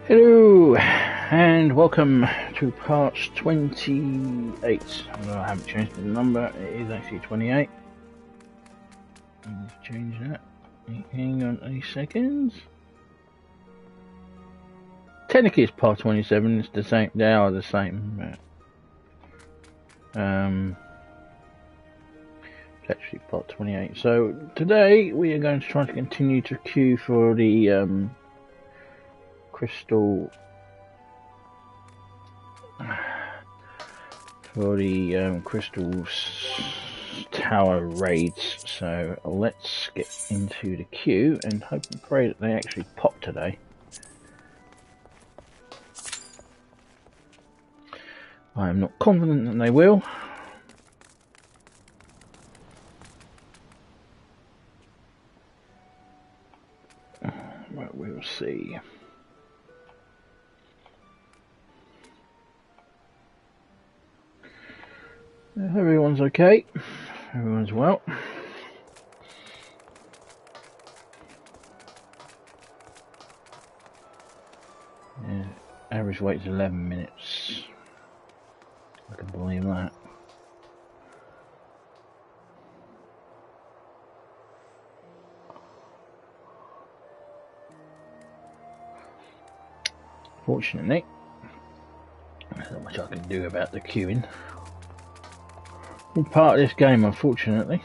Hello and welcome to part 28. Although I haven't changed the number, it is actually 28. Let's change that. Hang on a second. Technically it's part 27, it's the same, they are the same. It's actually part 28. So today we are going to try to continue to queue for the crystal tower raids. So let's get into the queue and hope and pray that they actually pop today. I am not confident that they will. But we'll see. Everyone's okay. Everyone's well. Yeah, average wait is 11 minutes. I can believe that. Fortunately, there's not much I can do about the queuing. All part of this game, unfortunately.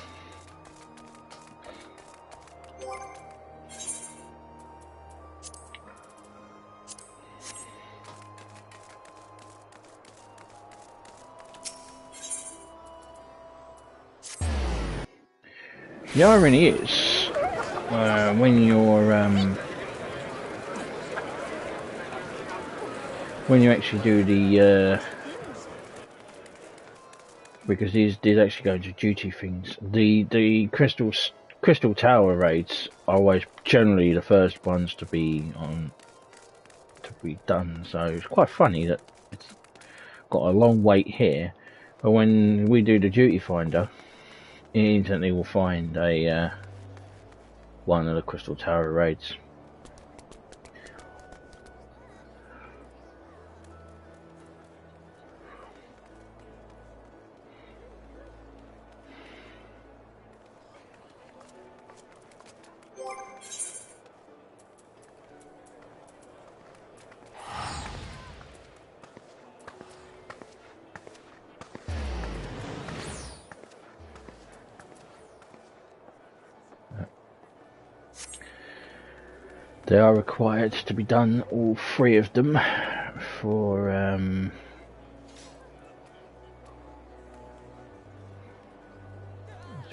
The irony is, when you actually do the because these actually go to duty things. The crystal tower raids are always generally the first ones to be done. So it's quite funny that it's got a long wait here, but when we do the duty finder, instantly we'll find a one of the crystal tower raids. They are required to be done, all three of them, for to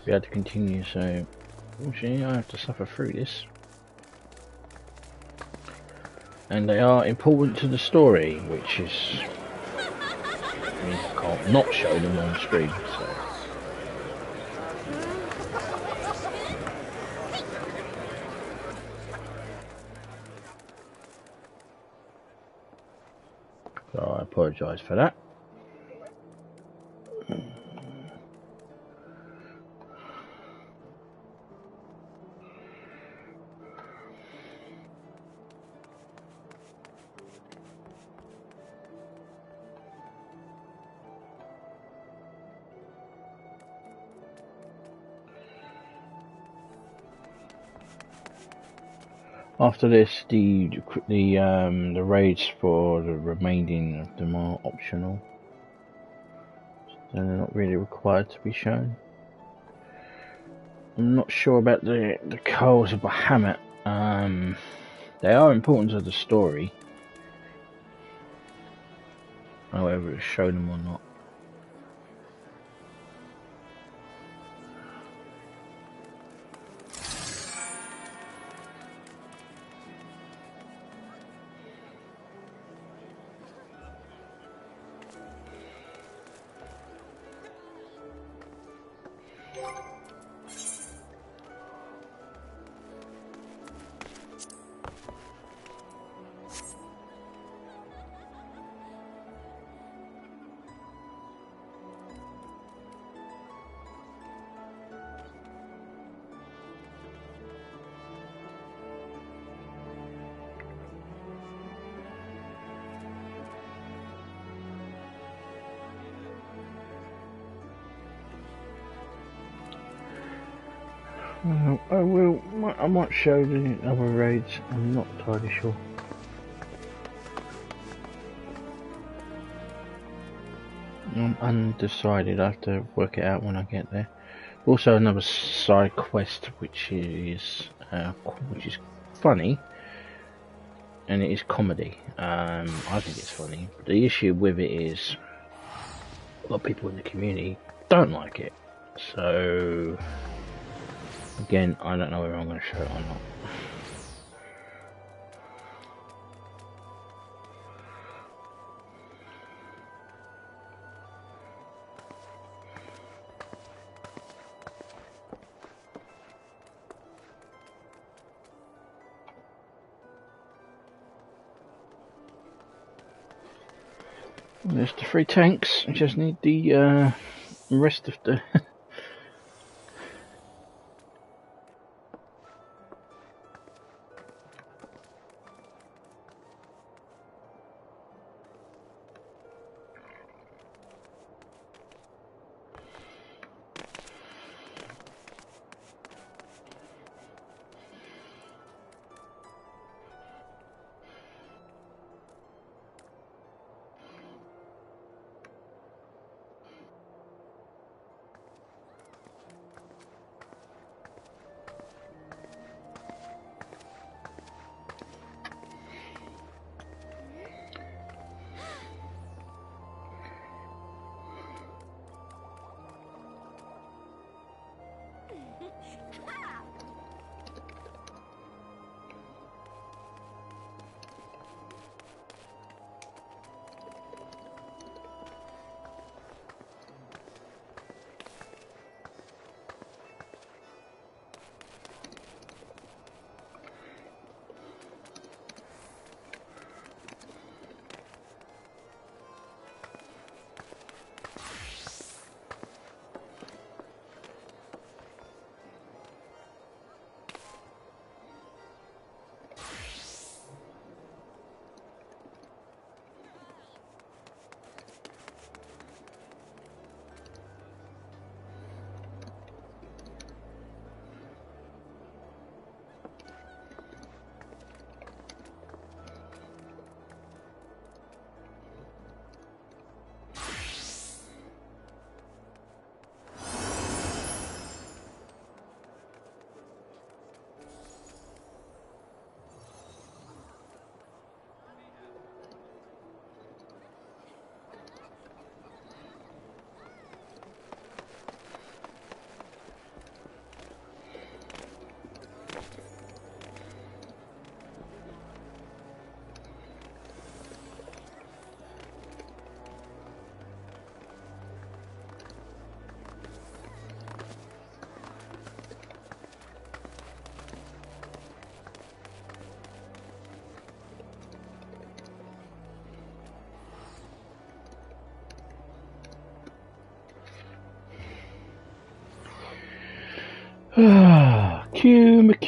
be able to continue. So, unfortunately, I have to suffer through this, and they are important to the story, which is I mean, I can't not show them on screen. So I apologise for that. After this, the raids for the remaining of them are optional, so they're not really required to be shown. I'm not sure about the Coals of Bahamut. They are important to the story, however it's shown them or not. I might show the other raids. I'm not entirely sure. I'm undecided. I have to work it out when I get there. Also, another side quest, which is funny, and it is comedy. I think it's funny. But the issue with it is a lot of people in the community don't like it. So again, I don't know whether I'm going to show it or not. There's the 3 tanks. I just need the rest of the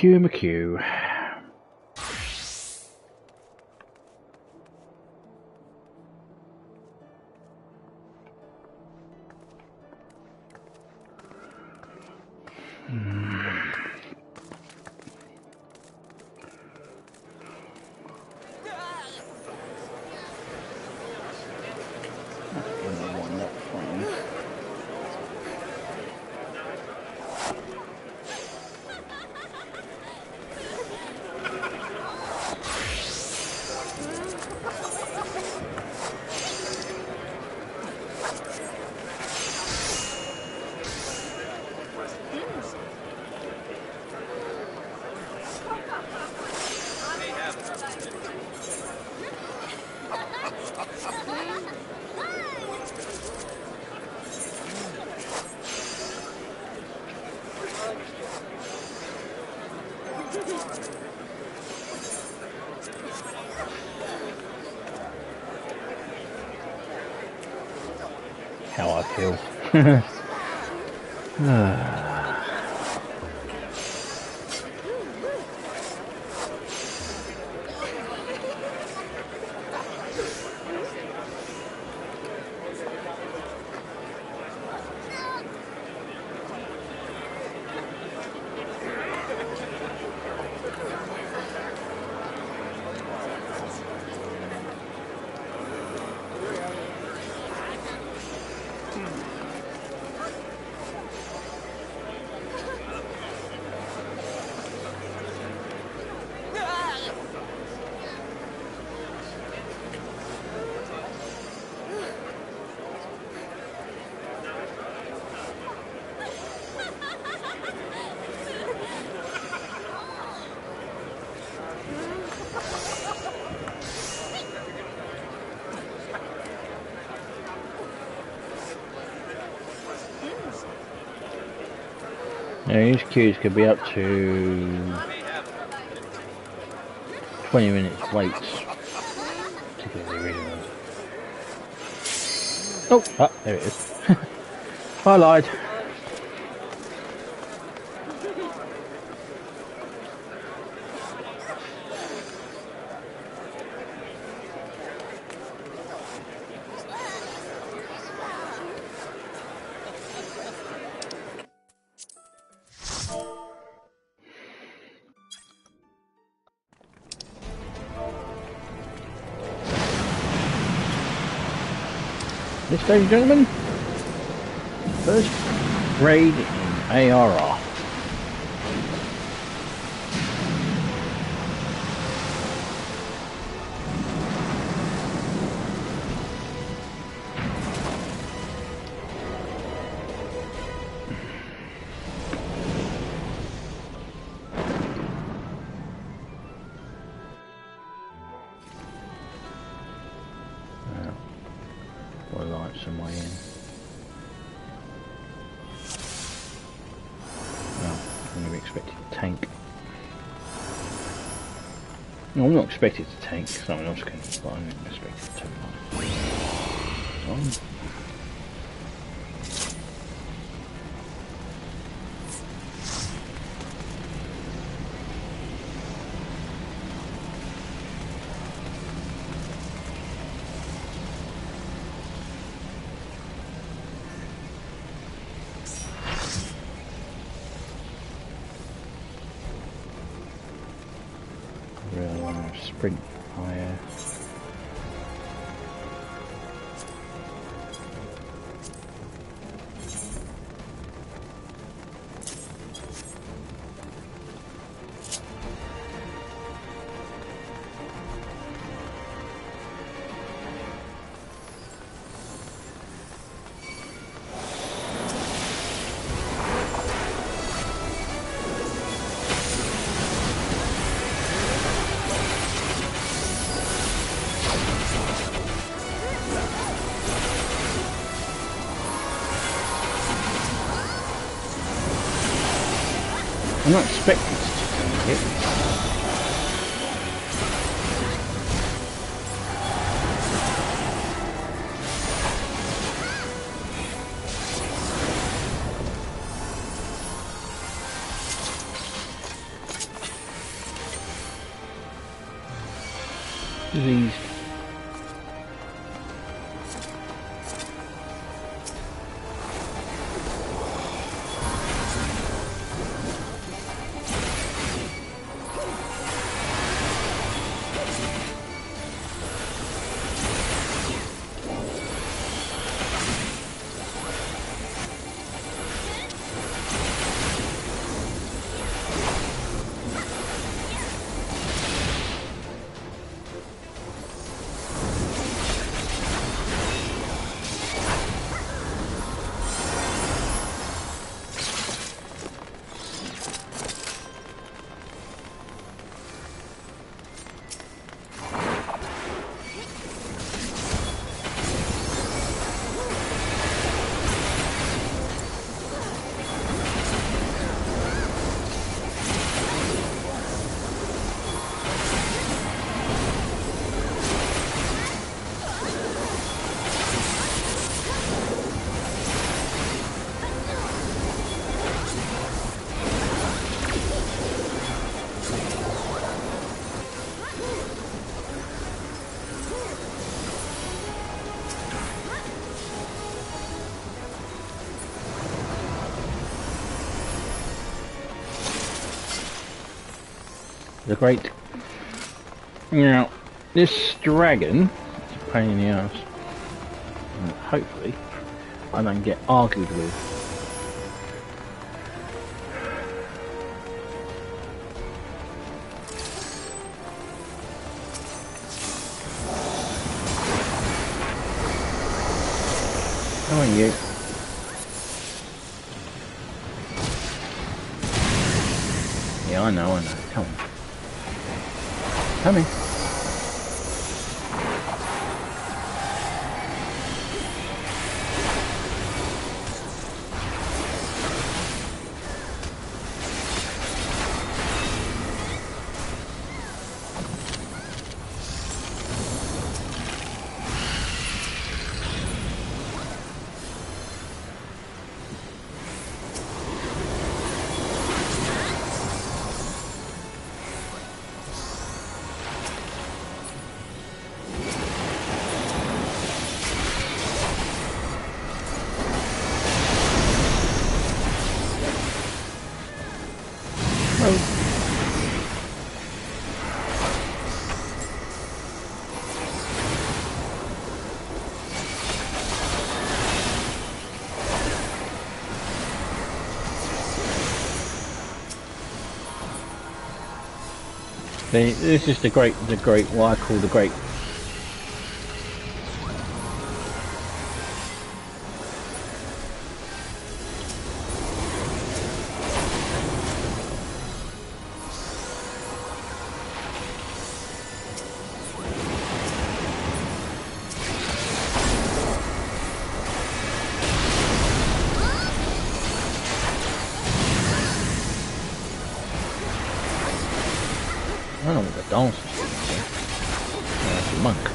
McHugh. How I feel. Now these queues could be up to 20 minutes waits. Particularly really ones. Oh, there it is. I lied. This, ladies and gentlemen, first raid in ARR. Lights on my end. Well, I'm going to be expected to tank. No, I'm not expected to tank. Someone else can, but I'm not expected to. Sprint higher. I'm not expected to change it. These. The great. Now, this dragon is a pain in the ass. And hopefully, I don't get argued with. Come on, you. Yeah, I know. Come on. Come in. This is the great, what I call the great. I don't know what the dance is for. It's a monk.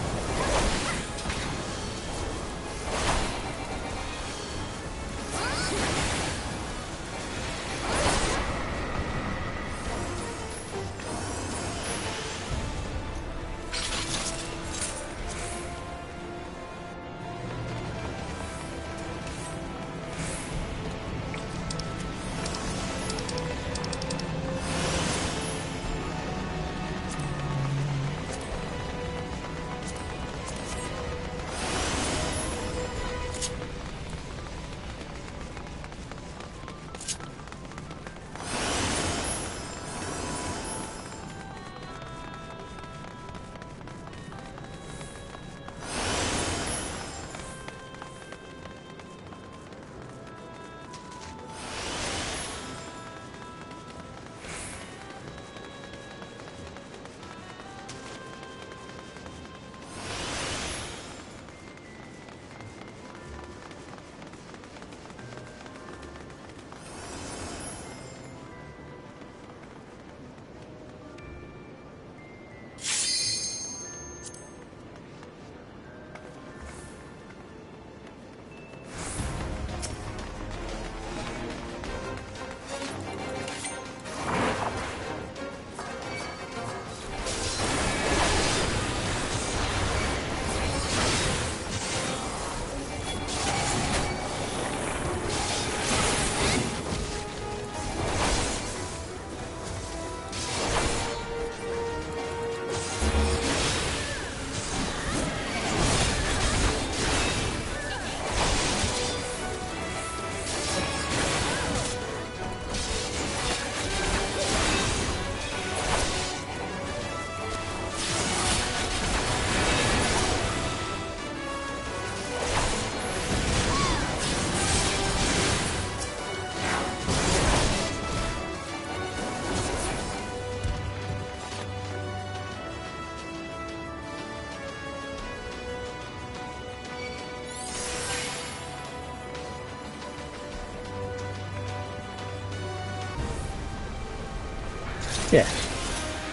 Yes.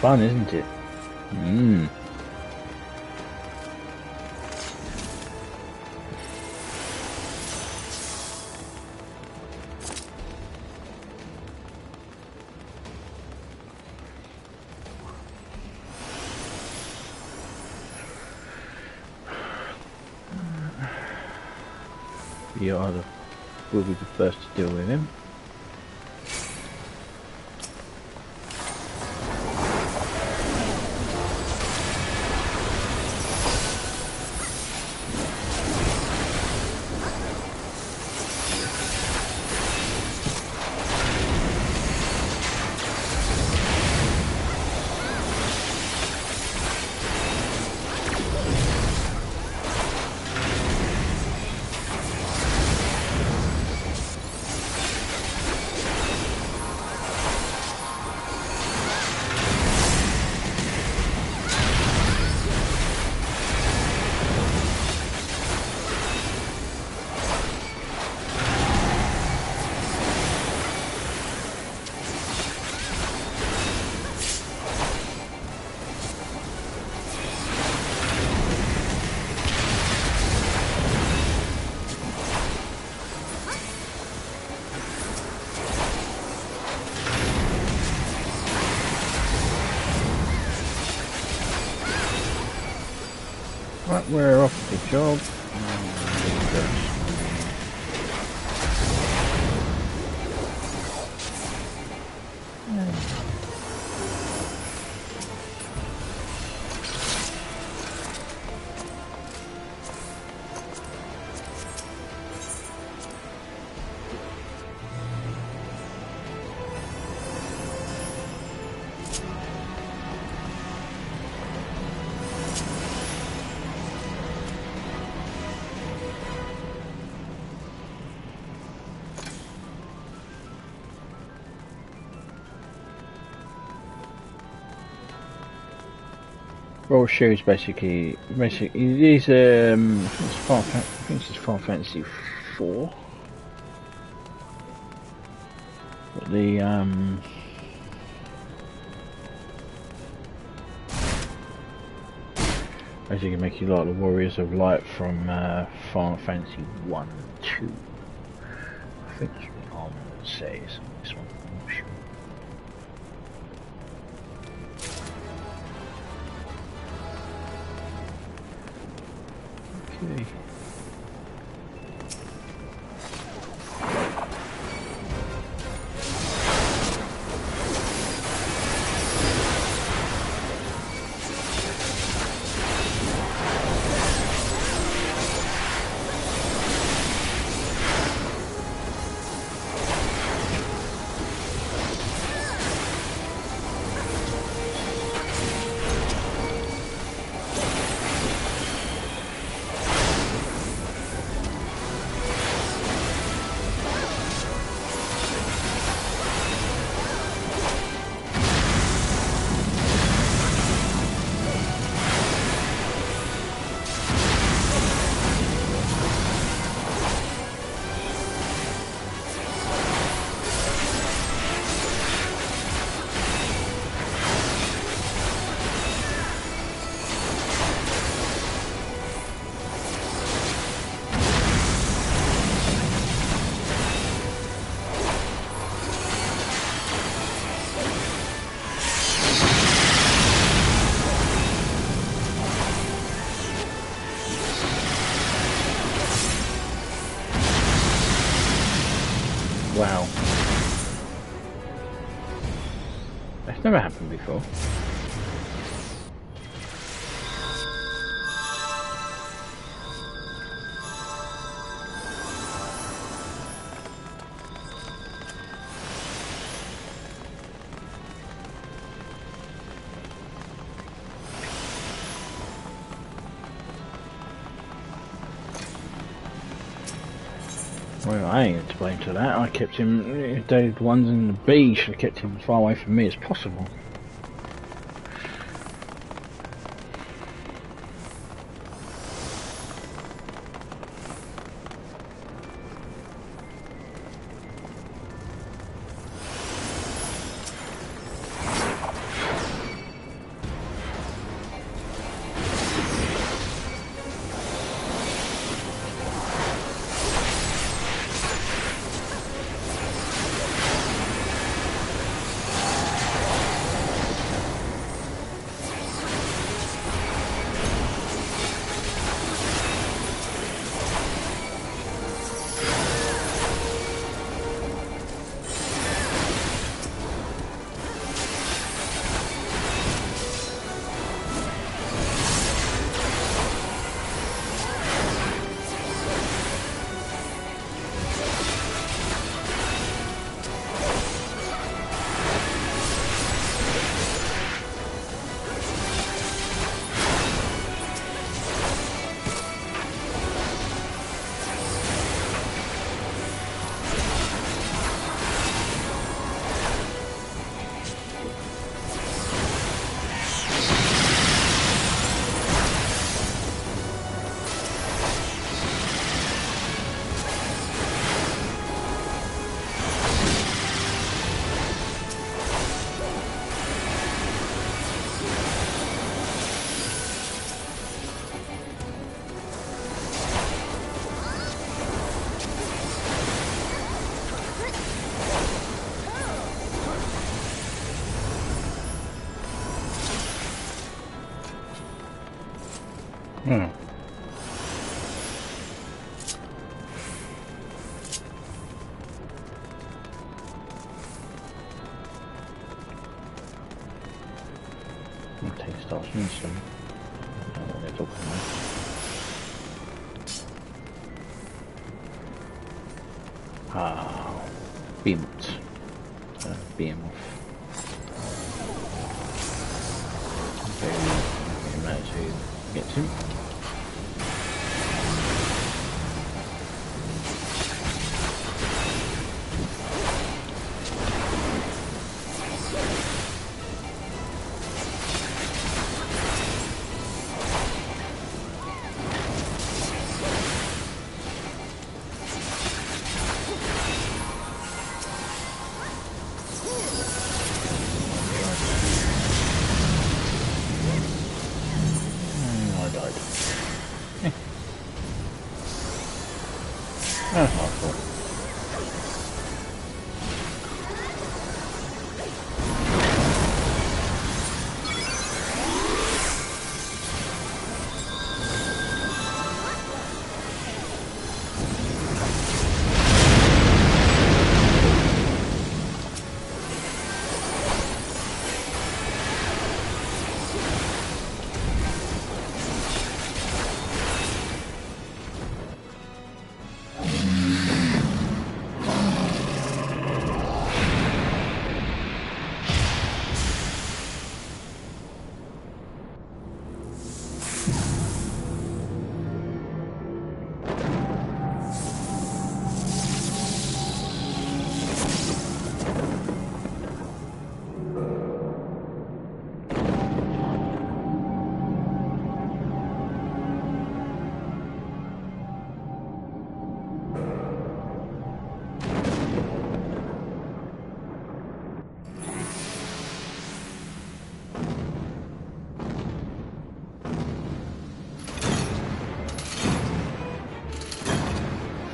Fun, isn't it? Mmm. You will be the first to deal with him. we're off the job. Roll shoes basically these I think this is Final Fantasy 4. But the as you can make you like the Warriors of Light from Final Fantasy 1 and 2. I think that's what the armor says on this one, I'm not sure. Okay. Wow. That's never happened before. Well, I ain't to blame to that. I kept him, the ones in the B should have kept him as far away from me as possible. start seeing some. I don't know what they're talking about. Ah, Behemoth. Behemoth. Okay, managed to get to him. That's not cool.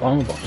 Final boss.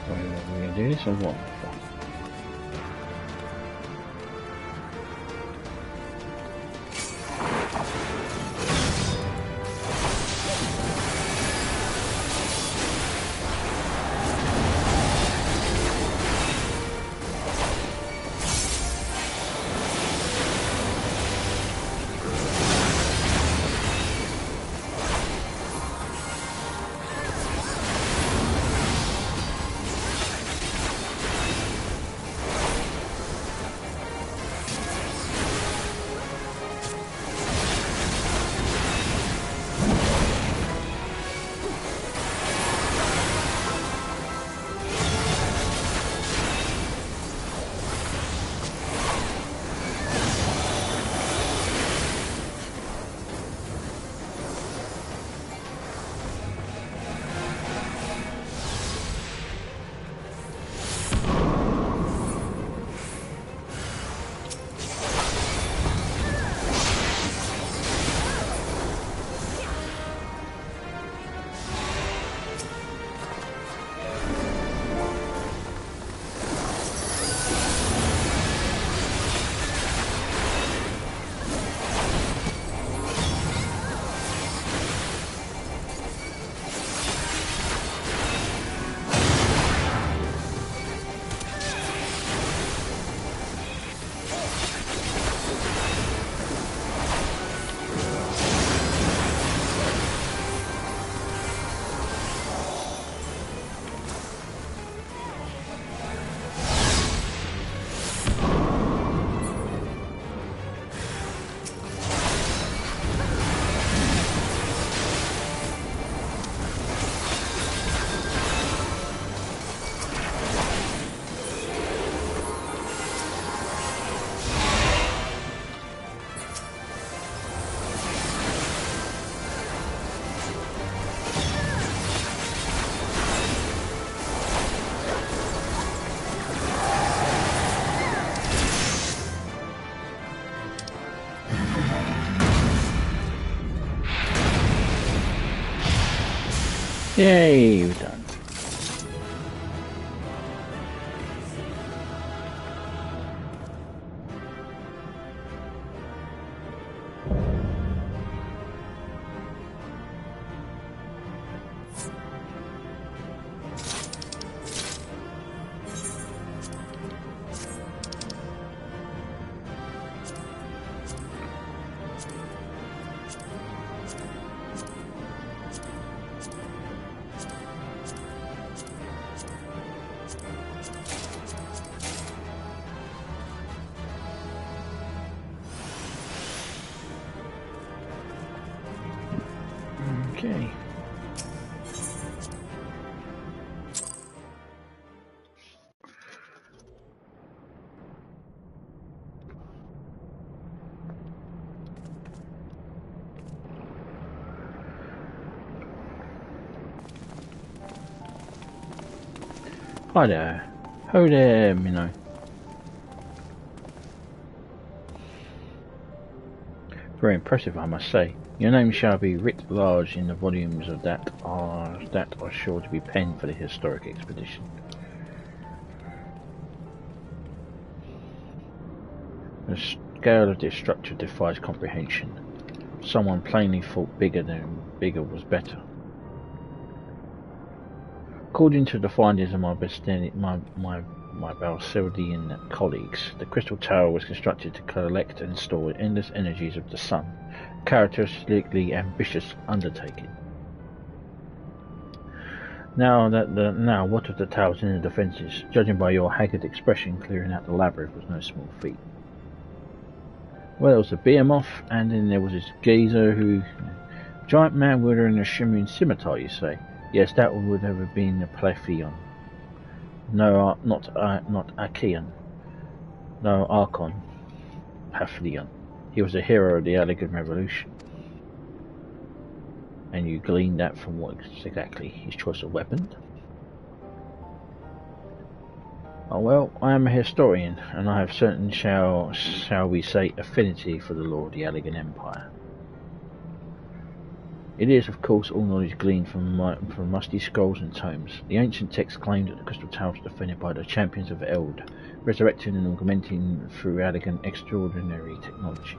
Are we going to do this or what? Yay, we're done. Okay. Hi there. Ho there, Minnow. Very impressive, I must say. Your name shall be writ large in the volumes of that are sure to be penned for the historic expedition. The scale of this structure defies comprehension. Someone plainly thought bigger was better. According to the findings of my Balsildian colleagues, the Crystal Tower was constructed to collect and store endless energies of the sun, a characteristically ambitious undertaking. Now, what of the tower's inner defences? Judging by your haggard expression, clearing out the labyrinth was no small feat. Well, there was a behemoth, and then there was this geezer who... Giant man wielding a shimmering scimitar, you say? Yes, that would have been a Plephion. No, not Achaeon. No, Archon. Paphion. He was a hero of the Allegan Revolution. And you gleaned that from what exactly? His choice of weapon? Oh well, I am a historian, and I have certain, shall we say, affinity for the lore of the Allegan Empire. It is, of course, all knowledge gleaned from musty scrolls and tomes. The ancient texts claimed that the Crystal Tower was defended by the champions of Eld, resurrecting and augmenting through Allegan extraordinary technology.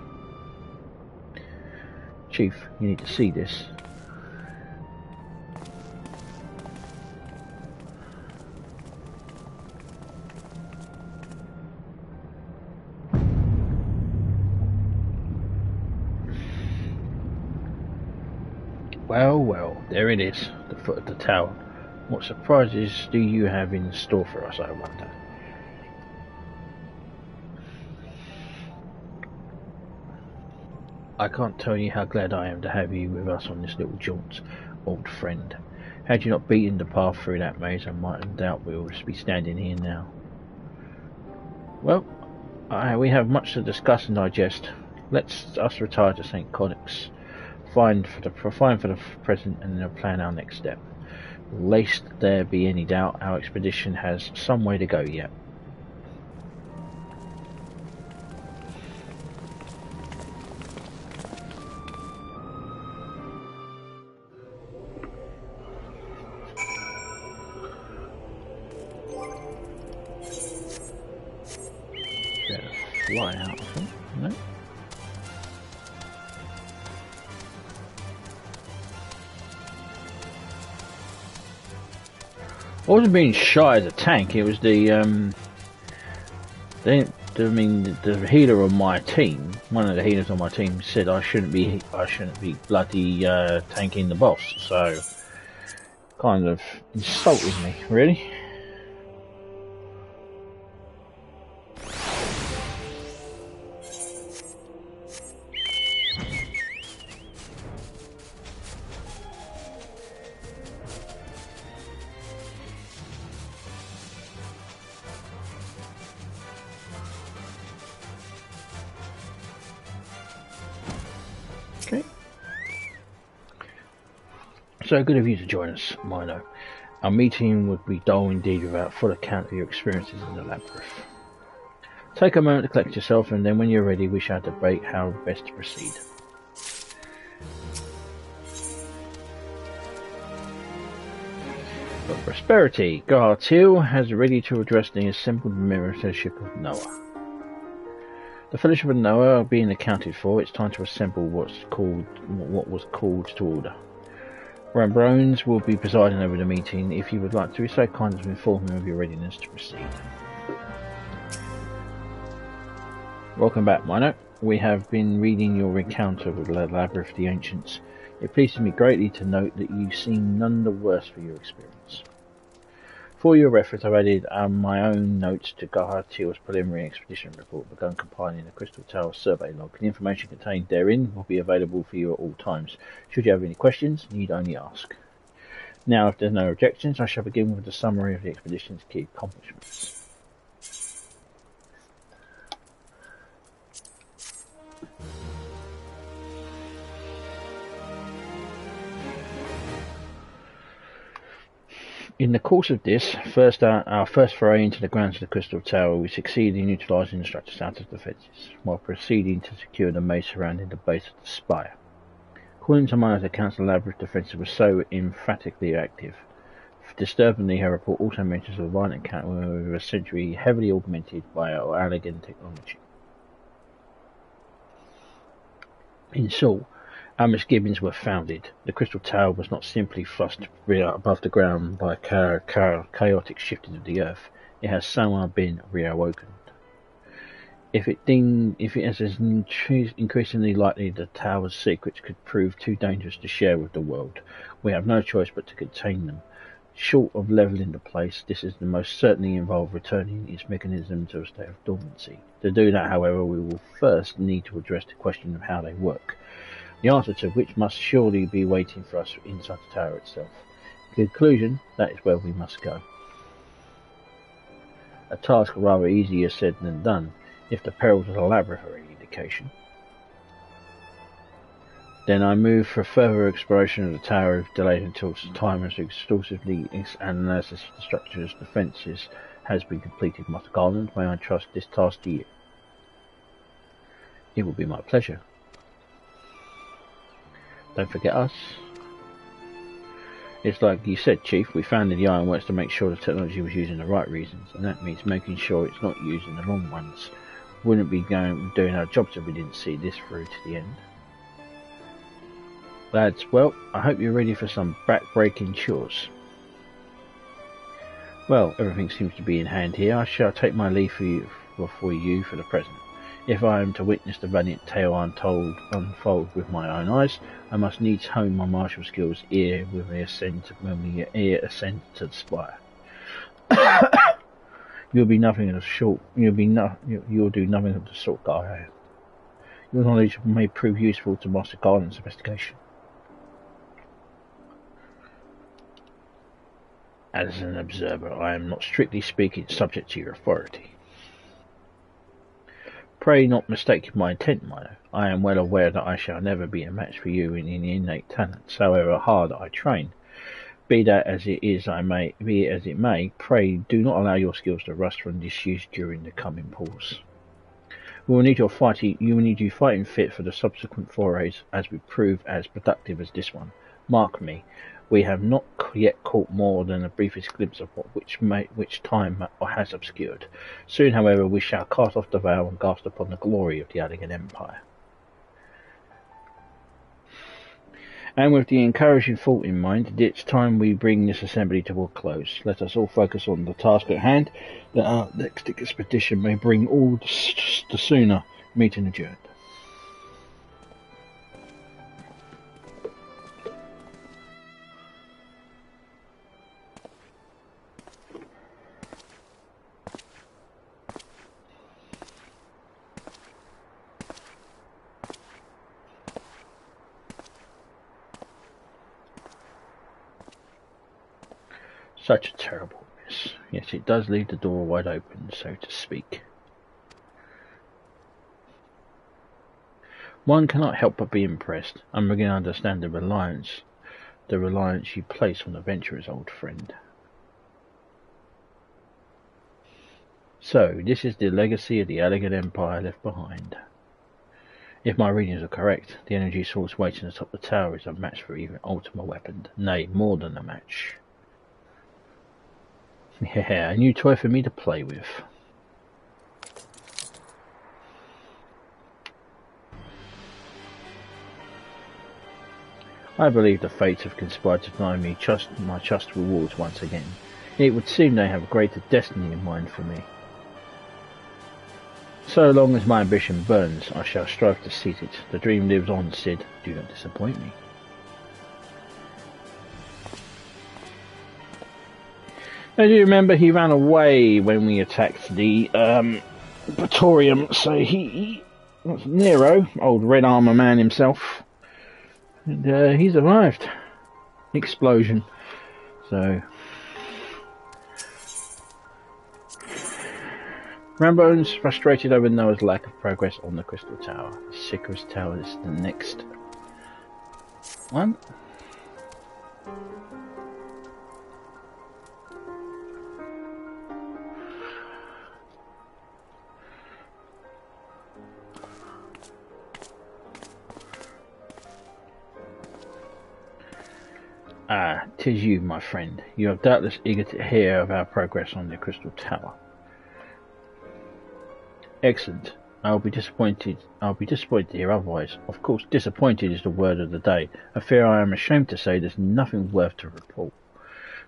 Chief, you need to see this. Well, there it is, the foot of the tower. What surprises do you have in store for us, I wonder? I can't tell you how glad I am to have you with us on this little jaunt, old friend. Had you not beaten the path through that maze, I mightn't doubt we will be standing here now. Well, we have much to discuss and digest. Let's us retire to St. Connix. Fine for the present, and then plan our next step. Lest there be any doubt, our expedition has some way to go yet. Better fly out, I think. No? I wasn't being shy as a tank. It was the healer on my team. One of the healers on my team said I shouldn't be bloody tanking the boss. So, kind of insulted me, really. So good of you to join us, Mino. Our meeting would be dull indeed without full account of your experiences in the labyrinth. Take a moment to collect yourself, and then when you're ready we shall debate how best to proceed. For prosperity, Gartil has ready to address the assembled Fellowship of Noah. The Fellowship of Noah are being accounted for. It's time to assemble what was called to order. Rambrones will be presiding over the meeting. If you would like to be so kind as to inform him of your readiness to proceed. Welcome back, Mino. We have been reading your encounter with the Labyrinth of the Ancients. It pleases me greatly to note that you seem none the worse for your experience. For your reference, I've added my own notes to Gartil's preliminary expedition report, begun compiling the Crystal Tower survey log. The information contained therein will be available for you at all times. Should you have any questions, you need only ask. Now, if there's no objections, I shall begin with the summary of the expedition's key accomplishments. In the course of this, our first foray into the grounds of the Crystal Tower, we succeeded in utilising the structure's outer defences, while proceeding to secure the maze surrounding the base of the spire. According to Miner's accounts, the Labyrinth defences were so emphatically active. Disturbingly, her report also mentions a violent encounter with a century heavily augmented by our elegant technology. In short, our misgivings were founded. The Crystal Tower was not simply thrust above the ground by chaotic shifting of the earth. It has somehow been reawakened. If it is increasingly likely the Tower's secrets could prove too dangerous to share with the world, we have no choice but to contain them. Short of levelling the place, this is the most certainly involve returning its mechanism to a state of dormancy. To do that, however, we will first need to address the question of how they work, the answer to which must surely be waiting for us inside the tower itself. In conclusion, that is where we must go. A task rather easier said than done, if the perils of the labyrinth are any indication. Then I move for further exploration of the tower, if delayed until time as exhaustively analysis of the structure's defences has been completed. Master Garland, may I trust this task to you? It will be my pleasure. Don't forget us. It's like you said, Chief, we founded the Ironworks to make sure the technology was using the right reasons, and that means making sure it's not using the wrong ones. Wouldn't be doing our jobs if we didn't see this through to the end. Lads, well, I hope you're ready for some back-breaking chores. Well, everything seems to be in hand here. I shall take my leave for you for the present. If I am to witness the valiant tale unfold with my own eyes, I must needs hone my martial skills when we ascend to the spire. You'll do nothing of the sort, guy. Your knowledge may prove useful to Master Garland's investigation. As an observer, I am not strictly speaking subject to your authority. Pray not mistake my intent, Mino. I am well aware that I shall never be a match for you in innate talents, however hard I train. Be that as it may, pray do not allow your skills to rust from disuse during the coming pause. You will need you fighting fit for the subsequent forays, as we prove as productive as this one. Mark me, we have not yet caught more than the briefest glimpse of which time has obscured. Soon, however, we shall cast off the veil and gasp upon the glory of the elegant empire. And with the encouraging thought in mind, it's time we bring this assembly to a close. Let us all focus on the task at hand, that our next expedition may bring all the sooner meeting adjourned. Such a terrible miss. Yes, it does leave the door wide open, so to speak. One cannot help but be impressed. I'm beginning to understand the reliance you place on the adventurer's old friend. So, this is the legacy of the elegant empire left behind. If my readings are correct, the energy source waiting atop the tower is a match for even ultimate weapon. Nay, more than a match. Yeah, a new toy for me to play with. I believe the fates have conspired to deny me my just rewards once again. It would seem they have greater destiny in mind for me. So long as my ambition burns, I shall strive to seize it. The dream lives on, Sid. Do not disappoint me. Now, do you remember he ran away when we attacked the Praetorium? So he Nero, old red armor man himself, and he survived the explosion. So Rambo's frustrated over Noah's lack of progress on the Crystal Tower. The Sicarus Tower is the next one. Ah, 'tis you, my friend. You are doubtless eager to hear of our progress on the Crystal Tower. Excellent. I'll be disappointed to hear otherwise. Of course, disappointed is the word of the day. I fear I am ashamed to say there's nothing worth to report.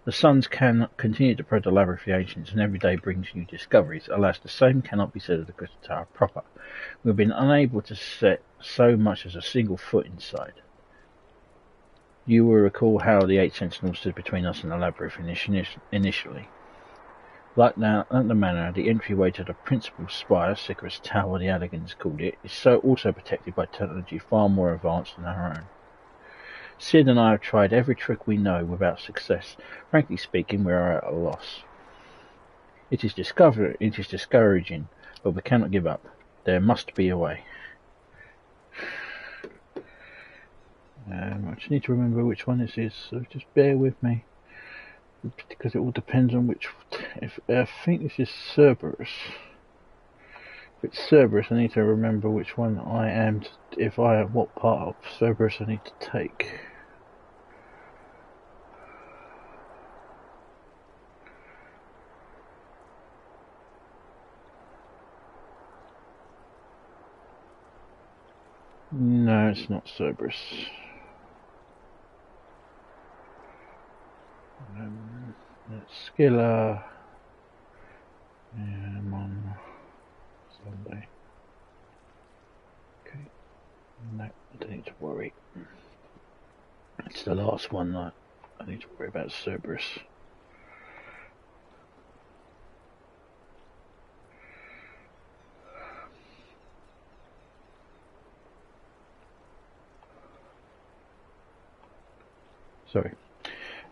The suns can continue to probe the labyrinth of the ancients, and every day brings new discoveries. Alas, the same cannot be said of the Crystal Tower proper. We've been unable to set so much as a single foot inside. You will recall how the 8 sentinels stood between us and the labyrinth initially. Like the manor, the entryway to the principal spire, Sicarus Tower, the Elegans called it, is also protected by technology far more advanced than our own. Sid and I have tried every trick we know without success. Frankly speaking, we are at a loss. It is discouraging, but we cannot give up. There must be a way. I just need to remember which one this is, so just bear with me, because it all depends on which. If I think this is Cerberus. If it's Cerberus, I need to remember which one I am. What part of Cerberus I need to take. No, it's not Cerberus. That's Skilla. I'm on Sunday. Okay. No, I don't need to worry. It's the last one that I need to worry about, Cerberus. Sorry.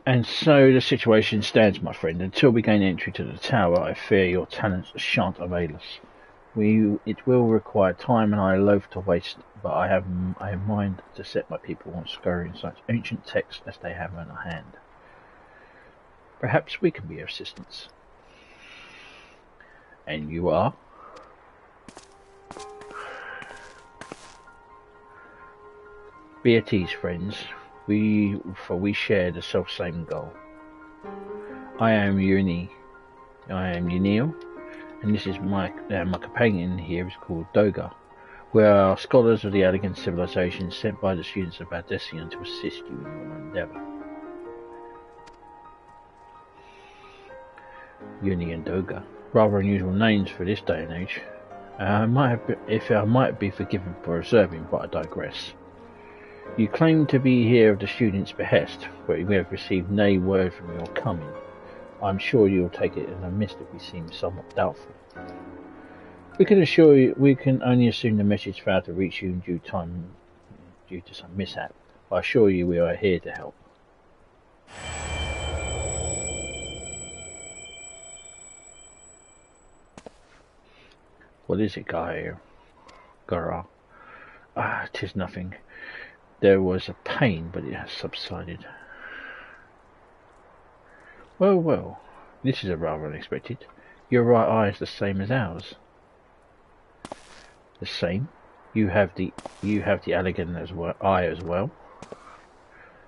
And so the situation stands, my friend. Until we gain entry to the tower, I fear your talents shan't avail us. It will require time, and I loathe to waste, but I have mind to set my people on scouring such ancient texts as they have in hand. Perhaps we can be of assistance. And you are? Be at ease, friends. We share the self-same goal. I am Unil, and this is my companion here is called Doga. We are scholars of the elegant civilization sent by the students of Bardessian to assist you in your endeavour. Uni and Doga, rather unusual names for this day and age. I might be forgiven for observing, but I digress. You claim to be here of the students' behest, but we have received no word from your coming. I am sure you will take it as a miss if we seem somewhat doubtful. We can only assume the message failed to reach you in due time due to some mishap. I assure you we are here to help. What is it, Gara? Ah, 'tis nothing. There was a pain, but it has subsided. Well, this is a rather unexpected. Your right eye is the same as ours. The same? You have the elegant eye as well.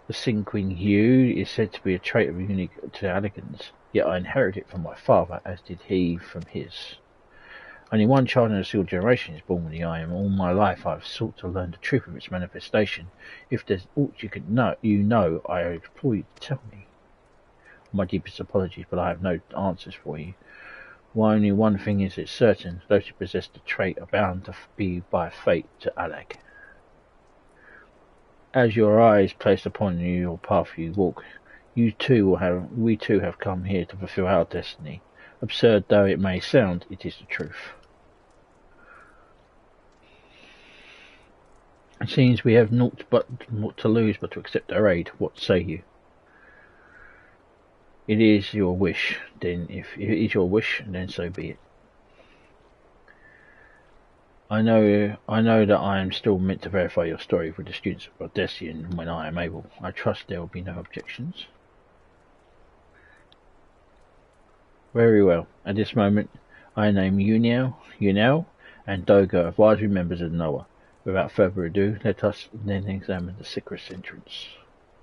The sinquing hue is said to be a trait of unique to elegans. yet I inherited it from my father, as did he from his. Only one child in a single generation is born with the eye, and all my life I have sought to learn the truth of its manifestation. If there's aught you know, I implore you to tell me. My deepest apologies, but I have no answers for you. Only one thing is certain: those who possess the trait are bound to be by fate to Alag. As your eye is placed upon you, your path you walk, we too have come here to fulfill our destiny. Absurd though it may sound, it is the truth. It seems we have naught to lose but to accept our aid. What say you? It is your wish, then. If it is your wish, then so be it. I know that I am still meant to verify your story with the students of Odessian when I am able. I trust there will be no objections. Very well. At this moment, I name Yunel, and Doga advisory members of Noah. Without further ado, let us then examine the Sicris entrance.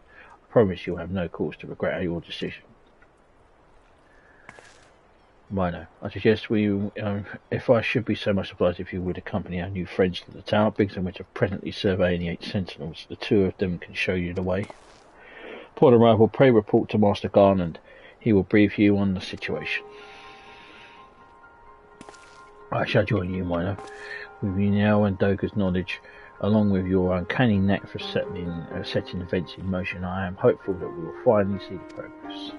I promise you'll have no cause to regret your decision. Minor, I suggest if I should be so much obliged if you would accompany our new friends to the tower, Biggs and which are presently surveying the 8 sentinels. The 2 of them can show you the way. Upon arrival, pray report to Master Garland. He will brief you on the situation. I shall join you, Minor, with you now and Doga's knowledge, along with your uncanny knack for setting events in motion. I am hopeful that we will finally see the progress.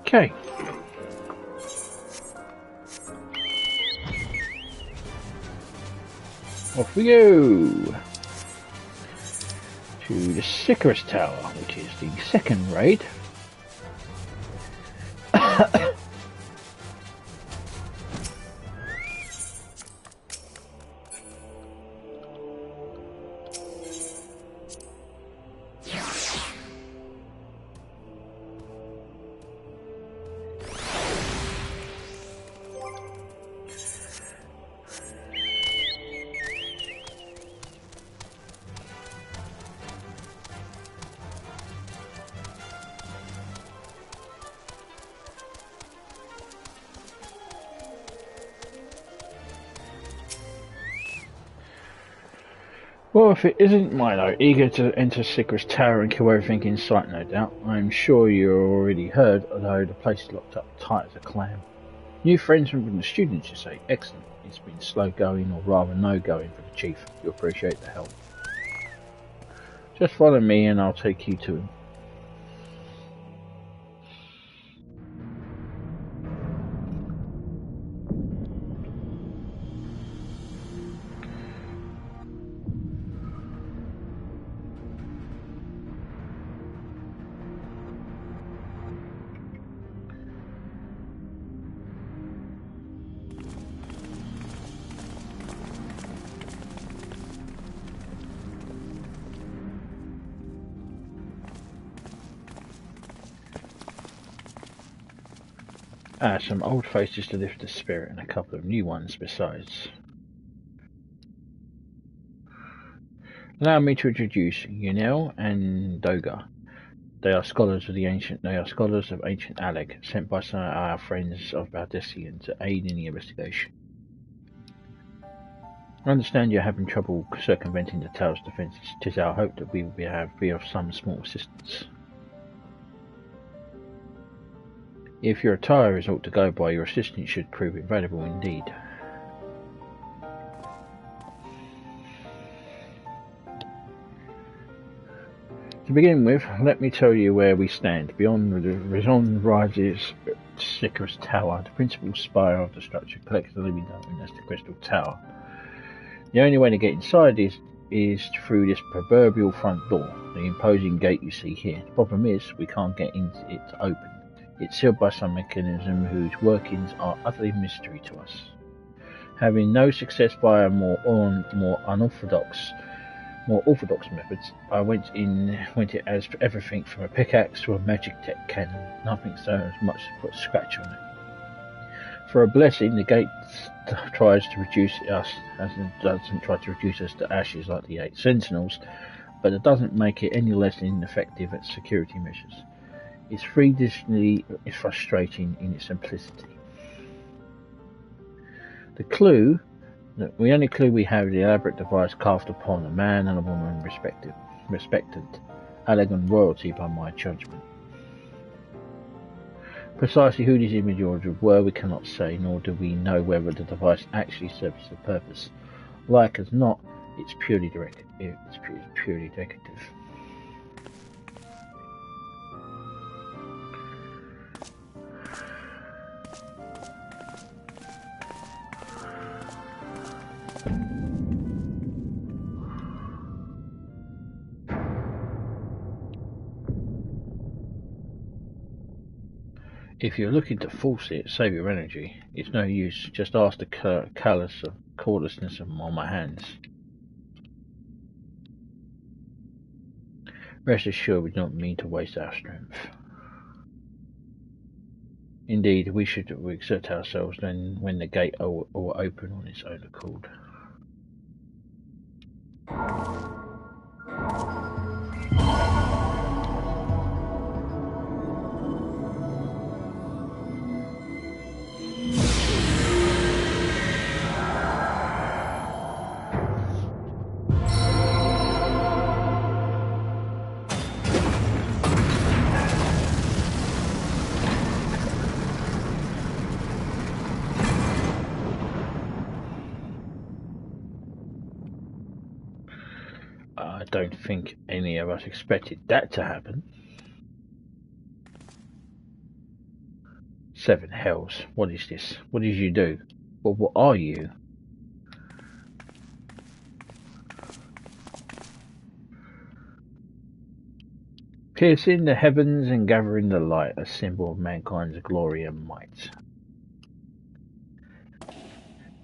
Okay. Off we go to the Sicris Tower, which is the second raid. Well, if it isn't Milo, eager to enter Sicris Tower and kill everything in sight, no doubt. I'm sure you've already heard, although the place is locked up tight as a clam. New friends from the students, you say? Excellent. It's been slow going, or rather no going, for the chief. You appreciate the help. Just follow me and I'll take you to him. Some old faces to lift the spirit and a couple of new ones besides. Allow me to introduce Yunel and Doga. They are scholars of ancient Aleg, sent by some of our friends of Valdesian to aid in the investigation. I understand you're having trouble circumventing the tower's defences. 'Tis our hope that we will be of some small assistance. If your attire is ought to go by, your assistance should prove invaluable indeed. To begin with, let me tell you where we stand. Beyond the horizon rises Sicris Tower, the principal spire of the structure, collectively known as the Crystal Tower. The only way to get inside is through this proverbial front door, the imposing gate you see here. The problem is, we can't get into it open. It's sealed by some mechanism whose workings are utterly mystery to us. Having no success via more orthodox methods, I went it as everything from a pickaxe to a magic tech cannon. Nothing so as much as put a scratch on it. For a blessing, the gate tries to reduce us, as it doesn't try to reduce us to ashes like the 8 sentinels, but it doesn't make it any less ineffective at security measures. It's freakishly frustrating in its simplicity. The only clue we have is the elaborate device carved upon a man and a woman respected, elegant royalty by my judgment. Precisely who these individuals were we cannot say, nor do we know whether the device actually serves the purpose. Like as not, it's purely decorative. If you're looking to force it, save your energy. It's no use. Just ask the callousness on my hands. Rest assured, we don't mean to waste our strength. Indeed, we should exert ourselves then when the gate will open on its own accord. I don't think any of us expected that to happen. 7 hells. What is this? What did you do? Well, what are you? Piercing the heavens and gathering the light, a symbol of mankind's glory and might.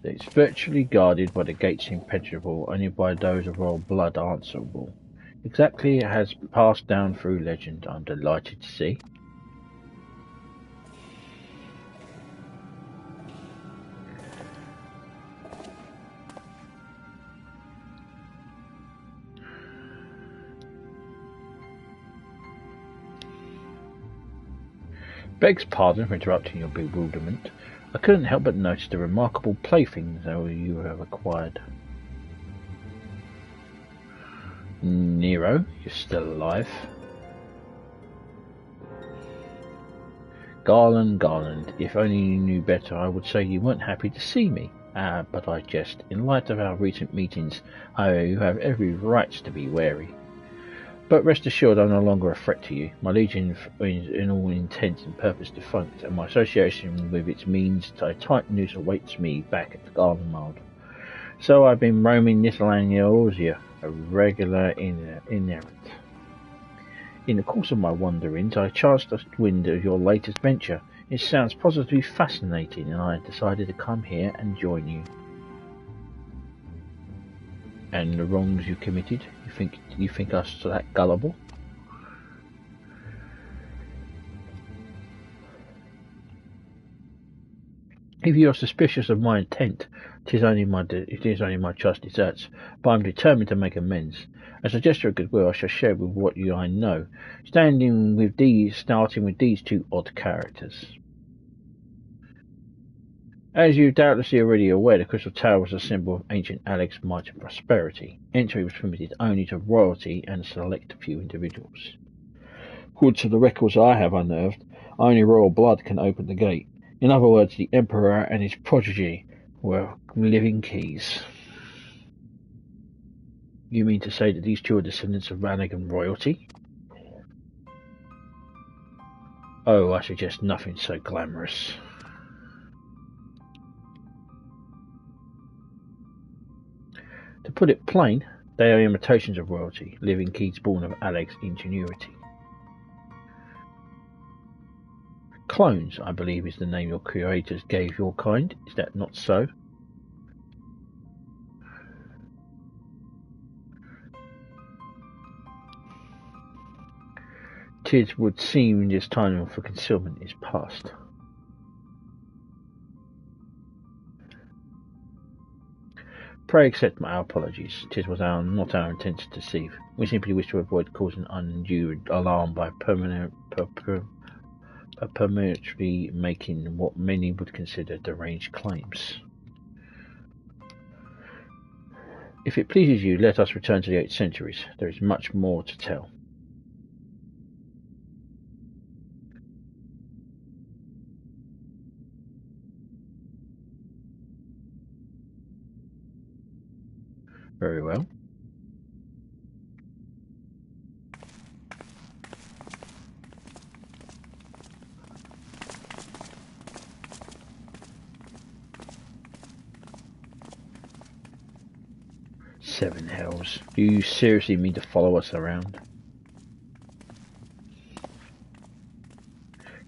It's virtually guarded by the gates impenetrable, only by those of royal blood answerable. Exactly it has passed down through legend, I'm delighted to see. Begs pardon for interrupting your bewilderment. I couldn't help but notice the remarkable playthings you have acquired. Nero, you're still alive. Garland, if only you knew better, I would say you weren't happy to see me. But I jest. In light of our recent meetings, you have every right to be wary. But rest assured I'm no longer a threat to you. My legion is in all intents and purpose defunct, and my association with its means a tight noose awaits me back at the Gardenmard. So I've been roaming Nithlandia, a regular inerrant. In the course of my wanderings, I chanced a wind of your latest venture. It sounds positively fascinating, and I decided to come here and join you. And the wrongs you committed? You think us that gullible? If you are suspicious of my intent, it is only my trust deserts, but I am determined to make amends. As a gesture of goodwill, I shall share with what I know, starting with these 2 odd characters. As you doubtless already aware, the Crystal Tower was a symbol of ancient Alec's might and prosperity. Entry was permitted only to royalty and a select few individuals. According to the records I have unearthed, only royal blood can open the gate. In other words, the Emperor and his progeny were living keys. You mean to say that these 2 are descendants of Ranagan royalty? Oh, I suggest nothing so glamorous. To put it plain, they are imitations of royalty, living keys born of Alec's ingenuity. Clones, I believe, is the name your creators gave your kind. Is that not so? Tis would seem this time for concealment is past. Pray accept our apologies. Tis was not our intent to deceive. We simply wish to avoid causing undue alarm by permanently making what many would consider deranged claims. If it pleases you, let us return to the 8th centuries. There is much more to tell. Very well. Seven hells. Do you seriously mean to follow us around?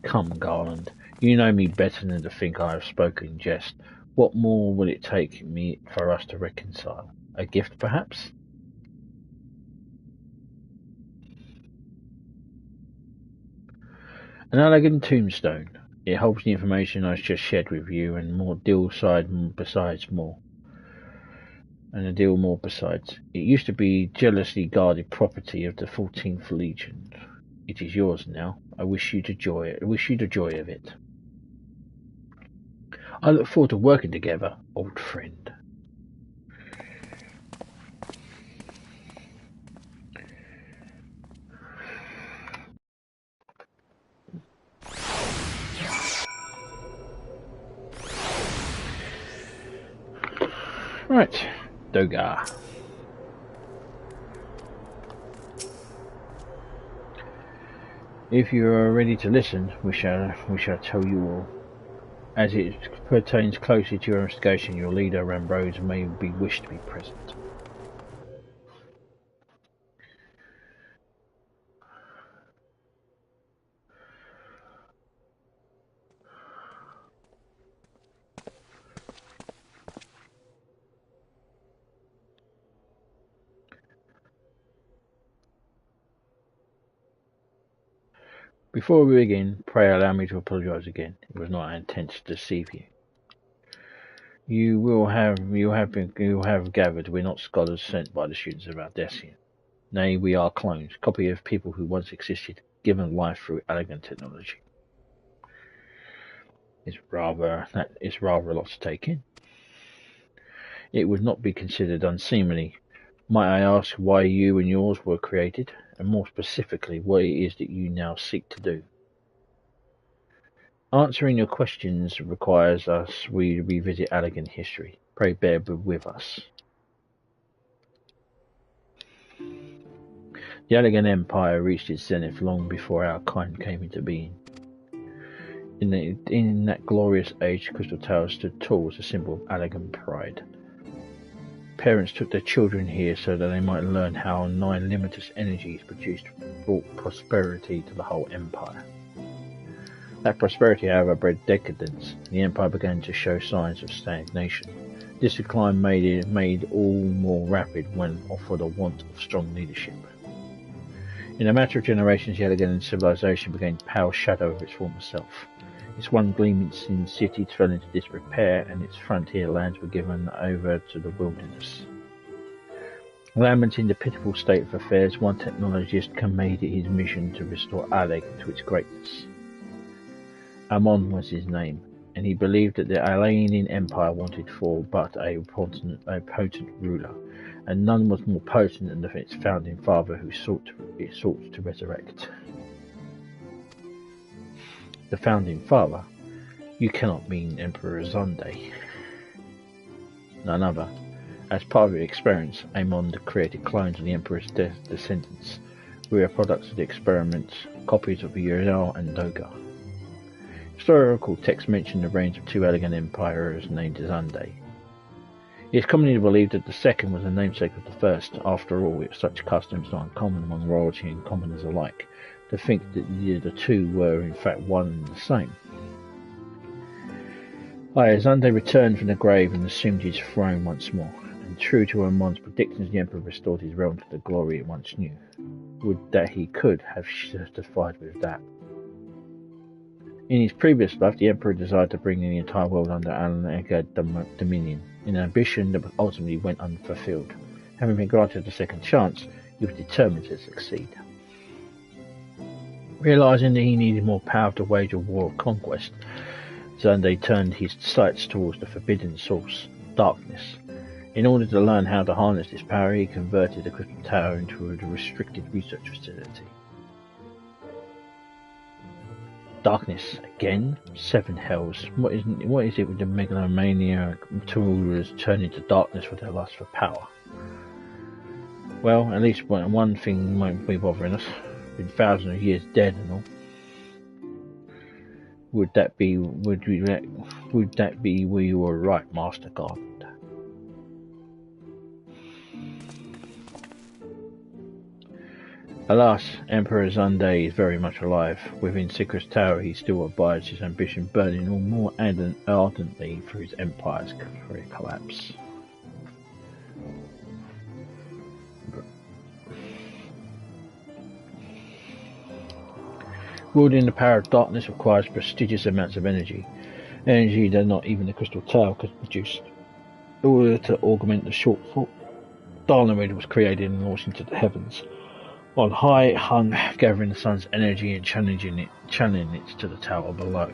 Come, Garland. You know me better than to think I have spoken in jest. What more will it take me for us to reconcile? A gift, perhaps? An elegant tombstone. It holds the information I just shared with you, and more besides. It used to be jealously guarded property of the 14th Legion. It is yours now. I wish you the joy of it. I look forward to working together, old friend. Right, Dogar. If you are ready to listen, we shall tell you all. As it pertains closely to your investigation, your leader, Rambrose, may be wished to be present. Before we begin, pray allow me to apologize again. It was not our intent to deceive you. You have gathered we're not scholars sent by the students of Ardessian. Nay, we are clones, copy of people who once existed, given life through elegant technology. It's rather a lot to take in. It would not be considered unseemly. Might I ask why you and yours were created, and more specifically, what it is that you now seek to do? Answering your questions requires we revisit elegant history. Pray bear with us. The Elegant Empire reached its zenith long before our kind came into being. In that glorious age, Crystal Tower stood tall as a symbol of elegant pride. Parents took their children here so that they might learn how 9 limitless energies brought prosperity to the whole empire. That prosperity, however, bred decadence. The empire began to show signs of stagnation. This decline made all more rapid when for the want of strong leadership. In a matter of generations, the elegant civilization began to pale shadow of its former self. Its one gleaming city fell into disrepair, and its frontier lands were given over to the wilderness. Lamenting the pitiful state of affairs, one technologist made it his mission to restore Aleg to its greatness. Amon was his name, and he believed that the Alanian Empire wanted for but a potent ruler, and none was more potent than its founding father, who sought to resurrect. The founding father? You cannot mean Emperor Zonde. None other. As part of the experience, Amon created clones of the Emperor's descendants, who are products of the experiment, copies of Uriel and Dogar. Historical texts mention the reigns of 2 elegant emperors named Zonde. It is commonly believed that the second was the namesake of the first. After all, such customs are uncommon among royalty and commoners alike, to think that the two were in fact one and the same. Zonde returned from the grave and assumed his throne once more, and true to Amon's predictions, the Emperor restored his realm to the glory it once knew. Would that he could have justified with that. In his previous life, the Emperor desired to bring the entire world under ARR dominion, an ambition that ultimately went unfulfilled. Having been granted a second chance, he was determined to succeed. Realizing that he needed more power to wage a war of conquest, Sunday turned his sights towards the forbidden source, darkness. In order to learn how to harness this power, he converted the Crystal Tower into a restricted research facility. Darkness again? Seven hells. What is it with the megalomaniac rulers turning to darkness for their lust for power? Well, at least one thing won't be bothering us. Been thousands of years dead and all. Would that be we were right, Master God? Alas, Emperor Sunday is very much alive. Within Sikar's tower he still abides, his ambition burning all more ardently for his empire's collapse. Wielding the power of darkness requires prodigious amounts of energy that not even the Crystal Tower could produce. In order to augment the shortfall, Darnamid was created and launched into the heavens. On high it hung, gathering the sun's energy and channeling it to the tower below.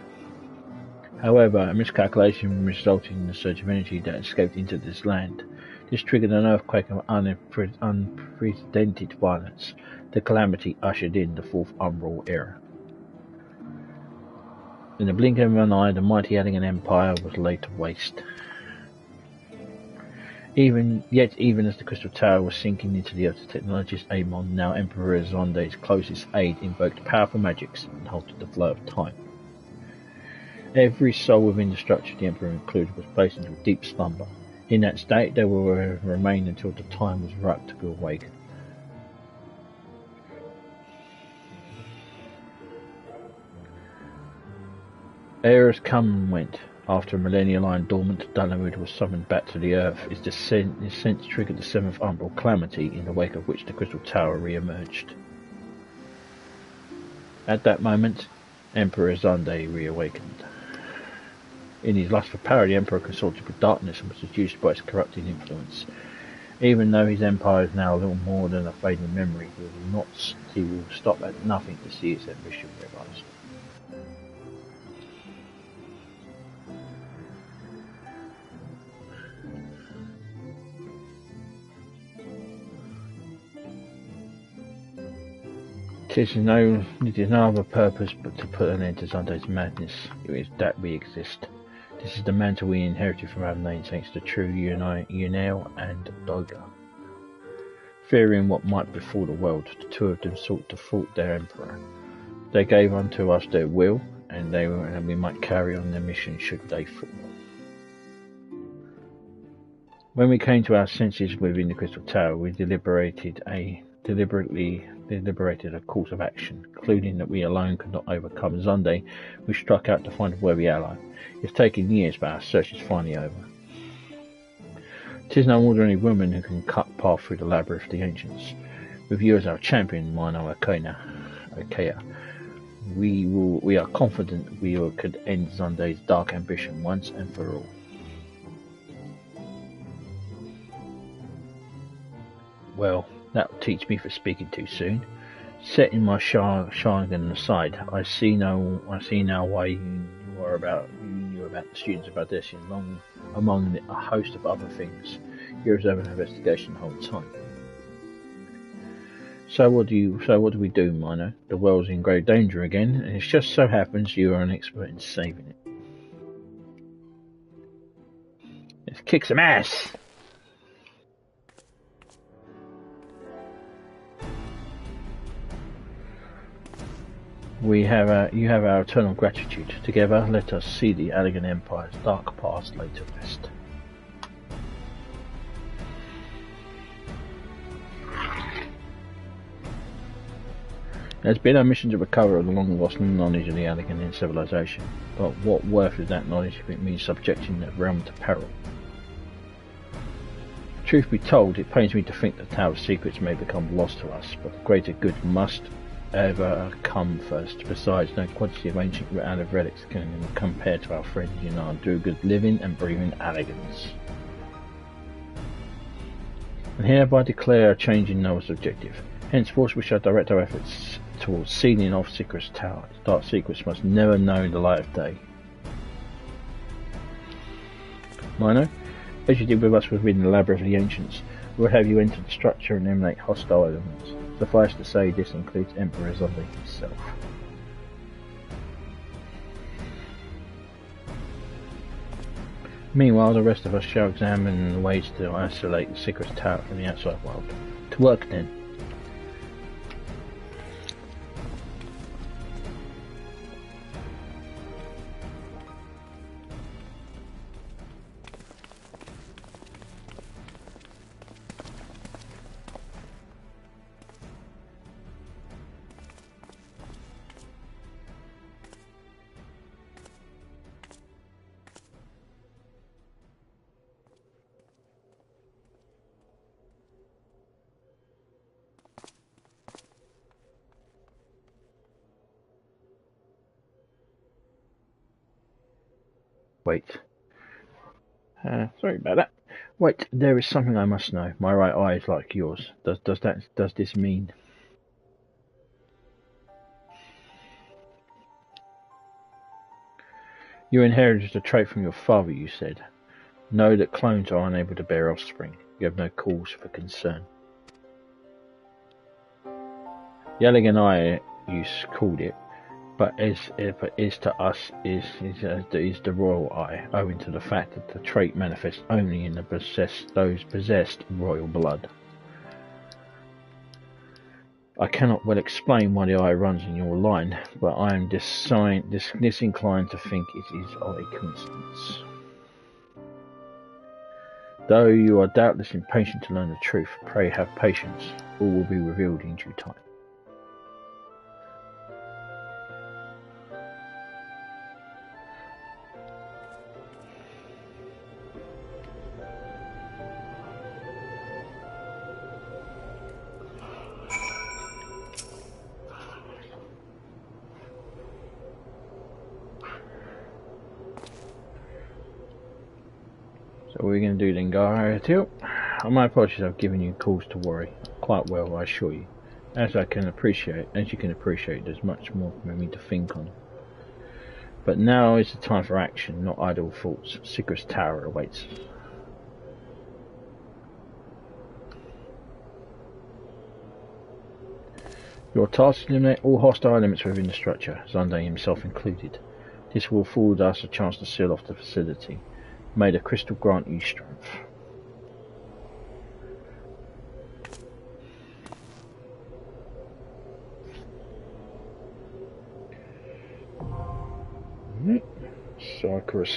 However, a miscalculation resulted in a surge of energy that escaped into this land. This triggered an earthquake of unprecedented violence. The calamity ushered in the Fourth Umbral Era. In the blink of an eye, the mighty Alien Empire was laid to waste. Even as the Crystal Tower was sinking into the earth, the technologist Amon, now Emperor Zonde's closest aide, invoked powerful magics and halted the flow of time. Every soul within the structure, the Emperor included, was placed into a deep slumber. In that state, they will remain until the time was right to be awakened. Eras come and went. After a millennia lying dormant, Darnamid was summoned back to the earth. His descent triggered the Seventh Umbral Calamity, in the wake of which the Crystal Tower re-emerged. At that moment, Emperor Zonde reawakened. In his lust for power, the Emperor consorted with darkness and was seduced by its corrupting influence. Even though his empire is now a little more than a fading memory, he will stop at nothing to see its ambition realized. It is no other purpose but to put an end to Zonde's madness. It is that we exist. This is the mantle we inherited from our namesakes, the true Unel and Doga. Fearing what might befall the world, the two of them sought to thwart their emperor. They gave unto us their will, and we might carry on their mission should they fall. When we came to our senses within the Crystal Tower, we deliberated a course of action. Concluding that we alone could not overcome Zonde, we struck out to find a worthy ally. It's taken years, but our search is finally over. 'Tis no ordinary woman who can cut path through the labyrinth of the ancients. With you as our champion, Mino Achaea, we are confident we could end Zonde's dark ambition once and for all. Well, that'll teach me for speaking too soon. Setting my Sharingan aside, I see now why you knew about the students of Ardessian among a host of other things. Heroes of an investigation the whole time. So what do we do, Mino? The world's in grave danger again, and it just so happens you are an expert in saving it. Let's kick some ass! You have our eternal gratitude. Together, let us see the Elegant Empire's dark past laid to rest. It has been our mission to recover the long-lost knowledge of the Elegant civilization, but what worth is that knowledge if it means subjecting the realm to peril? Truth be told, it pains me to think the tower's secrets may become lost to us, but the greater good must ever come first. Besides, no quantity of ancient relics can compare to our friends in our do-good living and breathing elegance. And hereby declare a change in Noah's objective. Henceforth we shall direct our efforts towards sealing off Secret's tower. Dark secrets must never know the light of day. Mino, as you did with us within the labyrinth of the ancients, we will have you enter the structure and eliminate hostile elements. Suffice to say, this includes Emperor XIV himself. Meanwhile, the rest of us shall examine ways to isolate the Secret's tower from the outside world. To work then. Wait. Sorry about that. Wait, there is something I must know. My right eye is like yours. Does this mean? You inherited a trait from your father, you said. Know that clones are unable to bear offspring. You have no cause for concern. The elegant eye, you called it, but is to us is the royal eye, owing to the fact that the trait manifests only in those possessed royal blood. I cannot well explain why the eye runs in your line, but I am disinclined to think it is of a coincidence. Though you are doubtless impatient to learn the truth, pray have patience. All will be revealed in due time. So what are we going to do then, Gareth? My apologies, I've given you cause to worry. Quite well, I assure you. As you can appreciate, there's much more for me to think on. But now is the time for action, not idle thoughts. Secret's tower awaits us. Your task is to eliminate all hostile elements within the structure, Zunde himself included. This will afford us a chance to seal off the facility. May the crystal grant you strength.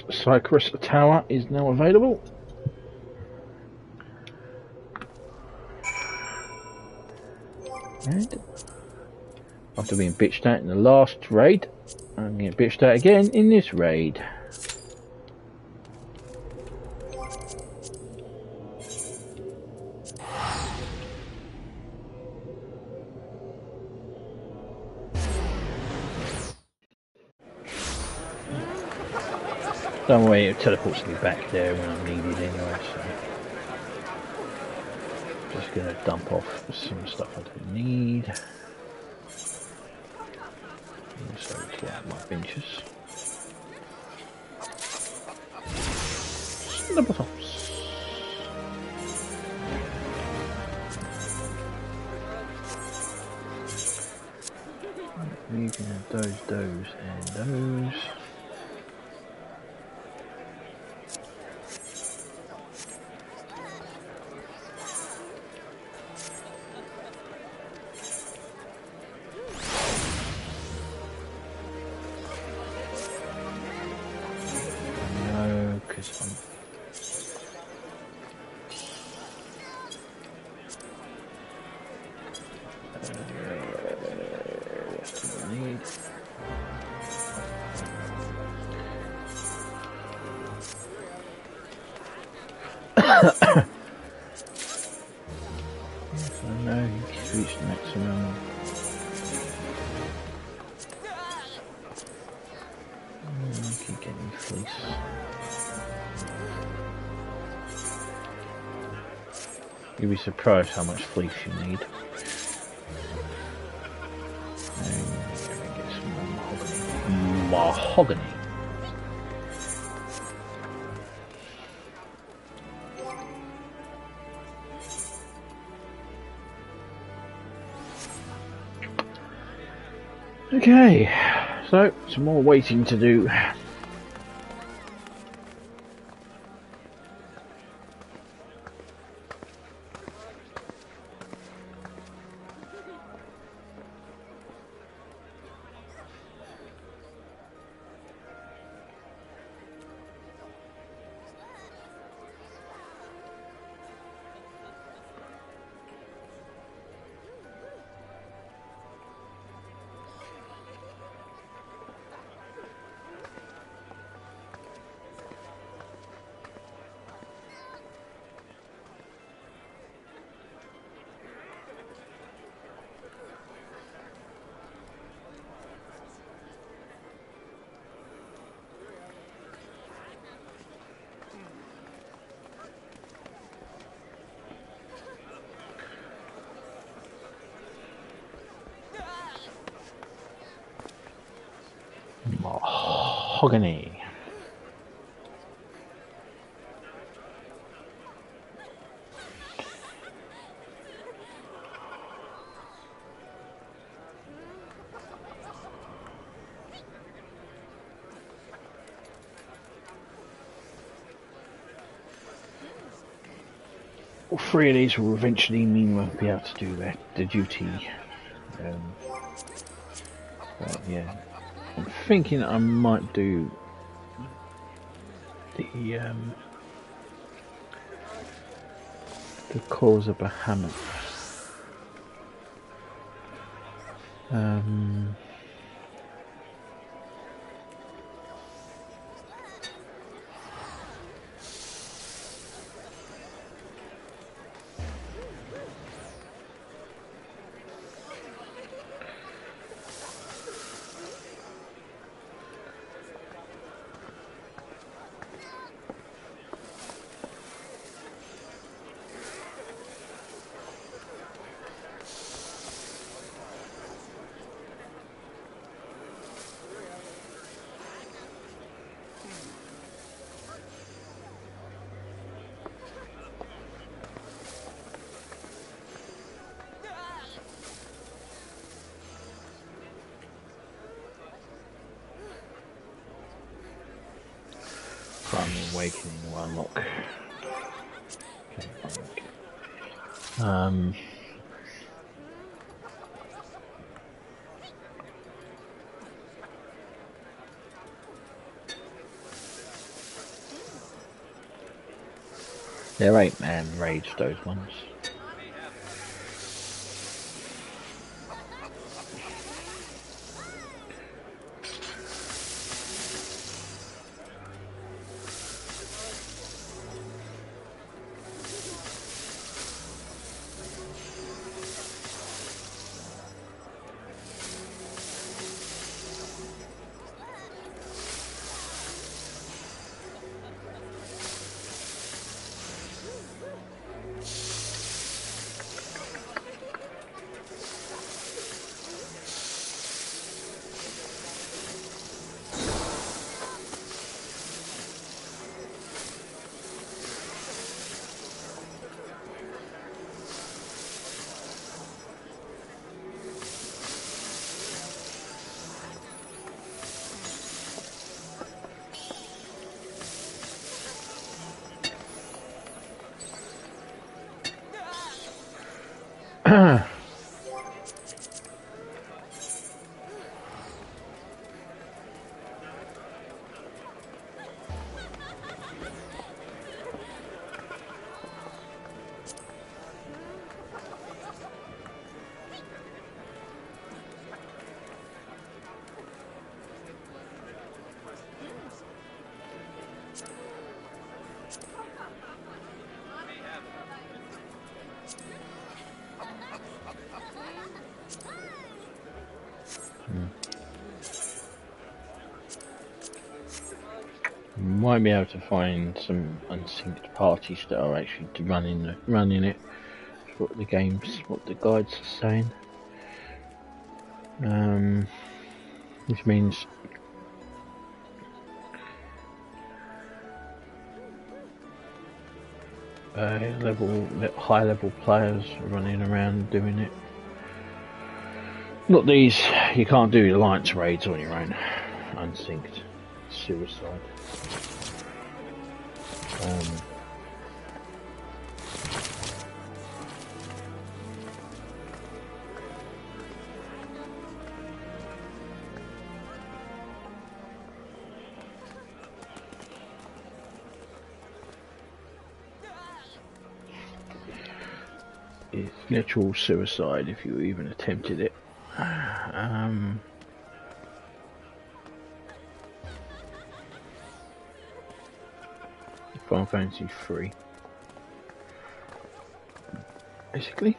Cyprus Tower is now available. And after being bitched at in the last raid, I'm going to get bitched at again in this raid. Don't worry, it teleports me back there when I'm needed anyway, so just going to dump off some stuff I don't need. So clear out my benches. Double tops. You can have those, and those. You'll be surprised how much fleece you need. And get some more mahogany. Mahogany. Okay, so some more waiting to do. Mahogany. All three of these will eventually mean we'll be able to do the duty. But yeah, I'm thinking I might do the cause of Bahamut. Primary Awakening will unlock. Okay, they're 8-man raids, those ones. might be able to find some unsynced parties that are actually running it. That's what what the guides are saying. Which means high level players running around doing it. Not these. You can't do alliance raids on your own. Unsynced. Suicide. It's literal suicide if you even attempted it. Final Fantasy 3. Basically.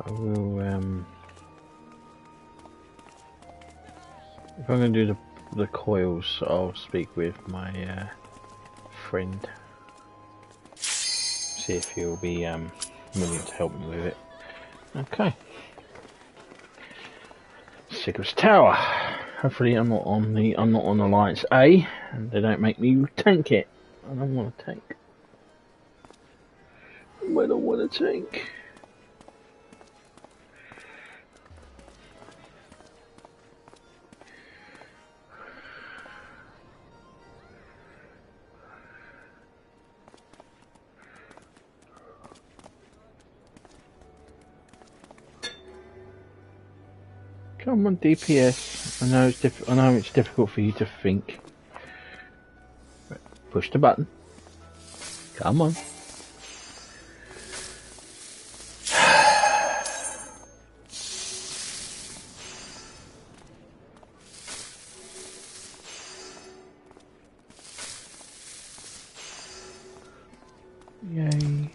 I will, if I'm going to do the coils, I'll speak with my friend, see if he'll be willing to help me with it. Okay. Sigur's Tower. Hopefully I'm not on Alliance A, and they don't make me tank it. I don't want to tank. I don't want to tank. Come on, DPS. I know it's difficult for you to think. But push the button. Come on. Yay.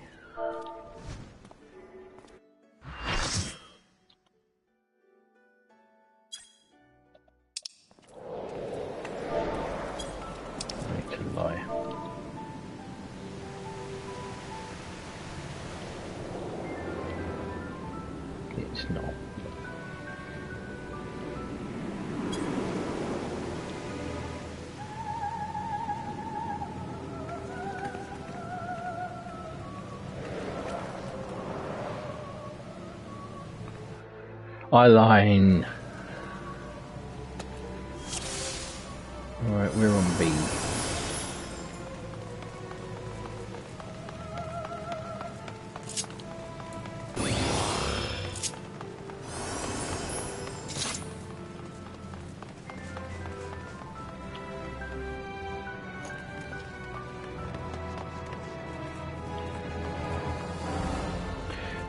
It's not. Eyeline. Alright, we're on B.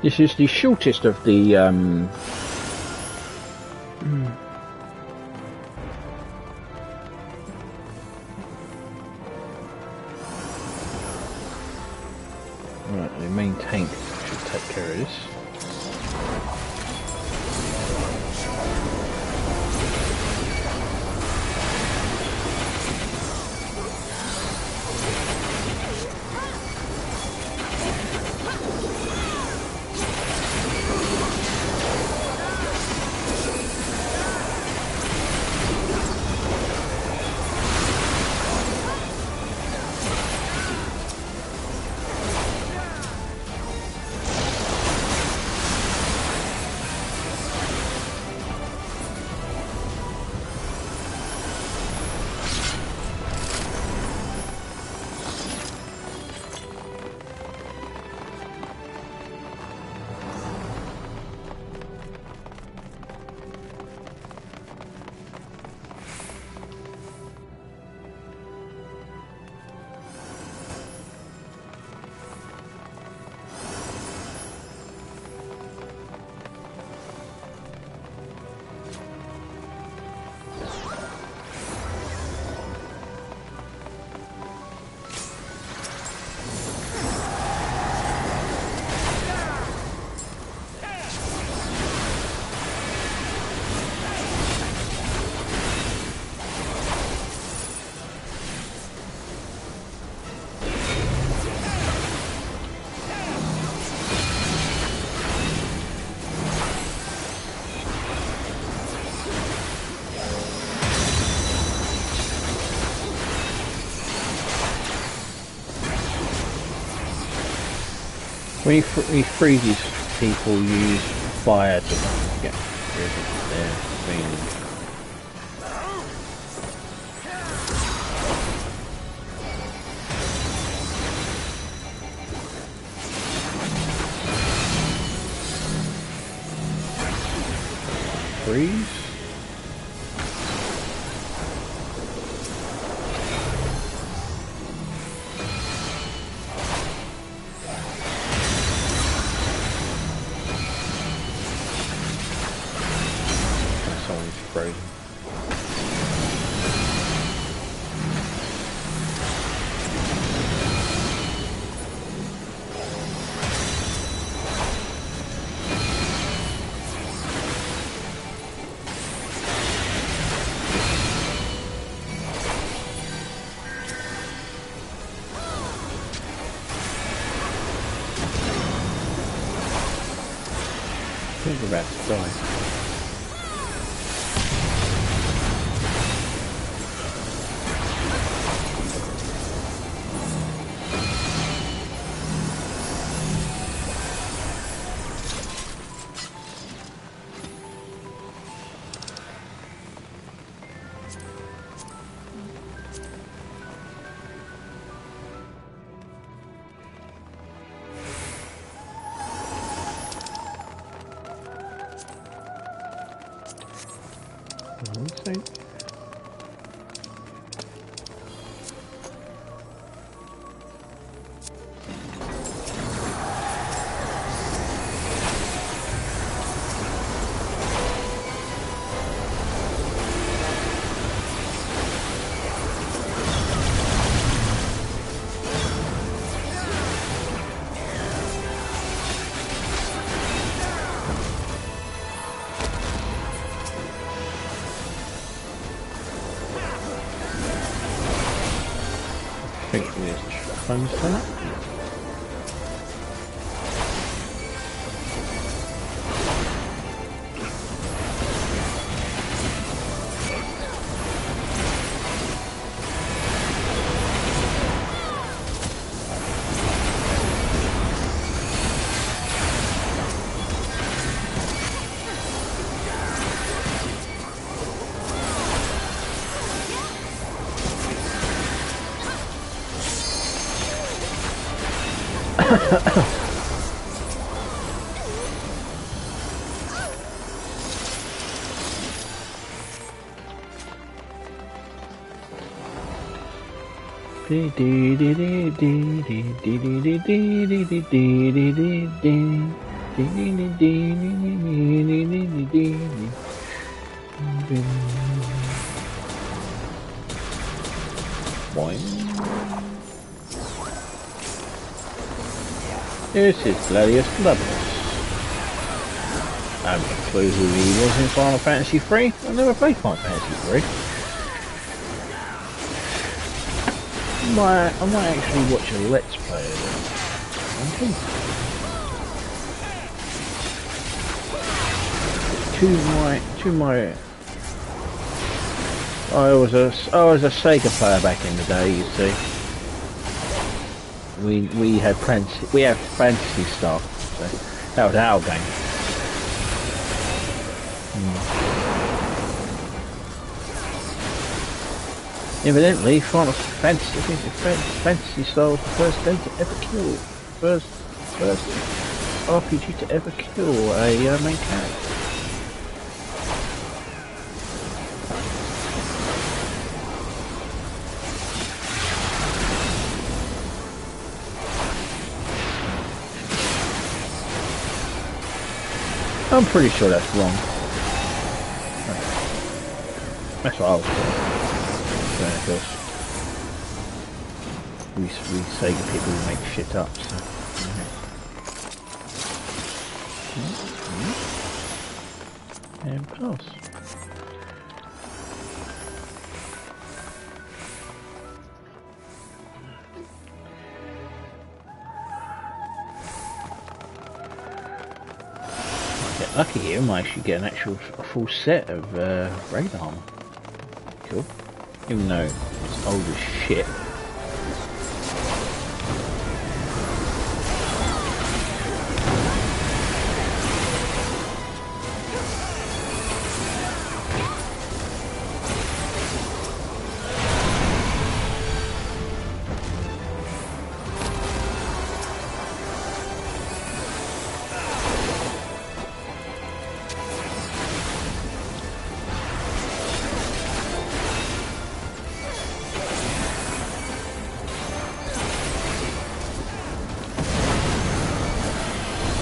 This is the shortest of the right, the main tank should take care of this. When he freezes, people use fire to get rid of their feelings. Freeze. Frozen. I think we're about to die. I think there's funds for that. This is Gladius Bloodless. I have no clue who he was in Final Fantasy 3. I never played Final Fantasy 3. I might actually watch a Let's Play of it. I was a Sega player back in the day, you see. We had Fantasy Star, so that was our game. Evidently, Final Fantasy Star was the first game to ever kill, first RPG to ever kill a main character. I'm pretty sure that's wrong. That's what I was saying. We Sega people make shit up, so. And pass. Get lucky here, I might actually get a full set of raid armor. Cool. Even though it's old as shit.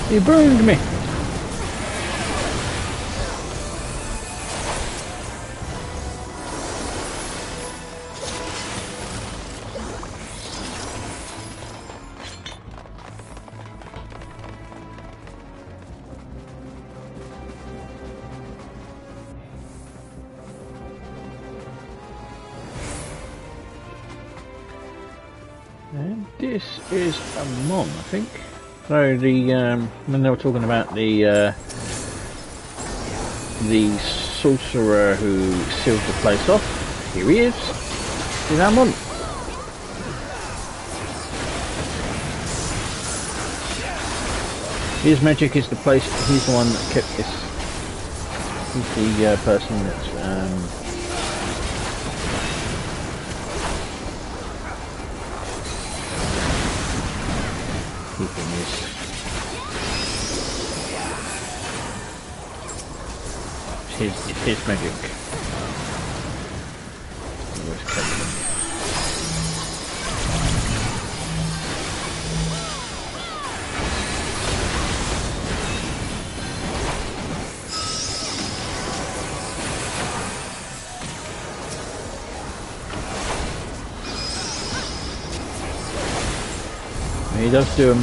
He burned me. And this is a mon, I think. So the when they were talking about the sorcerer who sealed the place off, here he is. He's our mon. His magic is the place. He's the one that kept this. He's the person that's keeping this. It's his magic. He always kept them. He does do an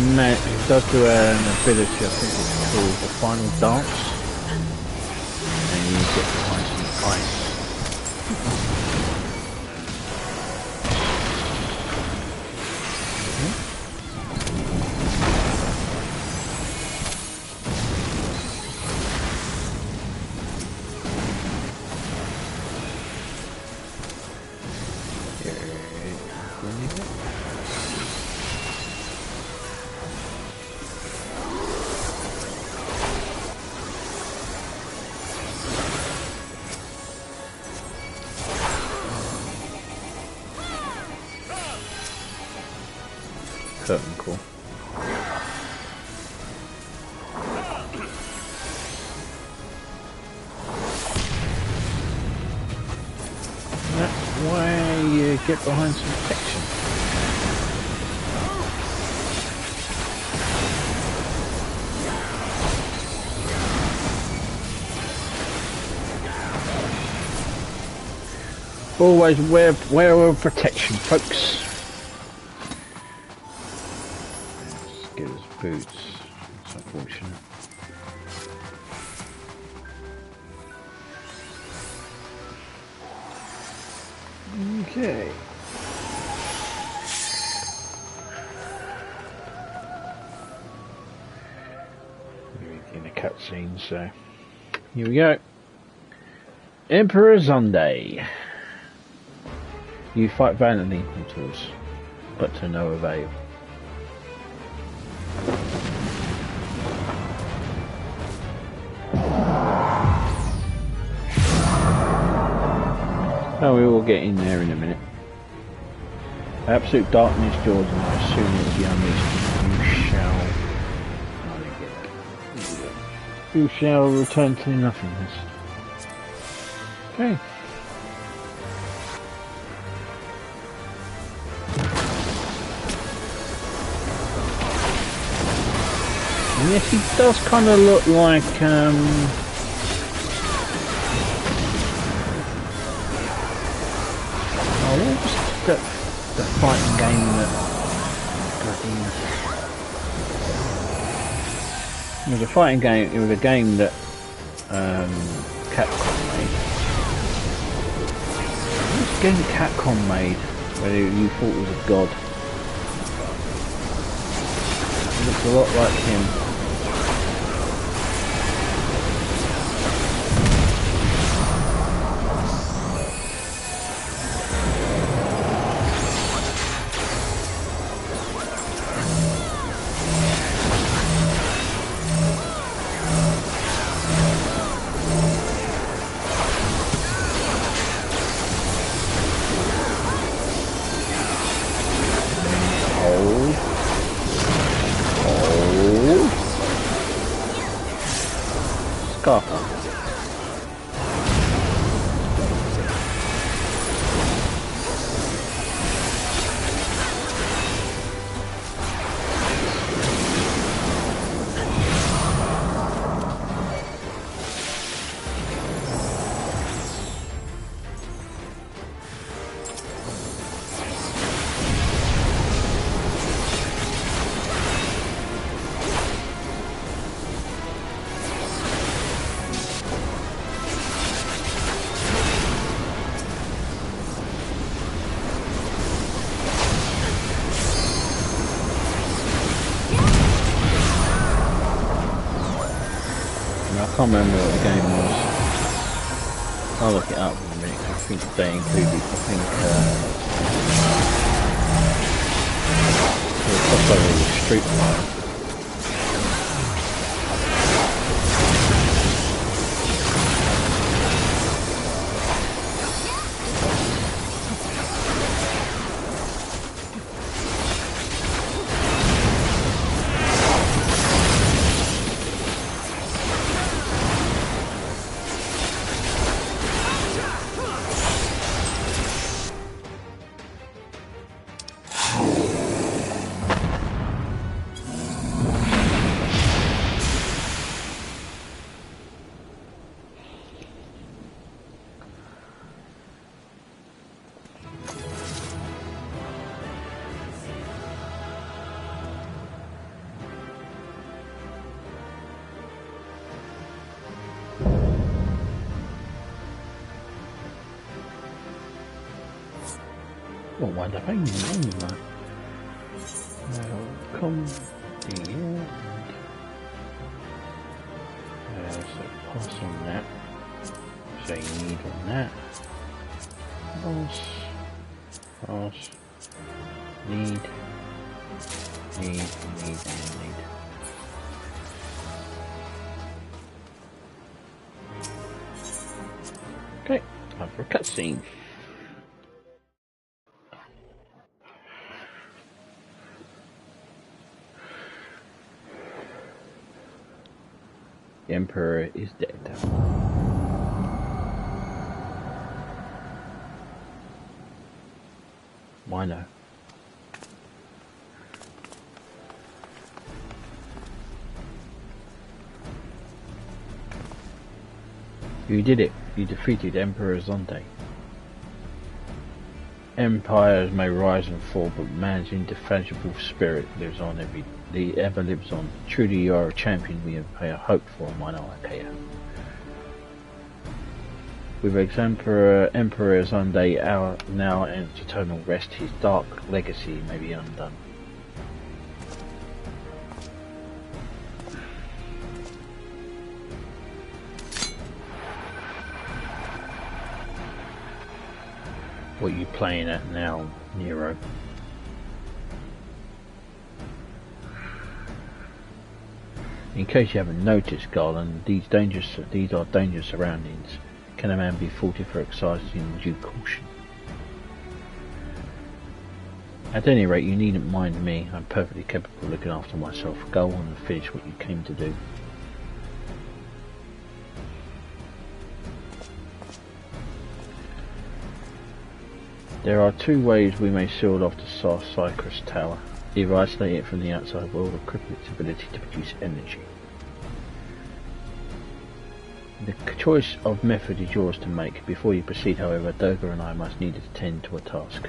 ability, I think it's called the final dance, and you get behind some ice. Curtain call. That's why you get behind some protection. Always wear a protection, folks. Get his boots. It's unfortunate. Okay. We're in a cutscene, so here we go. Emperor Zonde. You fight valiantly, mortals, but to no avail. Oh, we will get in there in a minute. Absolute darkness jaws, and as soon as you unleash, you shall return to nothingness. Okay. And yes, he does kind of look like what was the fighting game that it was a fighting game. It was a game that Capcom made. What was the game Capcom made where you thought was a god? It looks a lot like him. can't remember what the game was. I'll look it up in a minute. I think they included, the crossover with Street Fighter. Won't wind up hanging anyway. Now come the end. So pass on that. So you need on that. Pass. Need. Okay, time for a cutscene. The Emperor is dead. Why no? You did it. You defeated Emperor Zonde. Empires may rise and fall, but man's indefatigable spirit lives on ever lives on. Truly you are a champion we have hoped for, mine Archaea. With Emperor Zonde now in eternal rest, his dark legacy may be undone. What are you playing at now, Nero? In case you haven't noticed, Garland, these are dangerous surroundings. Can a man be faulted for exercising due caution? At any rate, you needn't mind me. I'm perfectly capable of looking after myself. Go on and finish what you came to do. There are two ways we may seal off the Cypress Tower. Either isolate it from the outside world or cripple its ability to produce energy. The choice of method is yours to make. Before you proceed, however, Doga and I must need to attend to a task.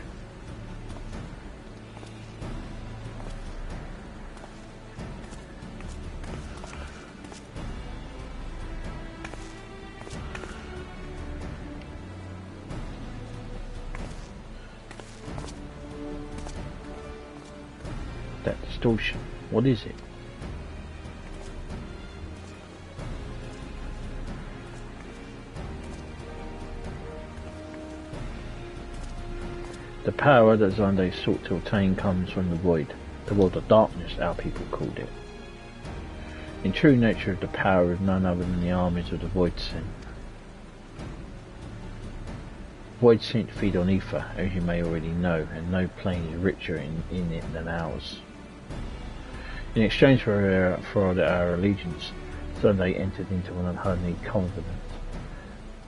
That distortion, what is it? The power that Zonde sought to obtain comes from the void, the world of darkness our people called it. In true nature of the power is none other than the armies of the Void Sin. Void Sin feed on ether, as you may already know, and no plane is richer in it than ours. In exchange for our allegiance, Zonde entered into an unholy covenant.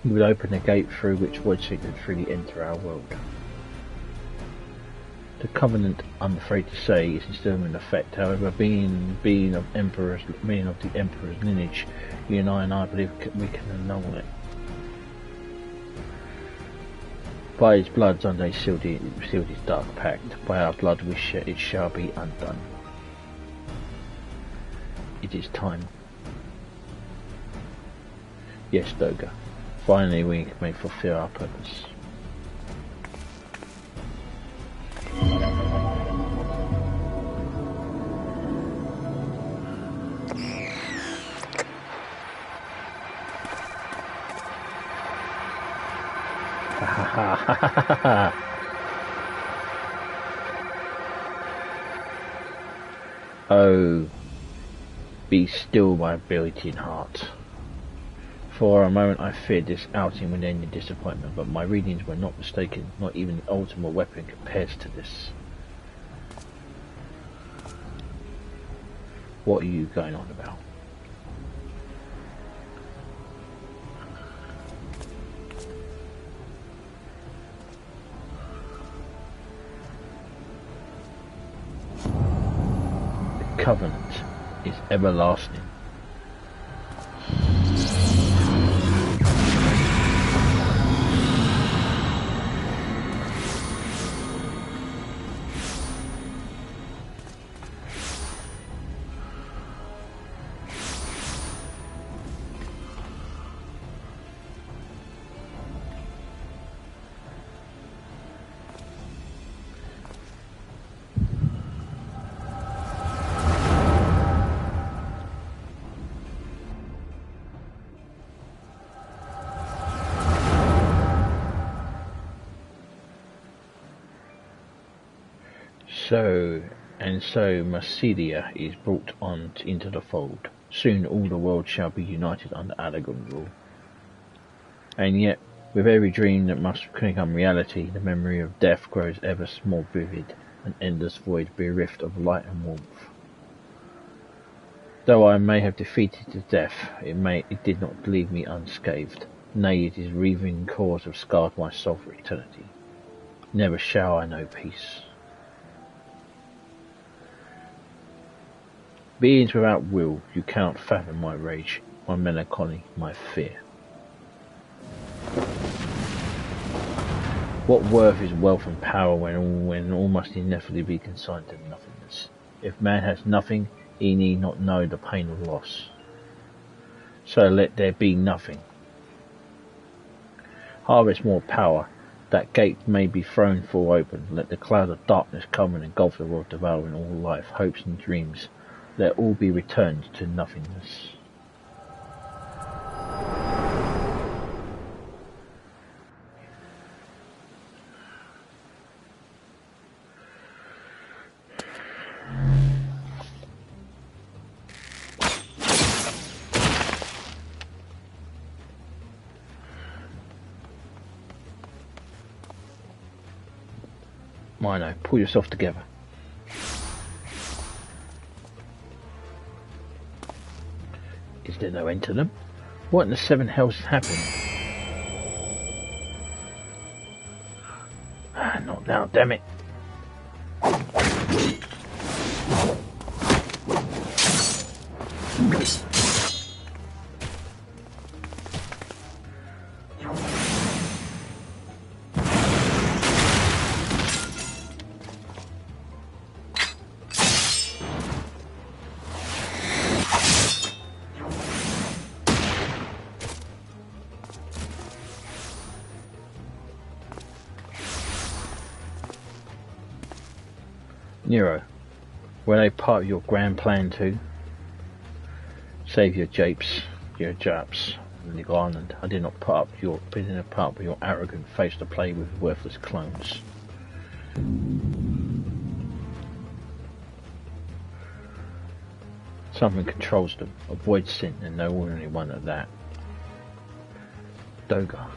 He would open a gate through which Void Sin could freely enter our world. The covenant, I'm afraid to say, is still in effect. However, being of the Emperor's lineage, you and I believe we can annul it. By his blood, Zonde sealed his dark pact. By our blood, it shall be undone. It is time. Yes, Doga. Finally, we may fulfill our purpose. Oh, be still, my beating heart. For a moment I feared this outing would end in disappointment, but my readings were not mistaken. Not even the ultimate weapon compares to this. What are you going on about? The covenant is everlasting. So Macedonia is brought on into the fold. Soon all the world shall be united under Aragon rule. And yet, with every dream that must become reality, the memory of death grows ever more vivid, an endless void bereft of light and warmth. Though I may have defeated the death, it did not leave me unscathed. Nay, it is wreathing cause have scarred my soul for eternity. Never shall I know peace. Beings without will, you cannot fathom my rage, my melancholy, my fear. What worth is wealth and power when all must inevitably be consigned to nothingness? If man has nothing, he need not know the pain of loss. So let there be nothing. Harvest more power, that gate may be thrown full open. Let the cloud of darkness come and engulf the world, devouring all life, hopes and dreams. Let all be returned to nothingness. Mino, pull yourself together. Is there no end to them? What in the seven hells is happening? Not now, damn it. Nero, were they part of your grand plan too? Save your japs on the island. I did not put up with your arrogant face to play with worthless clones. Something controls them. Avoid sin, and no ordinary one at that. Doga.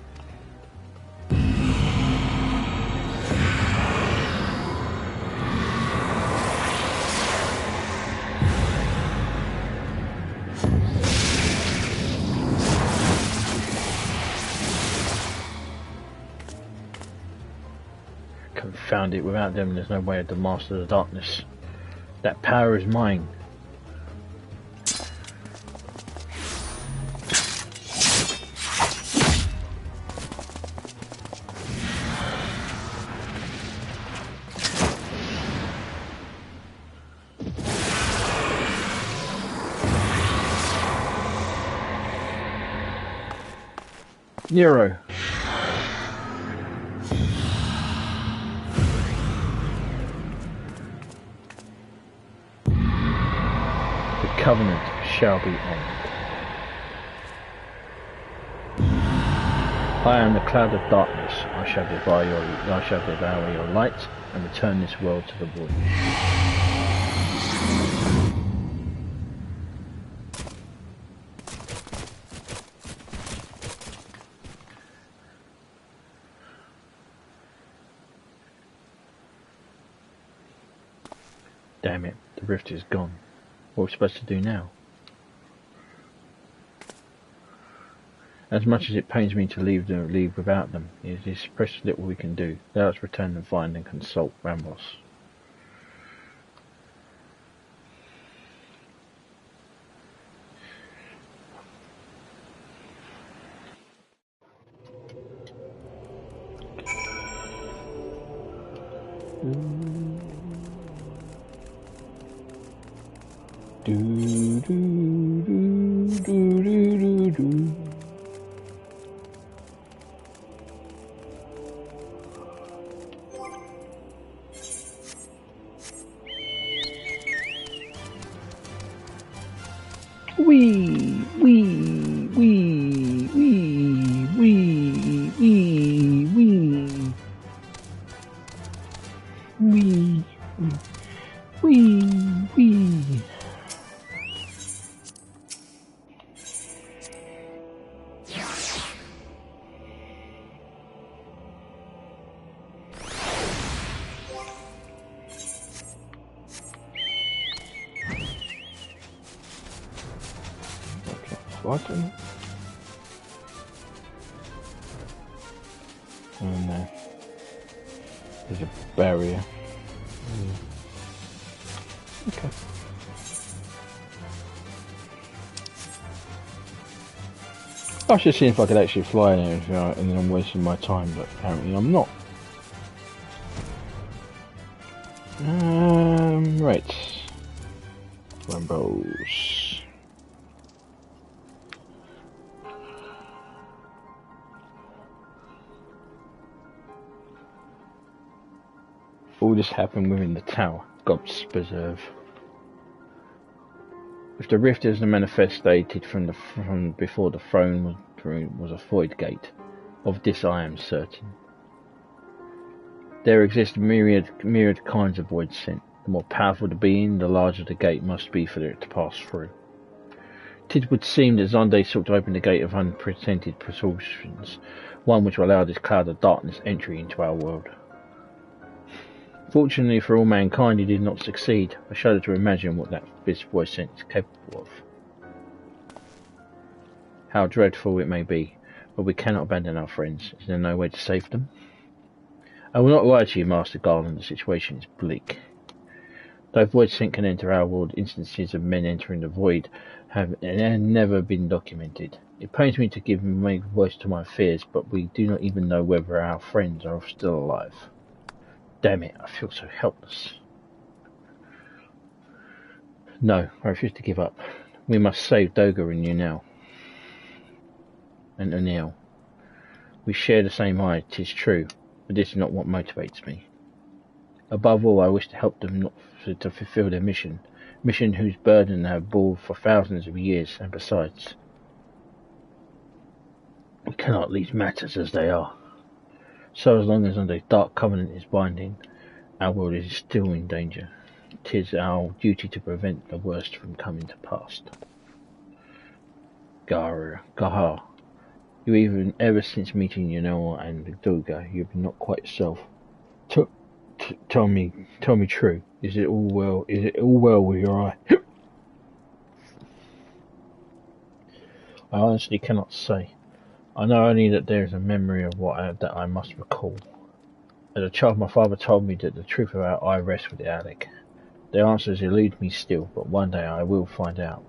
Confound it, without them there's no way to master the darkness. That power is mine. Nero. The covenant shall be honored. I am the cloud of darkness. I shall devour your light and return this world to the void. Damn it, the rift is gone. What are we supposed to do now? As much as it pains me to leave without them, it is precious little we can do. Let us return and find and consult Rambos. Do do do do do do do. Wee wee wee wee wee wee wee wee wee wee. What? Oh no. There's a barrier. Okay. I was just seeing if I could actually fly in it, and then I'm wasting my time, but apparently I'm not. Right. Rambos. All this happened within the tower. God's preserve. If the rift is manifested from before the throne was a void gate, of this I am certain. There exist myriad kinds of void sent. The more powerful the being, the larger the gate must be for it to pass through. It would seem that Zonde sought to open the gate of unprecedented proportions, one which will allow this cloud of darkness entry into our world. Fortunately for all mankind, he did not succeed. I shudder to imagine what this voice sent is capable of. How dreadful it may be, but we cannot abandon our friends. Is there no way to save them? I will not lie to you, Master Garland, the situation is bleak. Though void sent can enter our world, instances of men entering the void have never been documented. It pains me to give voice to my fears, but we do not even know whether our friends are still alive. Damn it, I feel so helpless. No, I refuse to give up. We must save Doga and you now. And O'Neill. We share the same eye, 'tis true, but this is not what motivates me. Above all, I wish to help them to fulfill their mission whose burden they have borne for thousands of years, and besides, we cannot leave matters as they are. So as long as the dark covenant is binding, our world is still in danger. 'Tis our duty to prevent the worst from coming to pass. Gahar, ever since meeting Yanoa and Doga, you've been not quite yourself. Tell me true. Is it all well? Is it all well with your eye? I honestly cannot say. I know only that there is a memory of that I must recall. As a child, my father told me that the truth of our eye rests with Alec. The answers elude me still, but one day I will find out.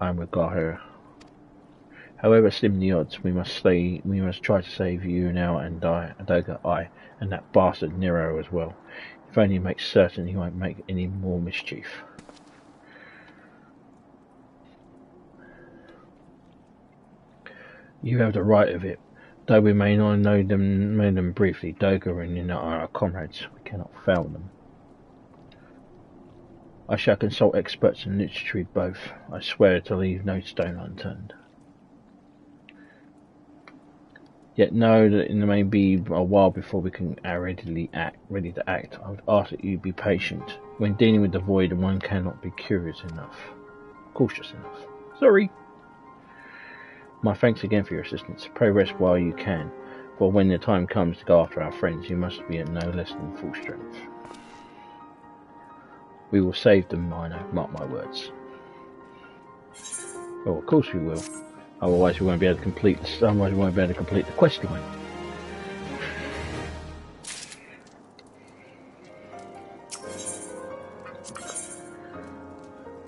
I am with Gahir. However slim the odds, we must try to save you now and Doga, and that bastard Nero as well. If only makes certain he won't make any more mischief. You have the right of it. Though we may not know them briefly, Doga and Nina are our comrades. We cannot fail them. I shall consult experts in literature both. I swear to leave no stone unturned. Yet know that it may be a while before we can ready to act. I would ask that you be patient. When dealing with the void, one cannot be cautious enough. Sorry. My thanks again for your assistance. Pray rest while you can, for when the time comes to go after our friends, you must be at no less than full strength. We will save them, Minor, mark my words. Oh, of course we will. Otherwise we won't be able to complete the quest line.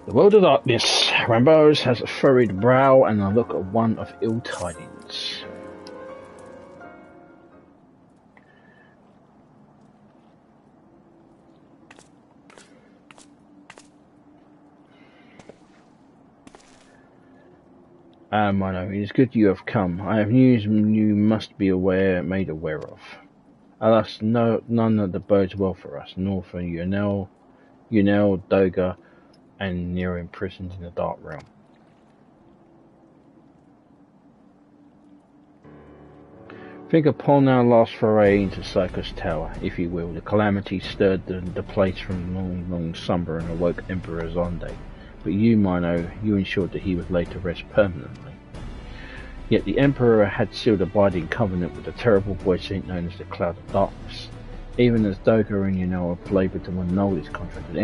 The world of darkness. Rambos has a furrowed brow and a look of one of ill tidings. Mino, it is good you have come. I have news you must be made aware of. Alas, none of the bodes well for us, nor for Unel, Doga, and Nero imprisoned in the Dark Realm. Think upon our last foray into Psychos Tower, if you will. The calamity stirred the place from long slumber and awoke Emperor Zonde. But you, Mino, you ensured that he would later rest permanently. Yet the Emperor had sealed a binding covenant with the terrible void saint known as the Cloud of Darkness. Even as Doga and Yuno laboured to annul this contract, the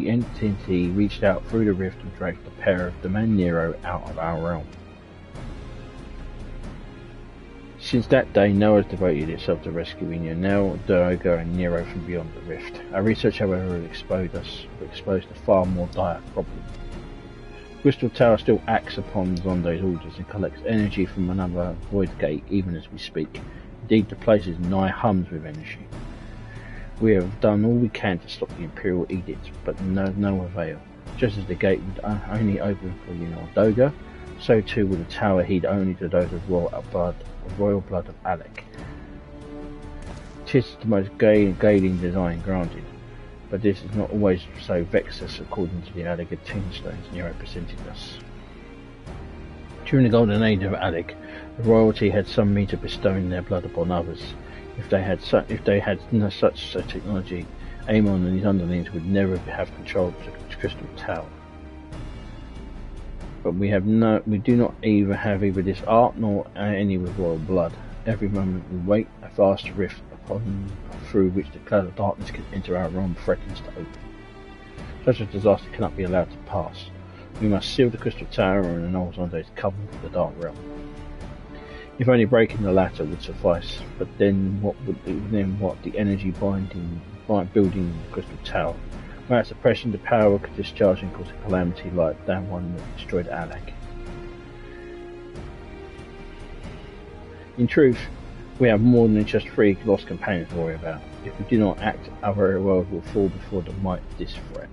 entity reached out through the rift and dragged the pair of the man Nero out of our realm. Since that day, Noah has devoted itself to rescuing Yunel, Doga, and Nero from beyond the rift. Our research, however, exposed a far more dire problem. Crystal Tower still acts upon Zonde's orders and collects energy from another void gate even as we speak. Indeed, the place is nigh hums with energy. We have done all we can to stop the Imperial Edict, but no avail. Just as the gate would only open for Doga, so too would the tower heed only to those of royal blood of Alec. 'Tis the most galing design, granted, but this is not always so vexus according to the Alec tombstones Nero presented us. During the golden age of Alec, the royalty had some means of bestowing their blood upon others. If they had such technology, Amon and his underlings would never have control of the Crystal Tower. But we do not have either this art nor any with royal blood. Every moment we wait, a vast rift through which the Cloud of Darkness can enter our realm threatens to open. Such a disaster cannot be allowed to pass. We must seal the Crystal Tower and annul Zonde's covenant with the Dark Realm. If only breaking the latter would suffice, but then what the energy building the Crystal Tower? Without suppression, the power could discharge and cause a calamity like that one that destroyed Alec. In truth, we have more than just 3 lost companions to worry about. If we do not act, our very world will fall before the might of this threat.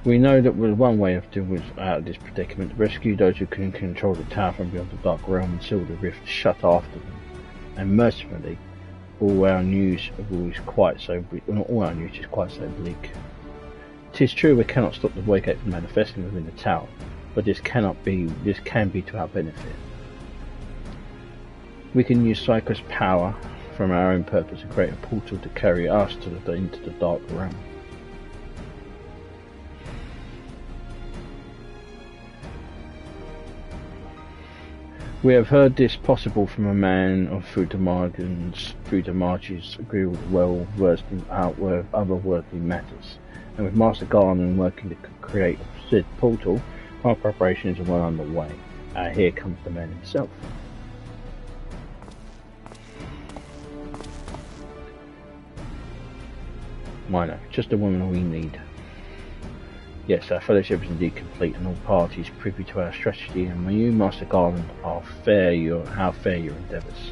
We know that with one way of doing out of this predicament, rescue those who can control the tower from beyond the Dark Realm and seal the rift shut after them. And mercifully, all our news is quite so bleak. 'Tis true we cannot stop the void gate from manifesting within the tower, but this can be to our benefit. We can use Psychos power from our own purpose and create a portal to carry us into the Dark Realm. We have heard this possible from a man of Fudamarge's agreeable, well versed in otherworldly matters, and with Master Garland working to create said portal, our preparations are well underway. Here comes the man himself. Minor, just the woman we need. Yes, our fellowship is indeed complete, and all parties privy to our strategy, and may you, Master Garland, how fair your endeavours.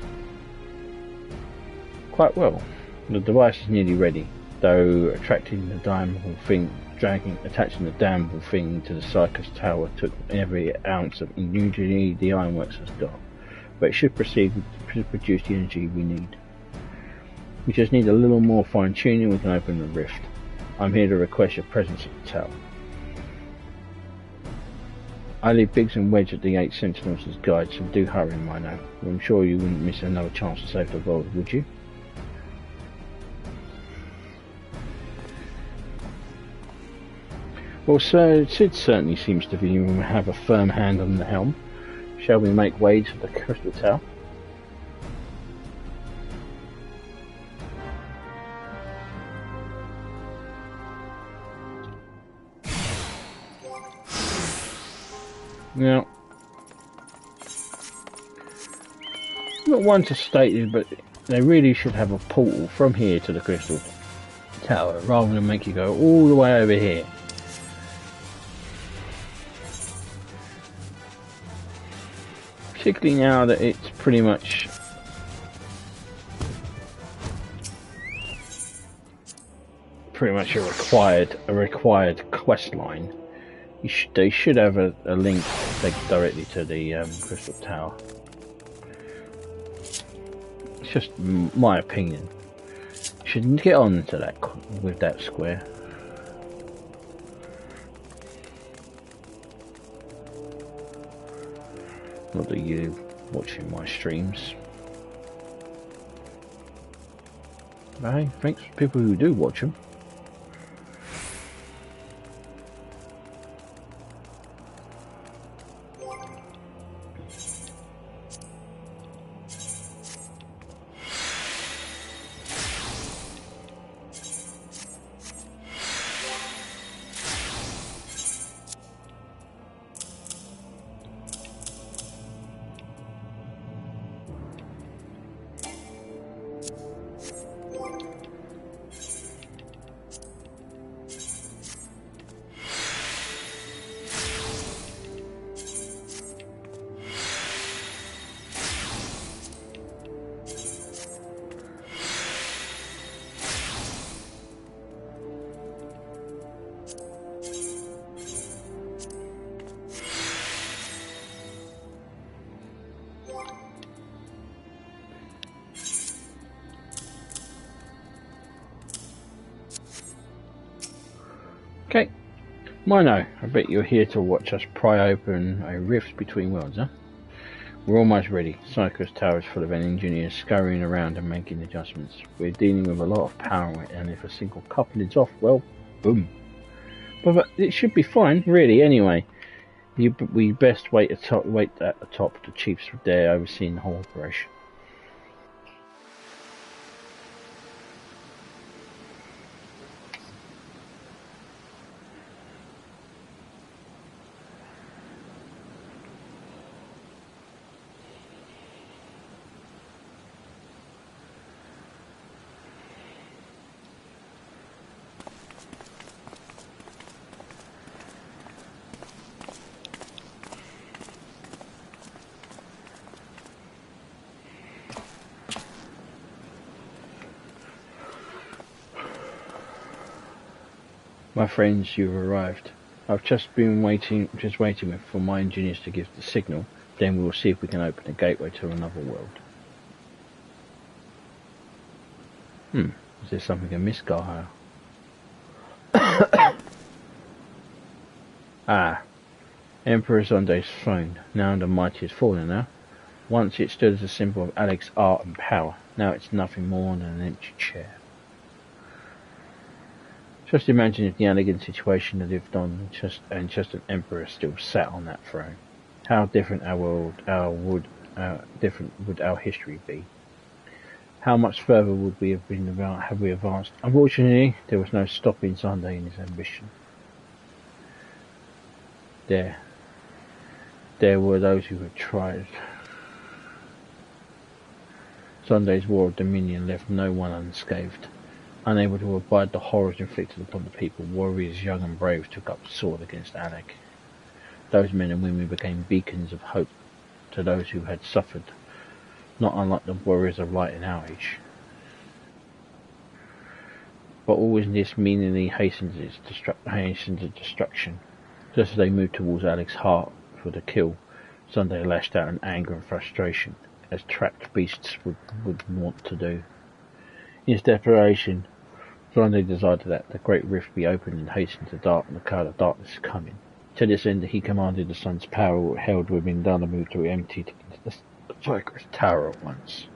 Quite well. The device is nearly ready, though attaching the damnable thing to the Psychos Tower took every ounce of ingenuity the ironworks has got, but it should proceed to produce the energy we need. We just need a little more fine-tuning and we can open the rift. I'm here to request your presence at the tower. I leave Biggs and Wedge at the 8 Sentinels as guides, so do hurry, Mino. I'm sure you wouldn't miss another chance to save the world, would you? Well, Sir Sid certainly seems to have a firm hand on the helm. Shall we make way to the Crystal Tower? Now, not one to state it, but they really should have a portal from here to the Crystal Tower, rather than make you go all the way over here. Particularly now that it's pretty much a required quest line. They should have a link to take directly to the Crystal Tower. It's just my opinion. Shouldn't get on to that with that square. Not that you watching my streams. But hey, thanks for people who do watch them. Okay, Mino, I bet you're here to watch us pry open a rift between worlds, huh? We're almost ready. Cyclops Tower is full of engineers scurrying around and making adjustments. We're dealing with a lot of power, and if a single coupling's off, well, boom. But it should be fine, really, anyway. We best wait at the top. The chief's there overseeing the whole operation. My friends, you've arrived. I've just been waiting for my engineers to give the signal. Then we'll see if we can open a gateway to another world. Is there something amiss, Garhire? Emperor Zonde's throne, now the mighty has fallen now. Once it stood as a symbol of Alec's art and power. Now it's nothing more than an empty chair. Just imagine if the elegant situation had lived on and just an emperor still sat on that throne. How different different would our history be? How much further would we have been have we advanced? Unfortunately, there was no stopping Sunday in his ambition. There were those who had tried. Sunday's war of dominion left no one unscathed. Unable to abide the horrors inflicted upon the people, warriors young and brave took up the sword against Alec. Those men and women became beacons of hope to those who had suffered, not unlike the warriors of light in our age. But always this meaningly hastened the destruction. Just as they moved towards Alec's heart for the kill, Sunday lashed out in anger and frustration, as trapped beasts would want to do. In his desperation, Sunday decided that the great rift be opened and hastened to darken the cloud of darkness coming. To this end, he commanded the sun's power held within Dalamu to be emptied into the Cypress Tower at once.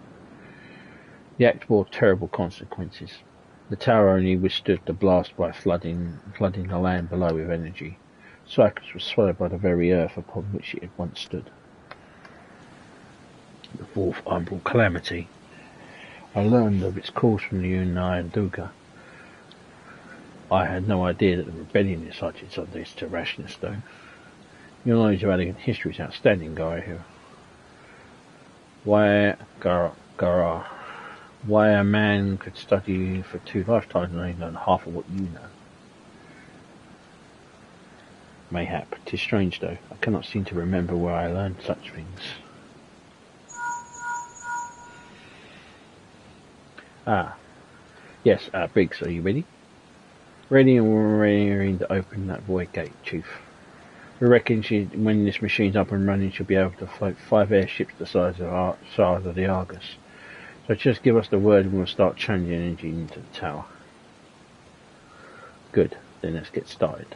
The act bore terrible consequences. The tower only withstood the blast by flooding the land below with energy. Cyprus was swallowed by the very earth upon which it had once stood. The fourth umbral calamity. I learned of its cause from the Unayan Duga. I had no idea that the rebellion incited on this to rashness, though. Your knowledge of elegant history is outstanding, guy here. Why a man could study for 2 lifetimes and only learn half of what you know. Mayhap, 'tis strange though, I cannot seem to remember where I learned such things. Yes, Briggs, are you ready? Ready and we're ready to open that void gate, Chief. We reckon when this machine's up and running, she'll be able to float 5 airships the size of the Argus. So just give us the word and we'll start changing energy into the tower. Good, then let's get started.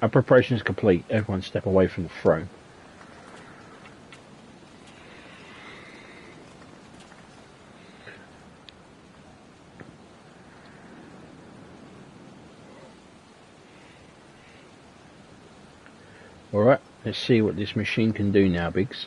Our preparation is complete. Everyone step away from the throne. Alright, let's see what this machine can do now, Biggs.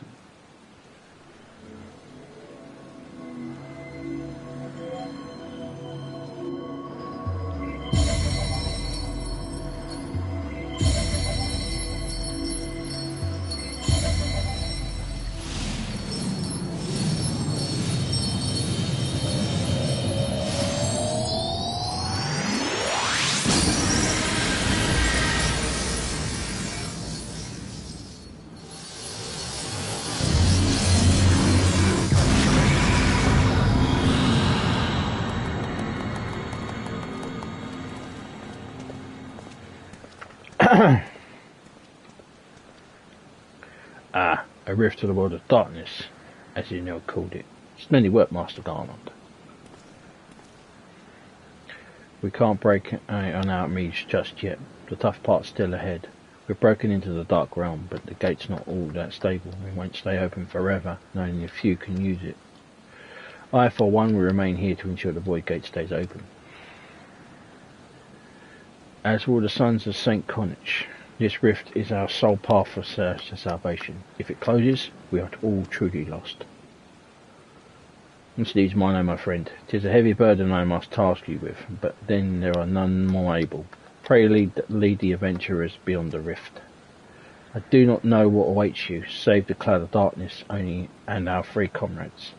A rift to the world of darkness, as you now called it. Splendid work, Master Garland. We can't break on our means just yet. The tough part's still ahead. We've broken into the dark realm, but the gate's not all that stable. It won't stay open forever, and only a few can use it. I, for one, will remain here to ensure the void gate stays open. As will the sons of St. Connacht. This rift is our sole path for salvation. If it closes, we are all truly lost. This leaves mine, my friend. 'Tis a heavy burden I must task you with, but then there are none more able. Pray lead the adventurers beyond the rift. I do not know what awaits you, save the cloud of darkness only and our 3 comrades.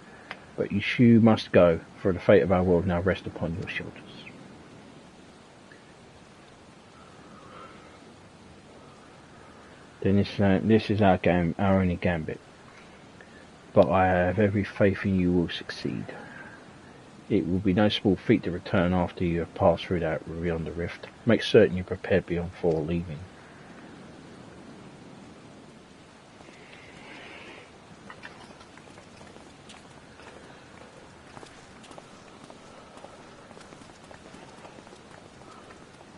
But you must go, for the fate of our world now rests upon your shoulders. Then this is our only gambit. But I have every faith in you will succeed. It will be no small feat to return after you have passed through that beyond the rift. Make certain you're prepared before leaving.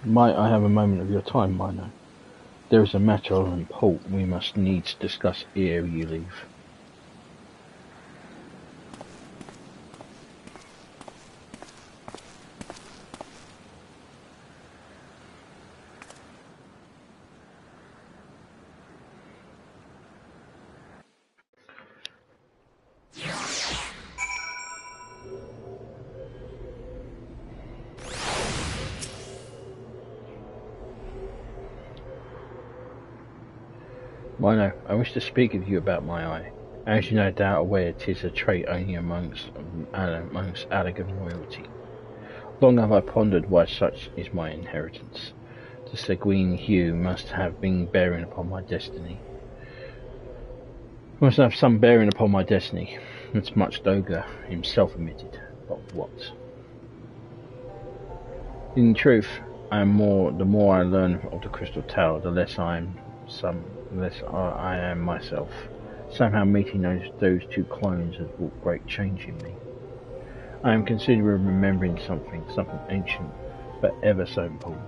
Might I have a moment of your time, Mino? There is a matter of import we must needs discuss ere you leave. Mino, I wish to speak with you about my eye. As you no doubt aware, 'tis a trait only amongst Allegan royalty. Long have I pondered why such is my inheritance. The sanguine hue must have been bearing upon my destiny. Must have some bearing upon my destiny. It's much Doga himself admitted, but what? In truth, the more I learn of the Crystal Tower, the less I am myself. Somehow meeting those 2 clones has wrought great change in me. I am considering remembering something ancient, but ever so important.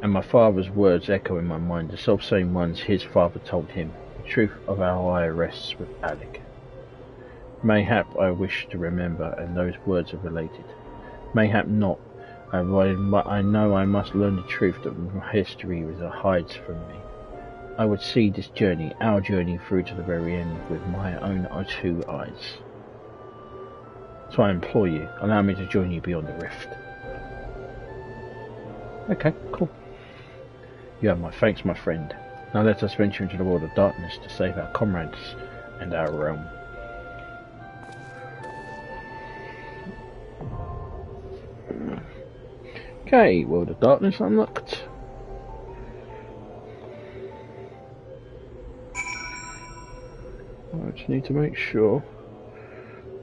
And my father's words echo in my mind, the self-same ones his father told him. The truth of our eye rests with Alec. Mayhap I wish to remember, and those words are related. Mayhap not, but I know I must learn the truth that history hides from me. I would see this journey, our journey, through to the very end with my own 2 eyes. So I implore you, allow me to join you beyond the rift. Okay, cool. You have my thanks, my friend. Now let us venture into the world of darkness to save our comrades and our realm. Okay, world of darkness unlocked. I just need to make sure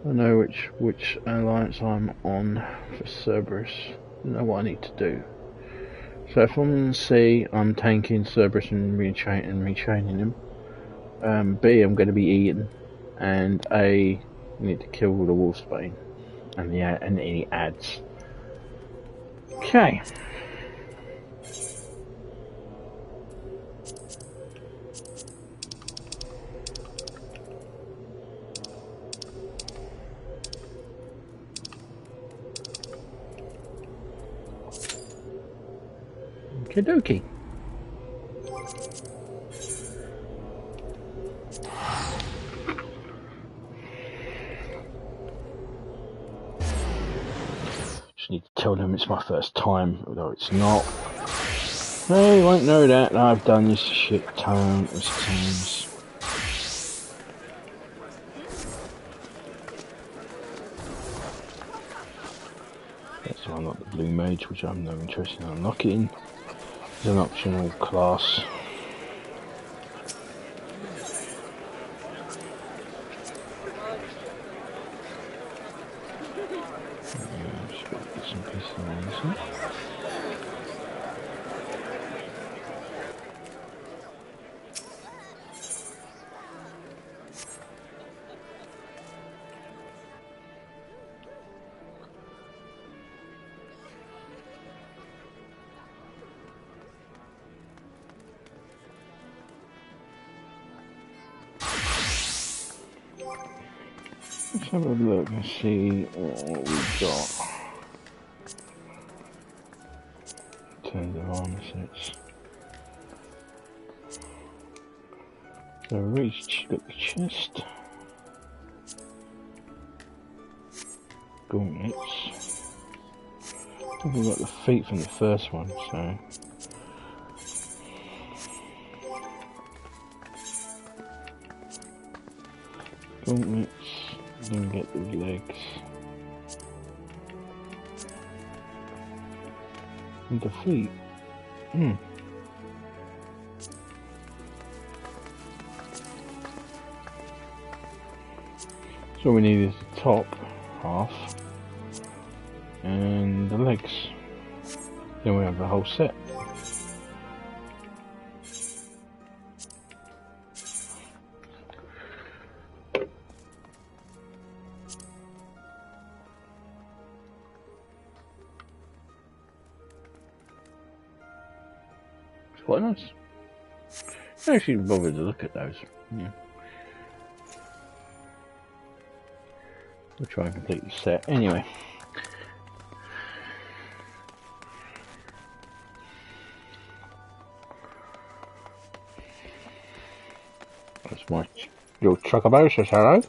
I know which alliance I'm on for Cerberus. I know what I need to do. So if I'm in C, I'm tanking Cerberus and retraining him. B, I'm going to be eaten, and A, I need to kill the Wolfsbane and any ads. Okay. Okie dokie. Just need to tell them it's my first time, although it's not. They won't know that I've done this shit countless times. Let's unlock the Blue Mage, which I'm no interest in unlocking. It's an optional class. Just got bits and pieces on this one. Let's have a look and see what we've got. In terms of armor sets. So we've got the chest. Gauntlets. I think we've got the feet from the first one, so. Gauntlets. Then get the legs. And the feet. So we need is the top half and the legs. Then we have the whole set. It's quite nice. I actually bothered to look at those. Yeah. We'll try and complete the set anyway. That's my little chocobo says hello.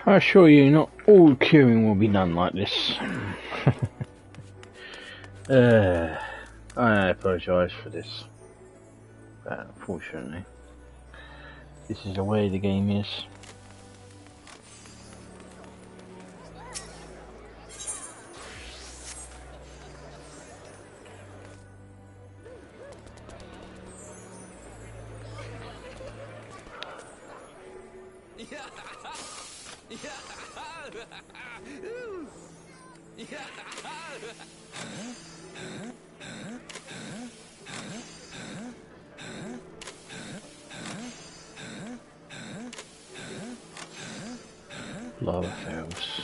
I assure you, not all queuing will be done like this. I apologise for this, but unfortunately, this is the way the game is. Lava fails.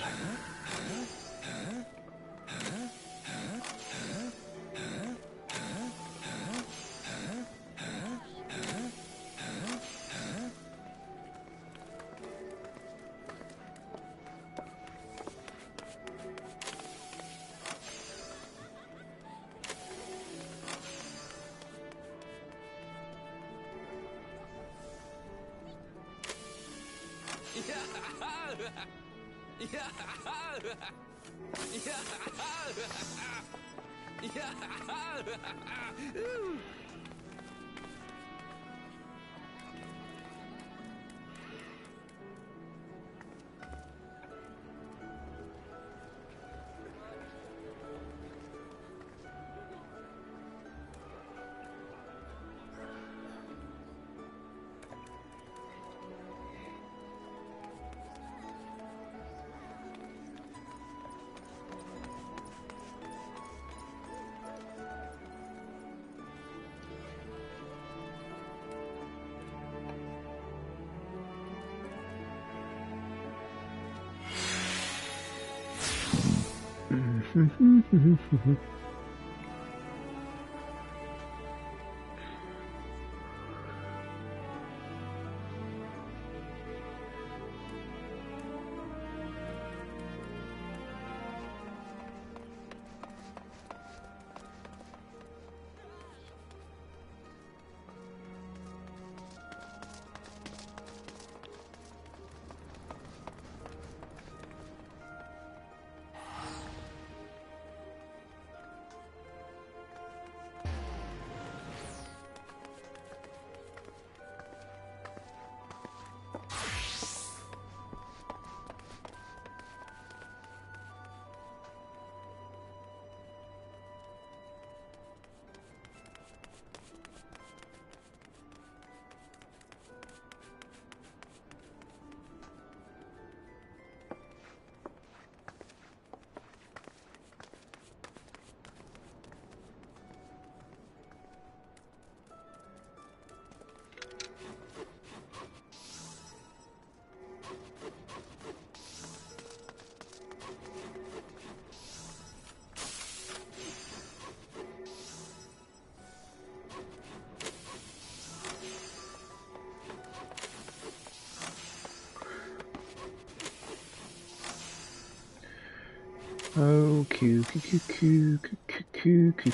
Oh, Q, Q, Q, Q, Q, Q, Q, Q,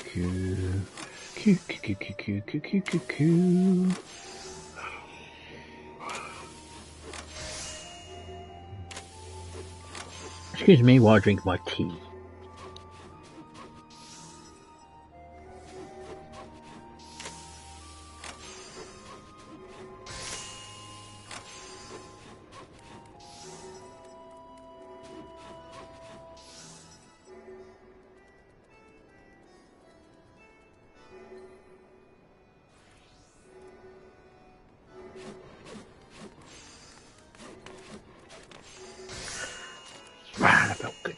Q, Q, Q, Q, Q, Q, Q, Q, Q, Q. Excuse me while I drink my tea. Ah, that felt good.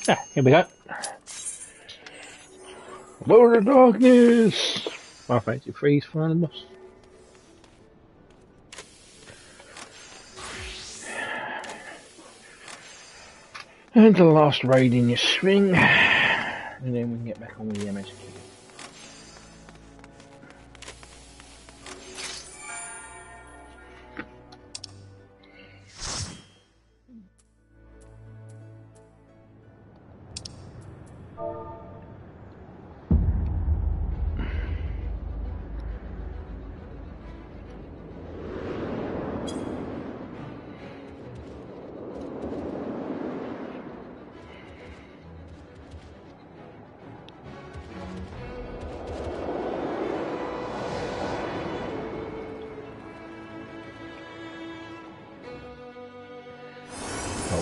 Ah, here we go. Lord of Darkness! 583 is front of us. And the last raid in your swing. And then we can get back on with the MSQ.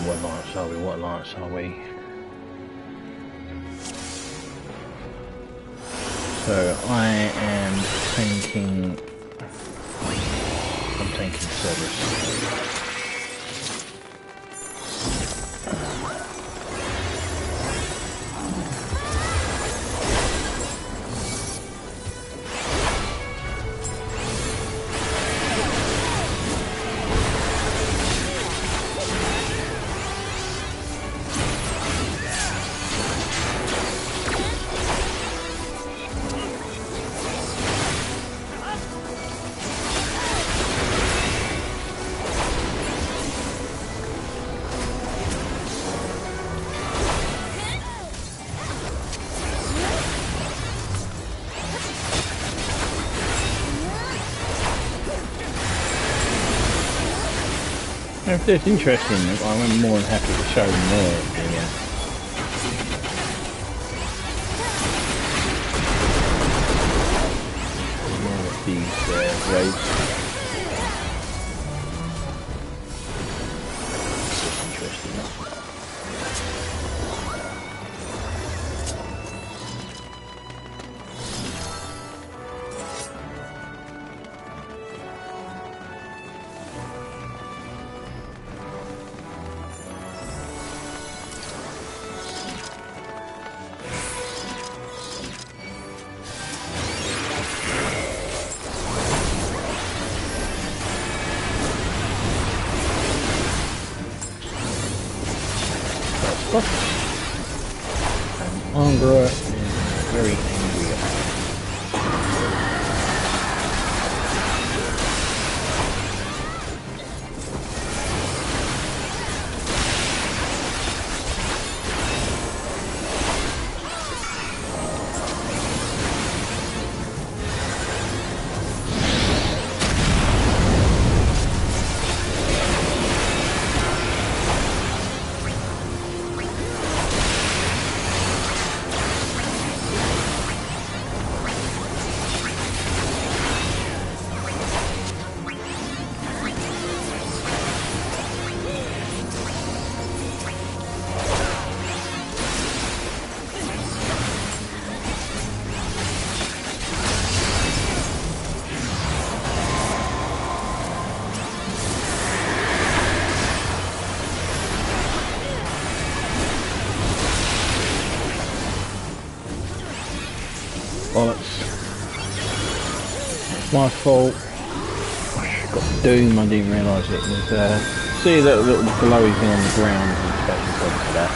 What alliance are we? What alliance are we? So I am tanking. I'm tanking Cerberus. If it's interesting, I'm more than happy to show more of these raids. Angra is very angry about it. My fault. Got Doom, I didn't realise it was, see that little glowy thing on the ground and special points for that.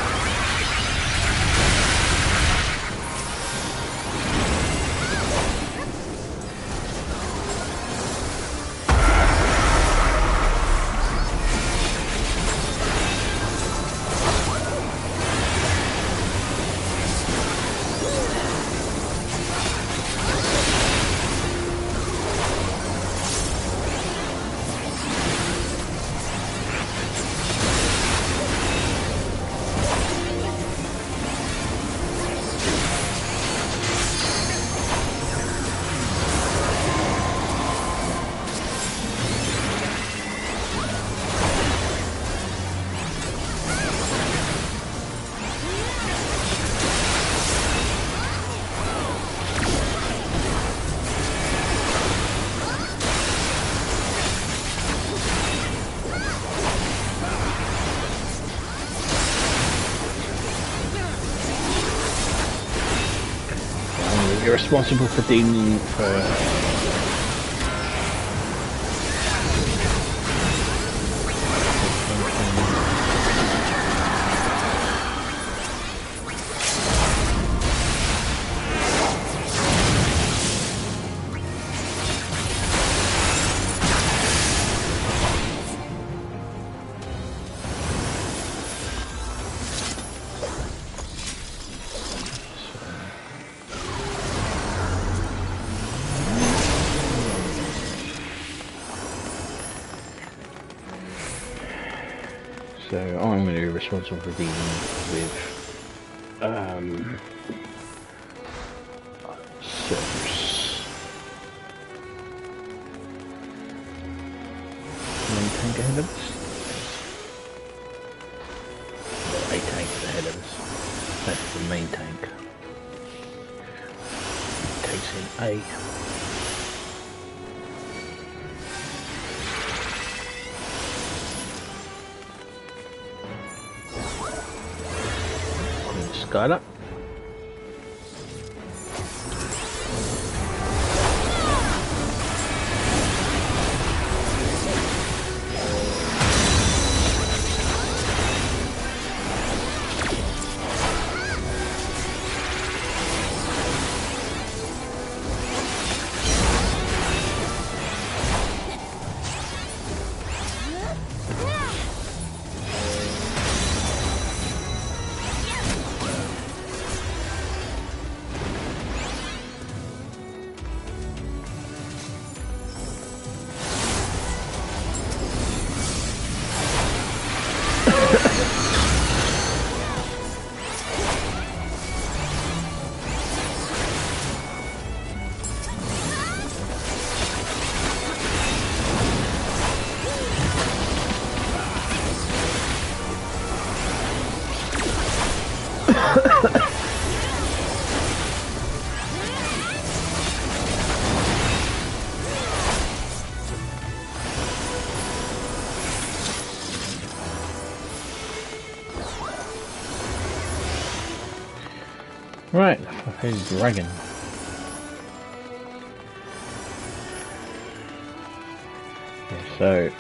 You're responsible for dealing for so I'm going to be responsible for dealing with servers. Main tank ahead of us. A tank ahead of us. That's the main tank. Takes in A. Skylar. Right, his dragon. Okay, so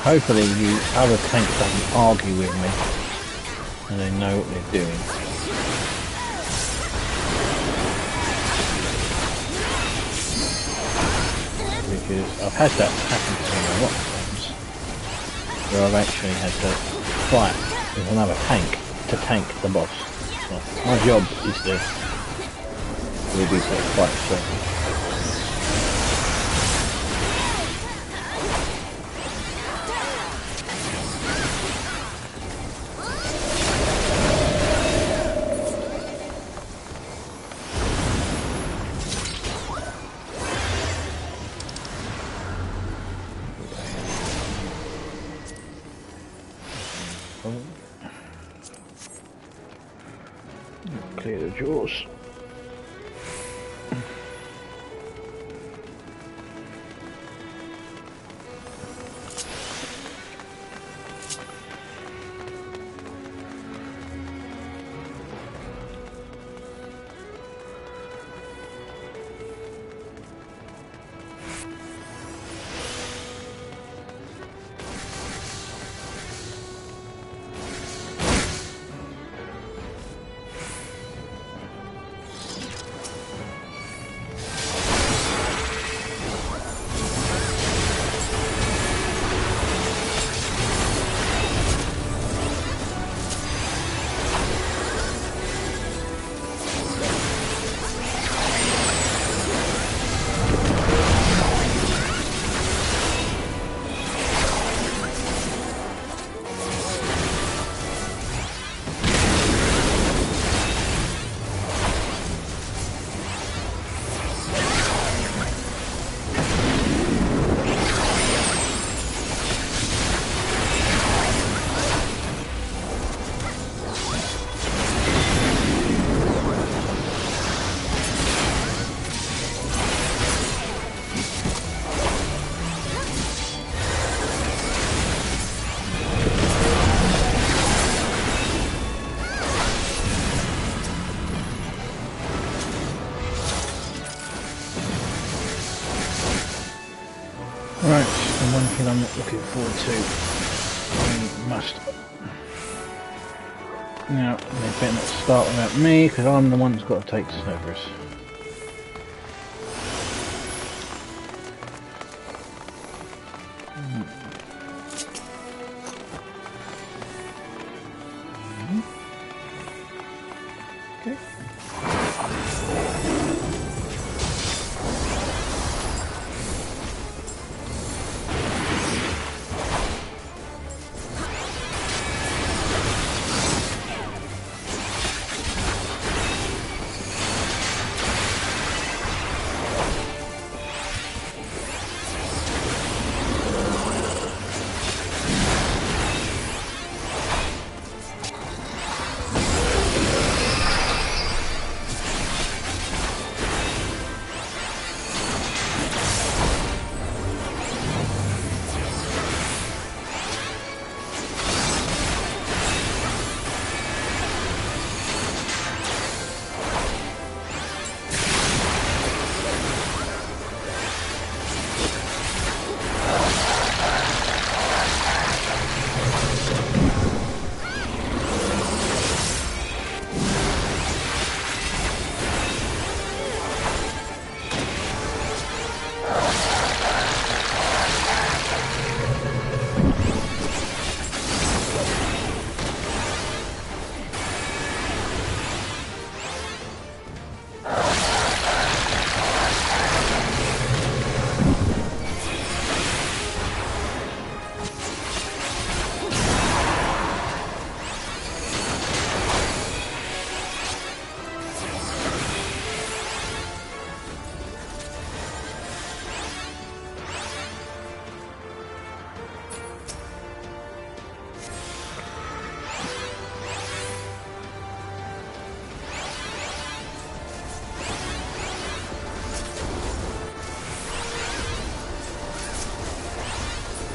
hopefully the other tank doesn't argue with me and they know what they're doing. Because I've had that happen to me a lot of times where I've actually had to fight with another tank to tank the boss. So my job is to do these sort of fights. So. Clear the jaws. Right, and one thing I'm not looking forward to, we must, now they better not start without me because I'm the one that's got to take Cerberus. Okay.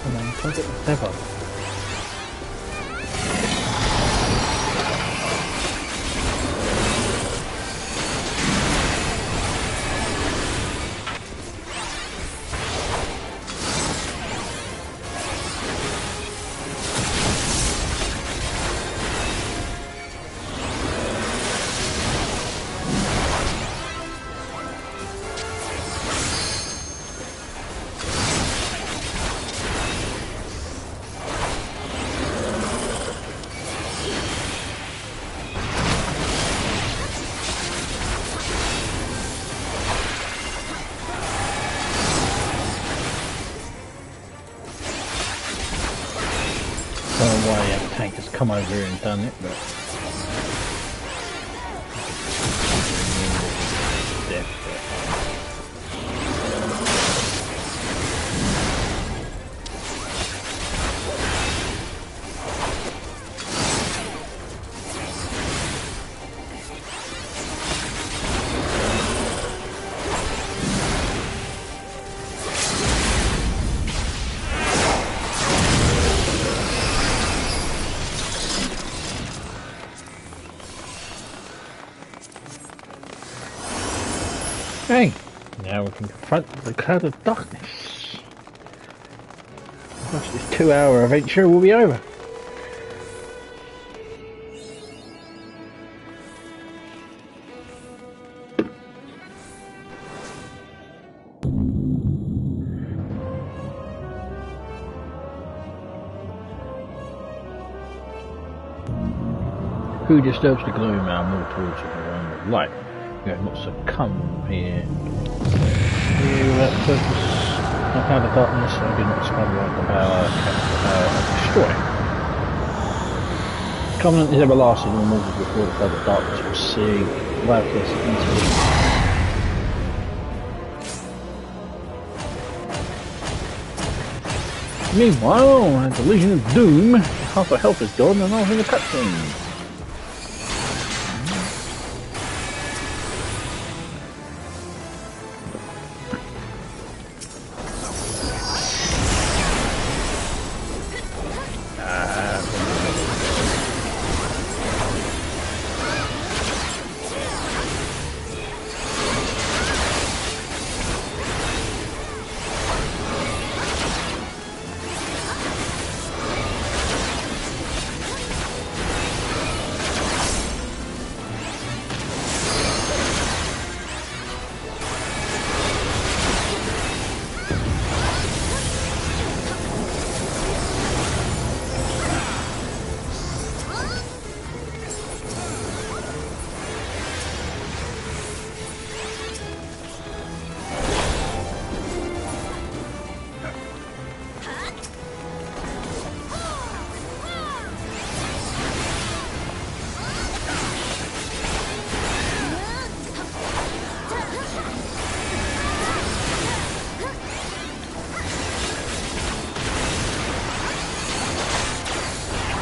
Come on, try to get the feather. why the tank has come over here and done it, but hey, now we can confront the cloud of darkness. Gosh, this 2-hour adventure will be over. Who disturbs the gloom our mortals with the realm of light? You have not succumbed here. Here without purpose, I found the darkness, I did not discover the power, and destroy. Covenant is everlasting, and mortals before the flood of darkness will see lifeless into it. Meanwhile, the Legion of Doom, half the help is gone, and I was in the cutscene.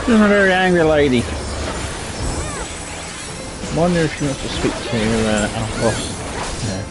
She's a very angry lady. I wonder if she wants to speak to our boss. Yeah.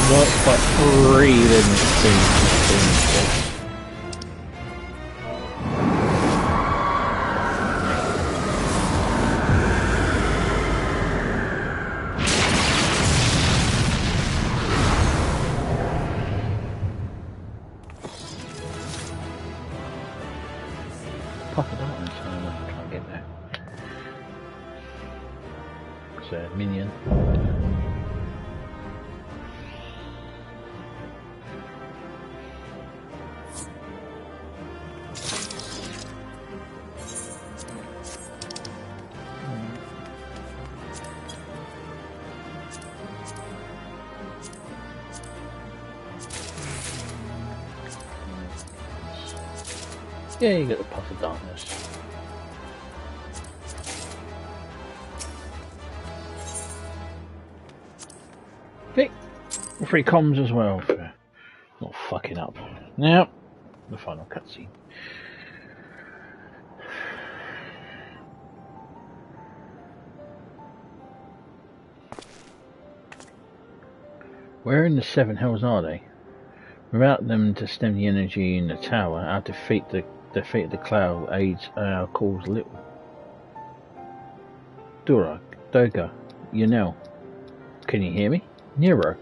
What's like breathing Puff of darkness, I can't get there. It's a minion. Yeah, you get the puff of darkness. Free comms as well for not fucking up. Now, the final cutscene. Where in the seven hells are they? Without them to stem the energy in the tower, our defeat of the cloud aids our cause little. Doga, Yanel, can you hear me? Nero.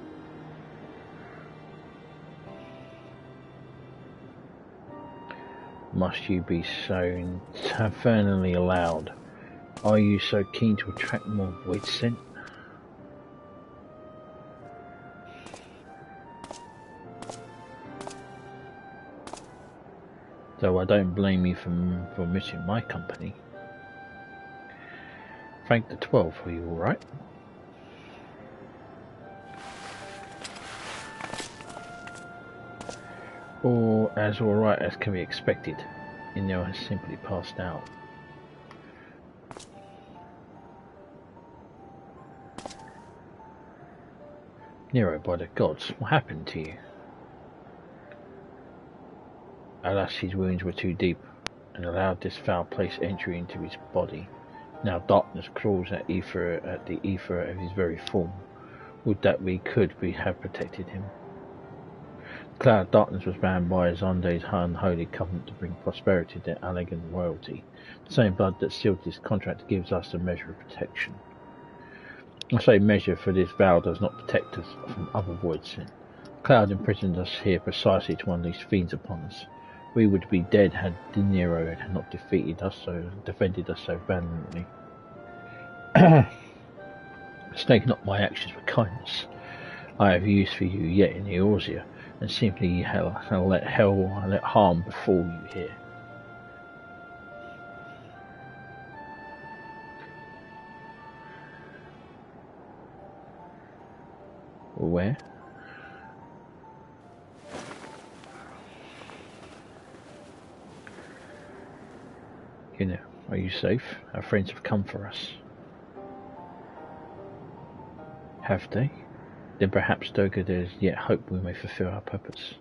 Must you be so infernally loud? Are you so keen to attract more void scent? Though I don't blame you for missing my company. Frank the 12th, are you alright? Or as alright as can be expected. Inyo has simply passed out. Nero, by the gods, what happened to you? Alas, his wounds were too deep, and allowed this foul place entry into his body. Now darkness crawls at the ether of his very form. Would that we could have protected him. The cloud of darkness was bound by Zonde's unholy covenant to bring prosperity to Allegan royalty. The same blood that sealed this contract gives us a measure of protection. I say measure, for this vow does not protect us from other void sin. The cloud imprisoned us here precisely to unleash fiends upon us. We would be dead had Nero had not defended us so valiantly. Mistake not my actions with kindness. I have use for you yet in Eorzea, and simply let harm befall you here. Where? You know, are you safe? Our friends have come for us. Have they? Then perhaps, Doga, there is yet hope we may fulfill our purpose.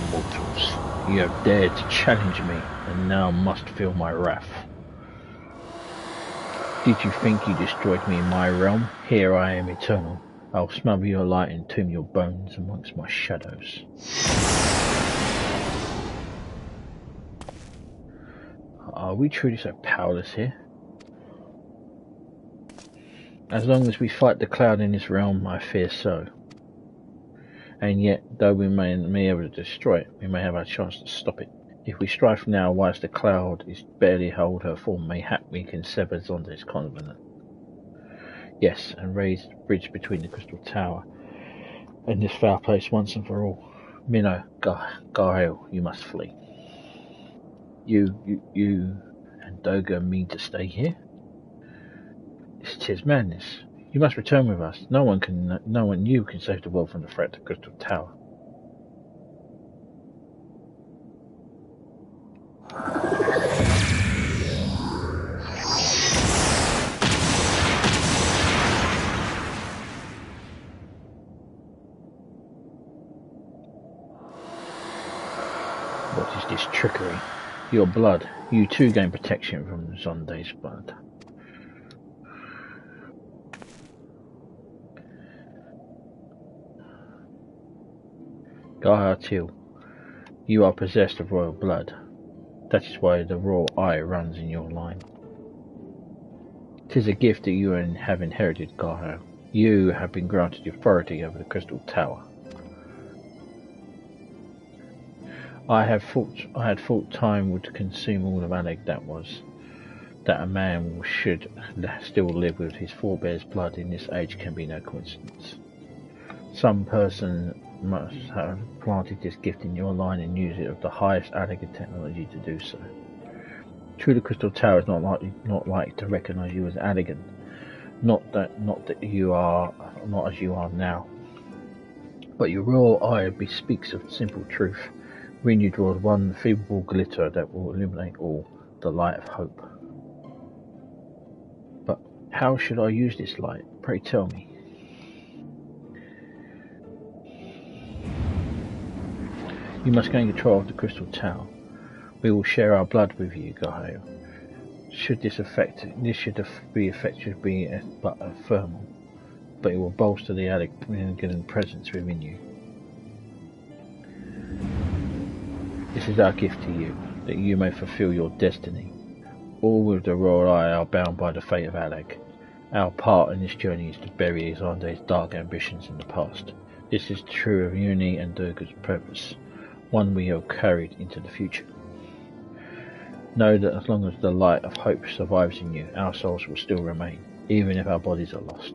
Mortals, you have dared to challenge me, and now must feel my wrath. Did you think you destroyed me in my realm? Here I am eternal. I'll smother your light and tomb your bones amongst my shadows. Are we truly so powerless here? As long as we fight the cloud in this realm, I fear so. And yet, though we may be able to destroy it, we may have our chance to stop it. If we strive now whilst the cloud is barely hold her form, mayhap we can sever Zonde's covenant. Yes, and raise the bridge between the Crystal Tower and this foul place once and for all. Minnow, Gael, you must flee. You and Doga mean to stay here? It is madness. You must return with us. No one you can save the world from the threat to Crystal Tower. What is this trickery? Your blood. You too gain protection from Zonde's blood. Gahatil, you are possessed of royal blood. That is why the royal eye runs in your line. 'Tis a gift that you have inherited, Gaha. You have been granted authority over the Crystal Tower. I had thought time would consume all of Alec that a man should still live with his forebears' blood in this age can be no coincidence. Some person must have planted this gift in your line and use it of the highest Allegan technology to do so. True, the Crystal Tower is not like to recognise you as Allegan, not that you are not as you are now. But your royal eye bespeaks of simple truth. When you draw one feeble glitter that will illuminate all, the light of hope. But how should I use this light? Pray tell me. You must gain control of the crystal tower. We will share our blood with you, Gahail. Should be but a thermal, but it will bolster the elegant presence within you. This is our gift to you, that you may fulfill your destiny. All with the royal eye are bound by the fate of Aleg. Our part in this journey is to bury Xande's dark ambitions in the past. This is true of Uni and Durga's purpose, one we have carried into the future. Know that as long as the light of hope survives in you, our souls will still remain, even if our bodies are lost.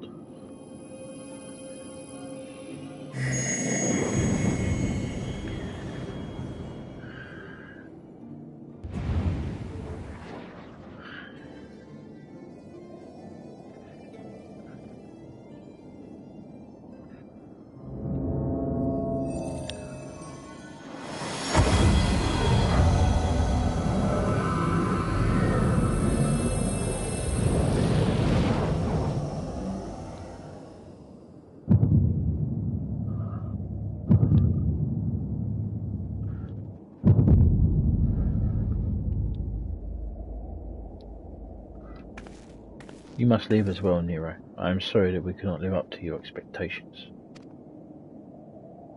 You must leave as well, Nero. I am sorry that we cannot live up to your expectations.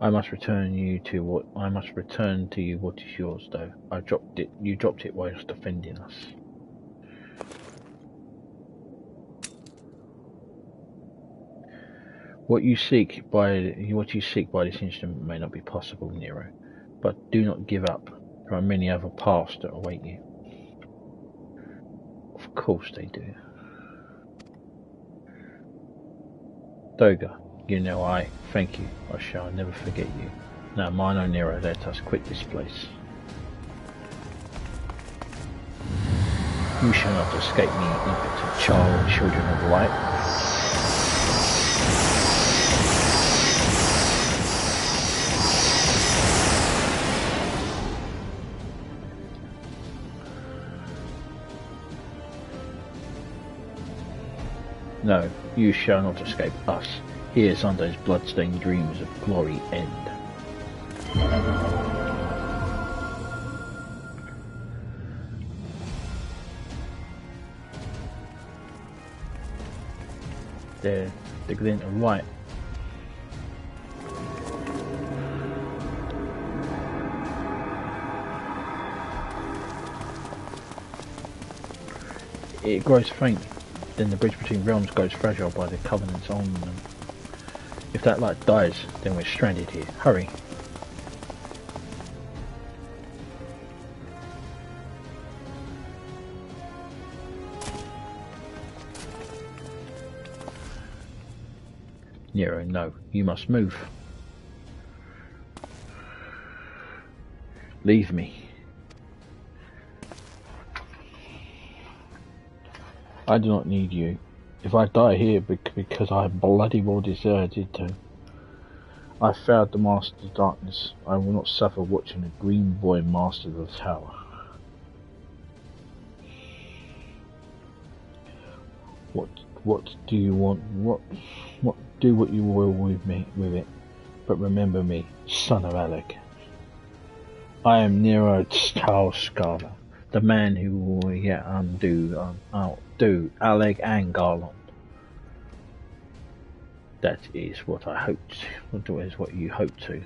I must return to you what is yours, though. You dropped it whilst defending us. What you seek by this instrument may not be possible, Nero, but do not give up. There are many other paths that await you. Of course they do. Durga, you know I thank you. I shall never forget you. Now, mine, O Nero, let us quit this place. You shall not escape me, impotent child and children of light. No, you shall not escape us. Here Xande's blood-stained dreams of glory end. There, the glint of light. It grows faint. Then the bridge between realms goes fragile by the covenants on them. If that light dies, then we're stranded here. Hurry! Nero, no. You must move. Leave me. I do not need you. If I die here because I bloody well deserted to. I failed the Master of Darkness. I will not suffer watching a green boy master the tower. What do you want? What do what you will with it. But remember me, son of Alec. I am Nero Stalskala, the man who will yet outdo Alec and Garland. That is what I hoped. That is what you hoped to.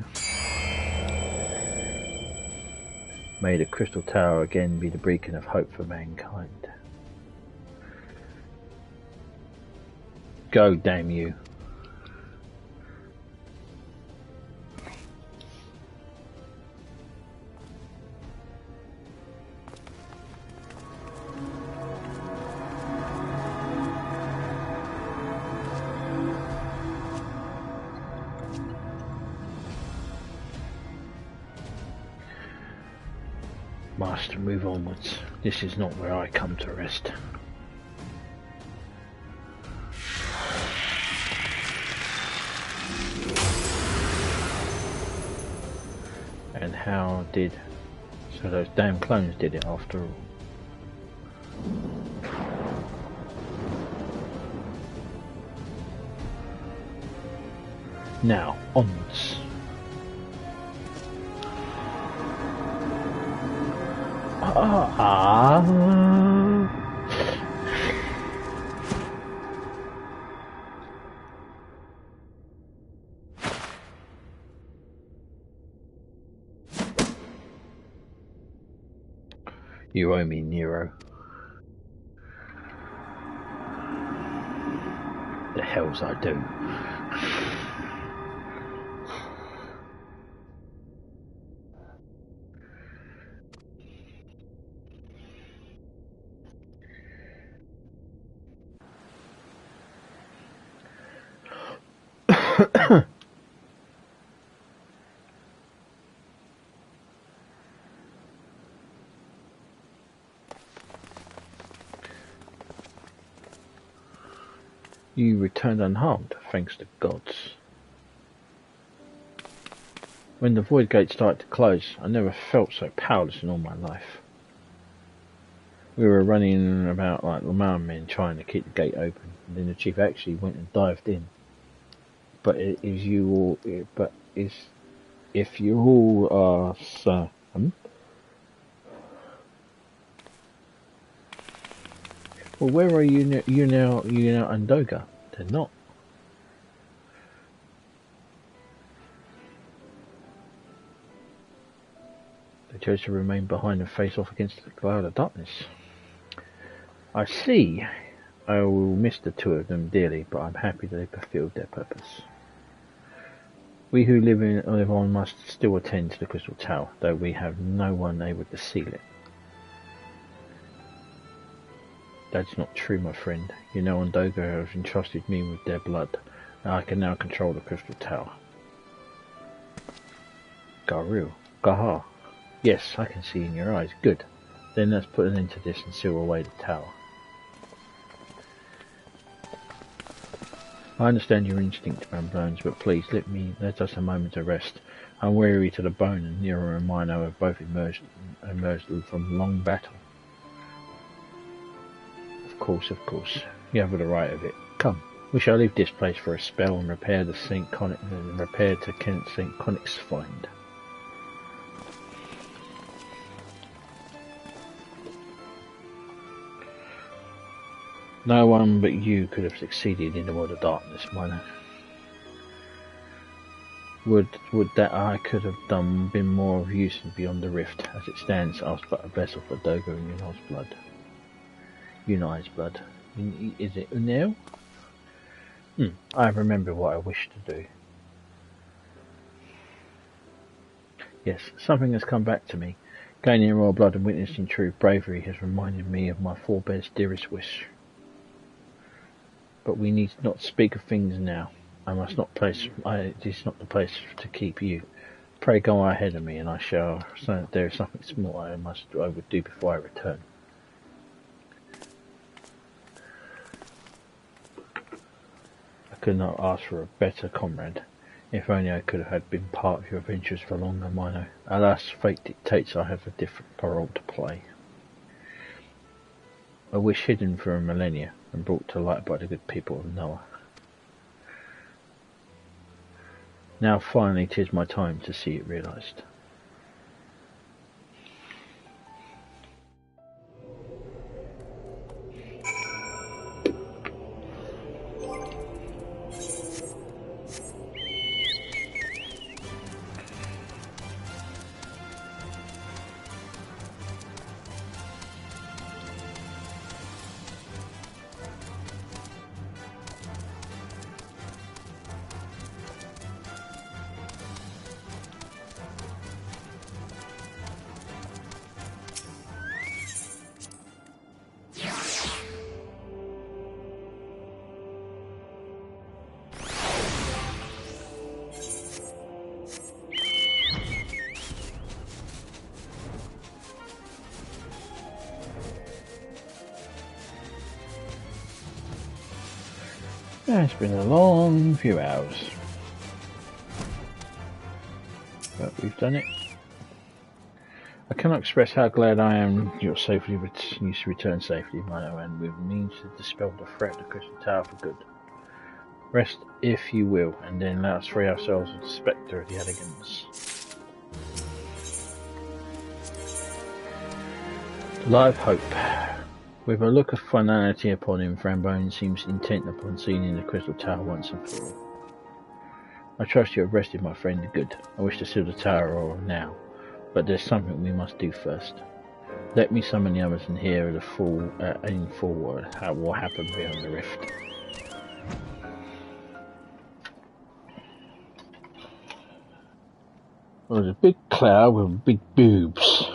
May the Crystal Tower again be the beacon of hope for mankind. Go, damn you. Master, move onwards. This is not where I come to rest. And how did... So those damn clones did it after all. Now, onwards. You owe me, Nero. The hells I do. You returned unharmed, thanks to gods. When the void gate started to close, I never felt so powerless in all my life. We were running about like Lamar men trying to keep the gate open, and then the chief actually went and dived in. But if you all are so... Well, where are you now? You now Andoga? They're not. They chose to remain behind and face off against the cloud of darkness. I see. I will miss the two of them dearly, but I'm happy they fulfilled their purpose. We who live on must still attend to the Crystal Tower, though we have no one able to seal it. That's not true, my friend. You know, Andoga has entrusted me with their blood, and I can now control the Crystal Tower. Garil. Gaha. Yes, I can see in your eyes. Good. Then let's put an end to this and seal away the tower. I understand your instinct, man Bones, but please let us a moment of rest. I'm weary to the bone, and Nero and Mino have both emerged from long battle. Of course. You have the right of it. Come, we shall leave this place for a spell and repair to St. Connick's find. No one but you could have succeeded in the world of darkness, Mino. Would that I could have been more of use beyond the rift. As it stands, I was but a vessel for Dogo and Unai's blood. Unai's blood. Is it Unai? I remember what I wished to do. Yes, something has come back to me. Gaining royal blood and witnessing true bravery has reminded me of my forebears' dearest wish. But we need not speak of things now. It is not the place to keep you. Pray go ahead of me, and I shall. So there is something small I would do before I return. I could not ask for a better comrade. If only I could have been part of your adventures for longer, Mino. Alas, fate dictates I have a different role to play. A wish hidden for a millennia and brought to light by the good people of Noah. Now finally 'tis my time to see it realised. It's been a long few hours, but we've done it. cannot express how glad I am you return safely, Milo, and with means to dispel the threat of the Crystal Tower for good. Rest if you will, and then let us free ourselves of the spectre of the elegance. Live Hope. With a look of finality upon him, Frambone seems intent upon sealing the Crystal Tower once and for all. I trust you have rested, my friend. Good. I wish to seal the tower now, but there's something we must do first. Let me summon the others and hear in full word what happened beyond the rift. Well, there's a big cloud with big boobs.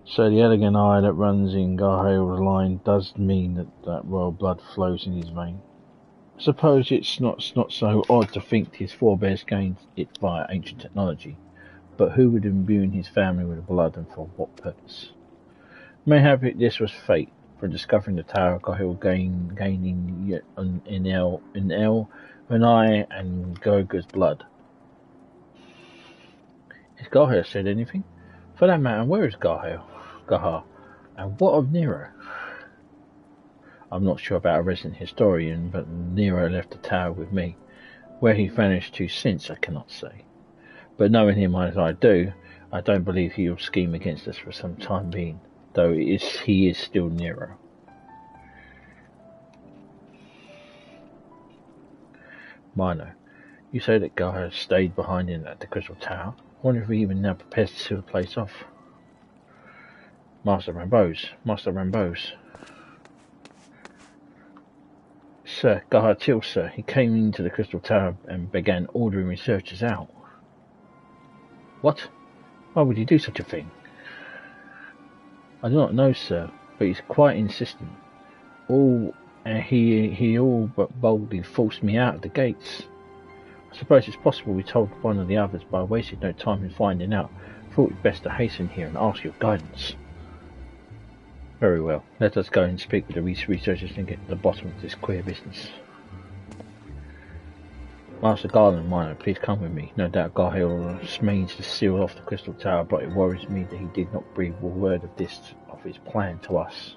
So the elegant eye that runs in Garhale's line does mean that royal blood flows in his vein. I suppose it's not so odd to think his forebears gained it via ancient technology, but who would imbue his family with blood and for what purpose? Mayhap this was fate, for discovering the tower Garhale gaining yet in El, Renai and Goga's blood. Has Garhale said anything? For that matter, where is Gahar? And what of Nero? I'm not sure about a resident historian, but Nero left the tower with me. Where he vanished to since, I cannot say. But knowing him as I do, I don't believe he will scheme against us for some time being, though he is still Nero. Mino, you say that Gahar stayed behind him at the Crystal Tower. I wonder if he even now prepares to seal the place off. Master Rambose. Sir, Gahar Till, sir. He came into the Crystal Tower and began ordering researchers out. What? Why would he do such a thing? I do not know, sir, but he's quite insistent. He all but boldly forced me out of the gates. I suppose it's possible we told one of the others, but I wasted no time in finding out. Thought it best to hasten here and ask your guidance. Very well. Let us go and speak with the researchers and get to the bottom of this queer business. Master Garland, Mino, please come with me. No doubt Garhale means to seal off the Crystal Tower, but it worries me that he did not breathe a word of his plan to us.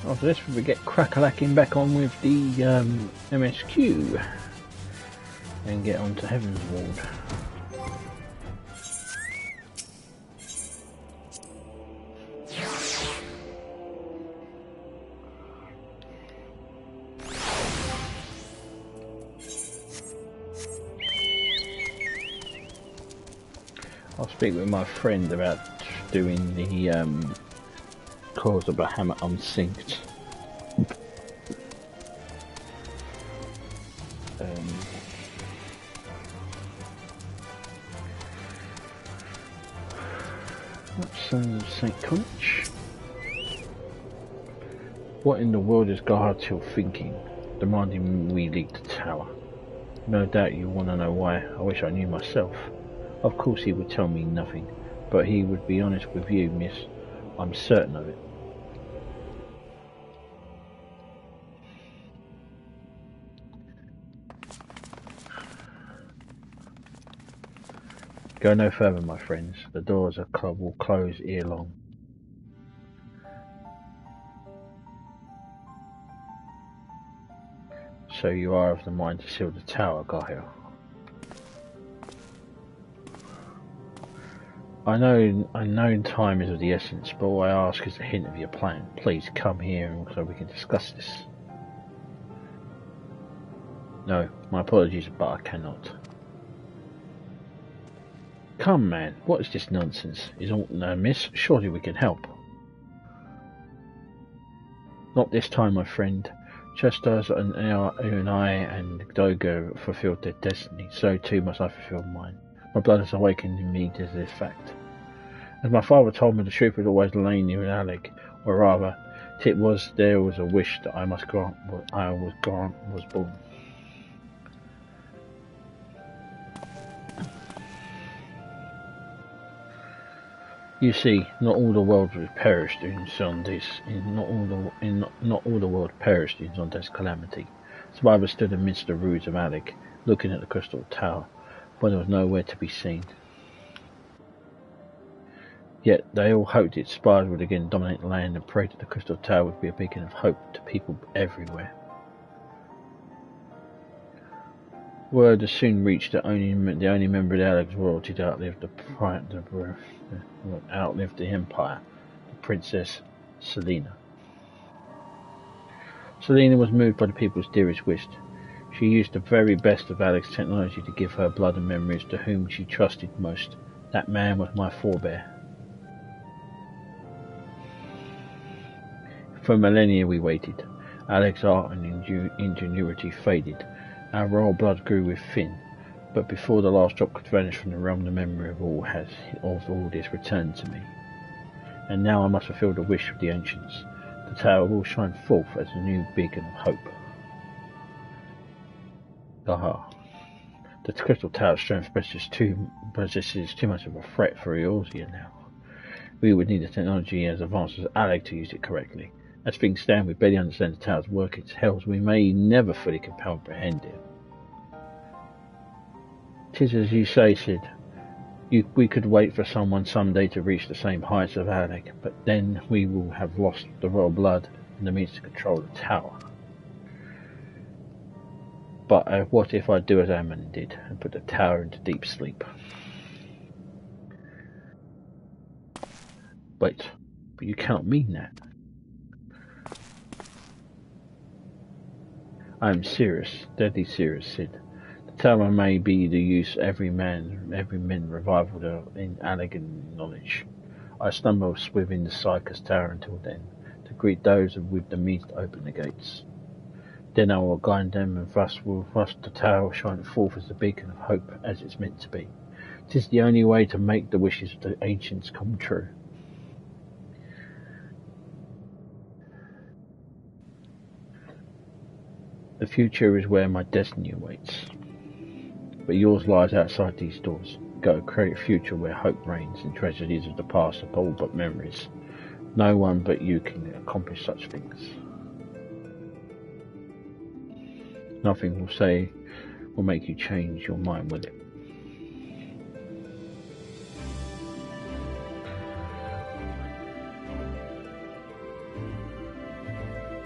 After this, we get crack-a-lacking back on with the MSQ and get on to Heaven's Ward. I'll speak with my friend about doing the Cause of Bahamut Unsynced. St. College. What in the world is Gahar Till thinking, demanding we leave the tower? No doubt you want to know why. I wish I knew myself. Of course he would tell me nothing, but he would be honest with you, miss. I'm certain of it. Go no further, my friends. The doors will close ere long. So you are of the mind to seal the tower, Gahale? I know time is of the essence, but all I ask is a hint of your plan. Please come here so we can discuss this. No, my apologies, but I cannot. Come, man, what is this nonsense? Is all amiss? Surely we can help. Not this time, my friend. Just as I and Doga fulfilled their destiny, so too must I fulfill mine. My blood has awakened in me to this fact. As my father told me, the truth had always lain in Alec, or rather, there was a wish that I must grant what I was born. You see, not all the world was perished in Zondes. Not all the world perished in Zondes calamity. Survivors stood amidst the ruins of Alec, looking at the crystal tower, but it was nowhere to be seen. Yet they all hoped its spires would again dominate the land and prayed that the crystal tower would be a beacon of hope to people everywhere. Word soon reached that the only member of the Alec's royalty to outlive the Empire, the Princess Selena. Selena was moved by the people's dearest wish. She used the very best of Alec's technology to give her blood and memories to whom she trusted most. That man was my forebear. For millennia we waited. Alec's art and ingenuity faded. Our royal blood grew with Finn, but before the last drop could vanish from the realm, the memory of all this returned to me. And now I must fulfill the wish of the ancients. The tower will shine forth as a new beacon of hope. Aha. The crystal tower's strength possesses too much of a threat for Eorzea now. We would need a technology as advanced as Alec to use it correctly. As things stand, we barely understand the tower's workings. Hells, we may never fully comprehend it. 'Tis as you say, Sid. We could wait for someone someday to reach the same heights of Alec, but then we will have lost the royal blood and the means to control the tower. But what if I do as Ammon did and put the tower into deep sleep? Wait, but you cannot mean that. I am serious, deadly serious, Sid. The tower may be the use every man revival in Allegan knowledge. I stumble within the Psychus tower until then, to greet those with the means to open the gates. Then I will guide them, and thus the tower shine forth as the beacon of hope as it's meant to be. 'Tis the only way to make the wishes of the ancients come true. The future is where my destiny awaits. But yours lies outside these doors. Go, create a future where hope reigns and tragedies of the past are all but memories. No one but you can accomplish such things. Nothing will make you change your mind, will it?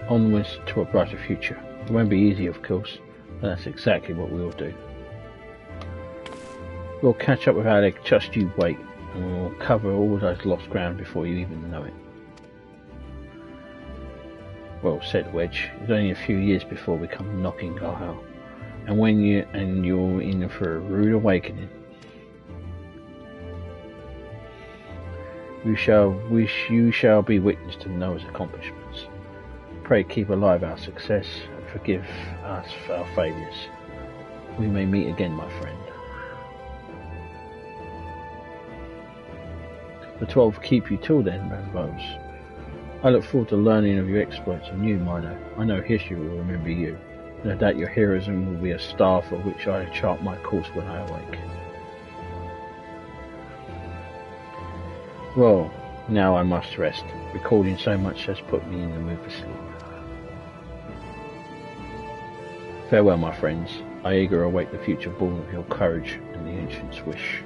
Onwards to a brighter future. It won't be easy, of course, but that's exactly what we'll do. We'll catch up with Alec, just you wait, and we'll cover all those lost ground before you even know it. Well said, Wedge. It's only a few years before we come knocking Garhal, and you're in for a rude awakening. You shall be witness to Noah's accomplishments. Pray keep alive our success and forgive us for our failures. We may meet again, my friend. The 12 keep you till then, Ranvos. I look forward to learning of your exploits and you, Mino. I know history will remember you. No doubt your heroism will be a star for which I chart my course when I awake. Well, now I must rest. Recording so much has put me in the mood for sleep. Farewell, my friends. I eagerly await the future born of your courage and the ancients' wish.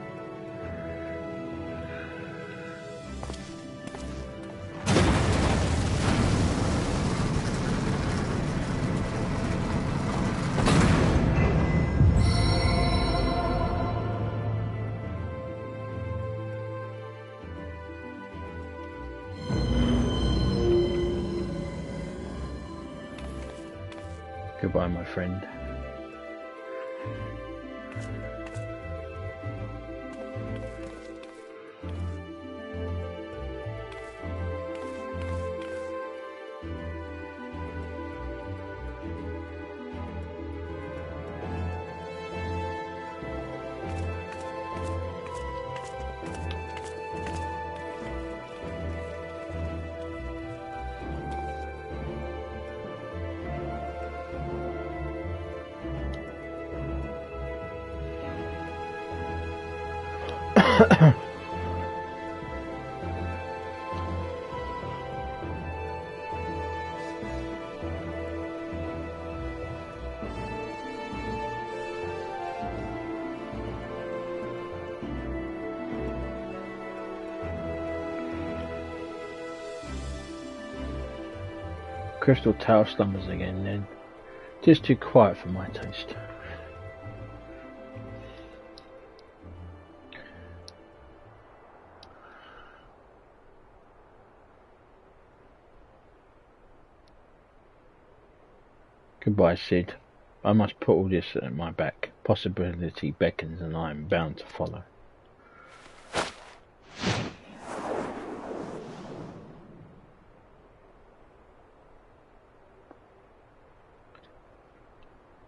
Goodbye, my friend. Crystal Tower slumbers again then. It is too quiet for my taste. Goodbye, Sid. I must put all this at my back. Possibility beckons and I am bound to follow.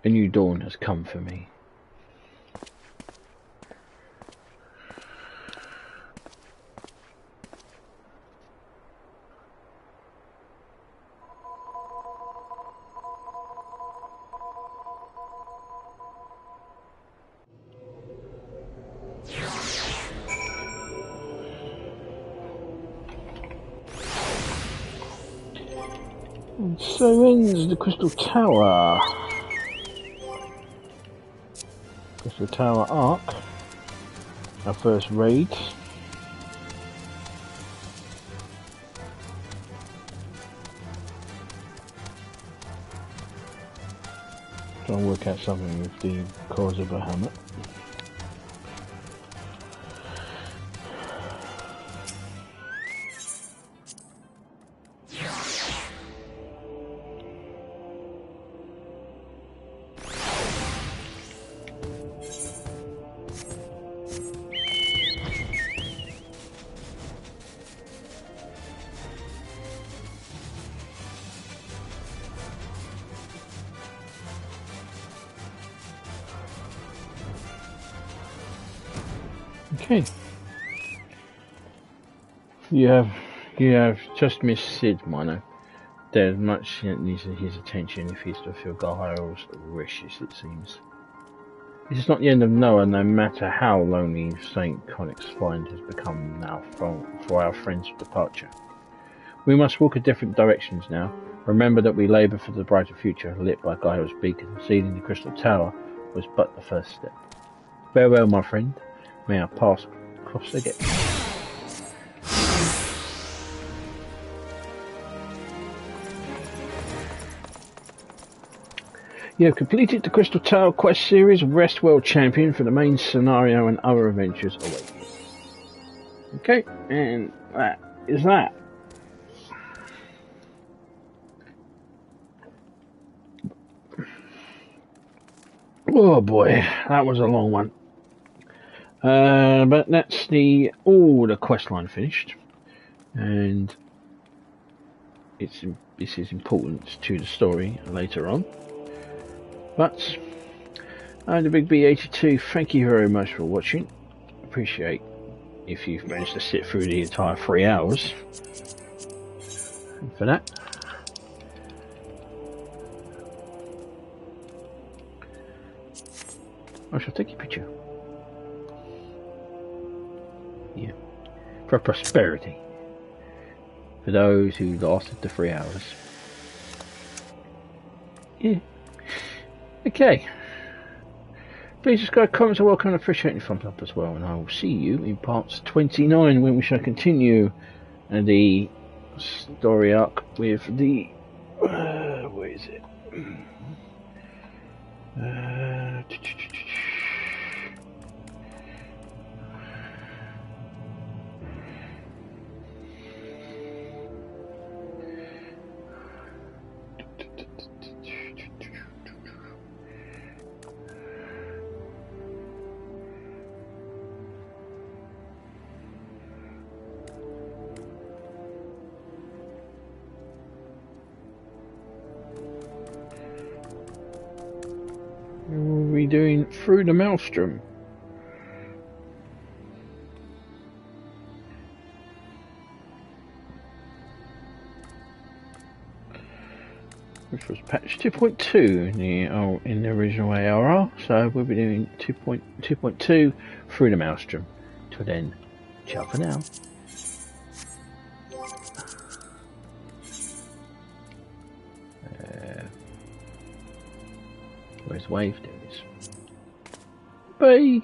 A new dawn has come for me. And so ends the Crystal Tower. Crystal Tower Arc. Our first raid. Try and work out something with the cause of a helmet. Okay. You have just missed Sid, Mino. There's much that needs his attention if he's to feel Gahiel's wishes, it seems. This is not the end of Noah, no matter how lonely St. Connick's find has become now for our friend's departure. We must walk in different directions now. Remember that we labour for the brighter future, lit by Gahiel's beacon. Sealing the Crystal Tower was but the first step. Farewell, my friend. May our paths cross again. You have completed the Crystal Tower quest series. Rest World Champion for the main scenario and other adventures await you. Okay, and that is that. Oh boy, that was a long one. But that's all the quest line finished, and this is important to the story later on. But I'm the Big B82. Thank you very much for watching. Appreciate if you've managed to sit through the entire 3 hours. And for that, I shall take a picture. Yeah, for prosperity. For those who lasted the 3 hours. Yeah. Okay. Please subscribe, comment, and welcome, and appreciate your thumbs up as well. And I will see you in parts 29 when we shall continue the story arc with the. Where is it? We're doing Through the Maelstrom. Which was patch 2.2 in the original ARR, so we'll be doing 2.2 Through the Maelstrom. Till then, ciao for now. Where's Wave? There it is. Bye!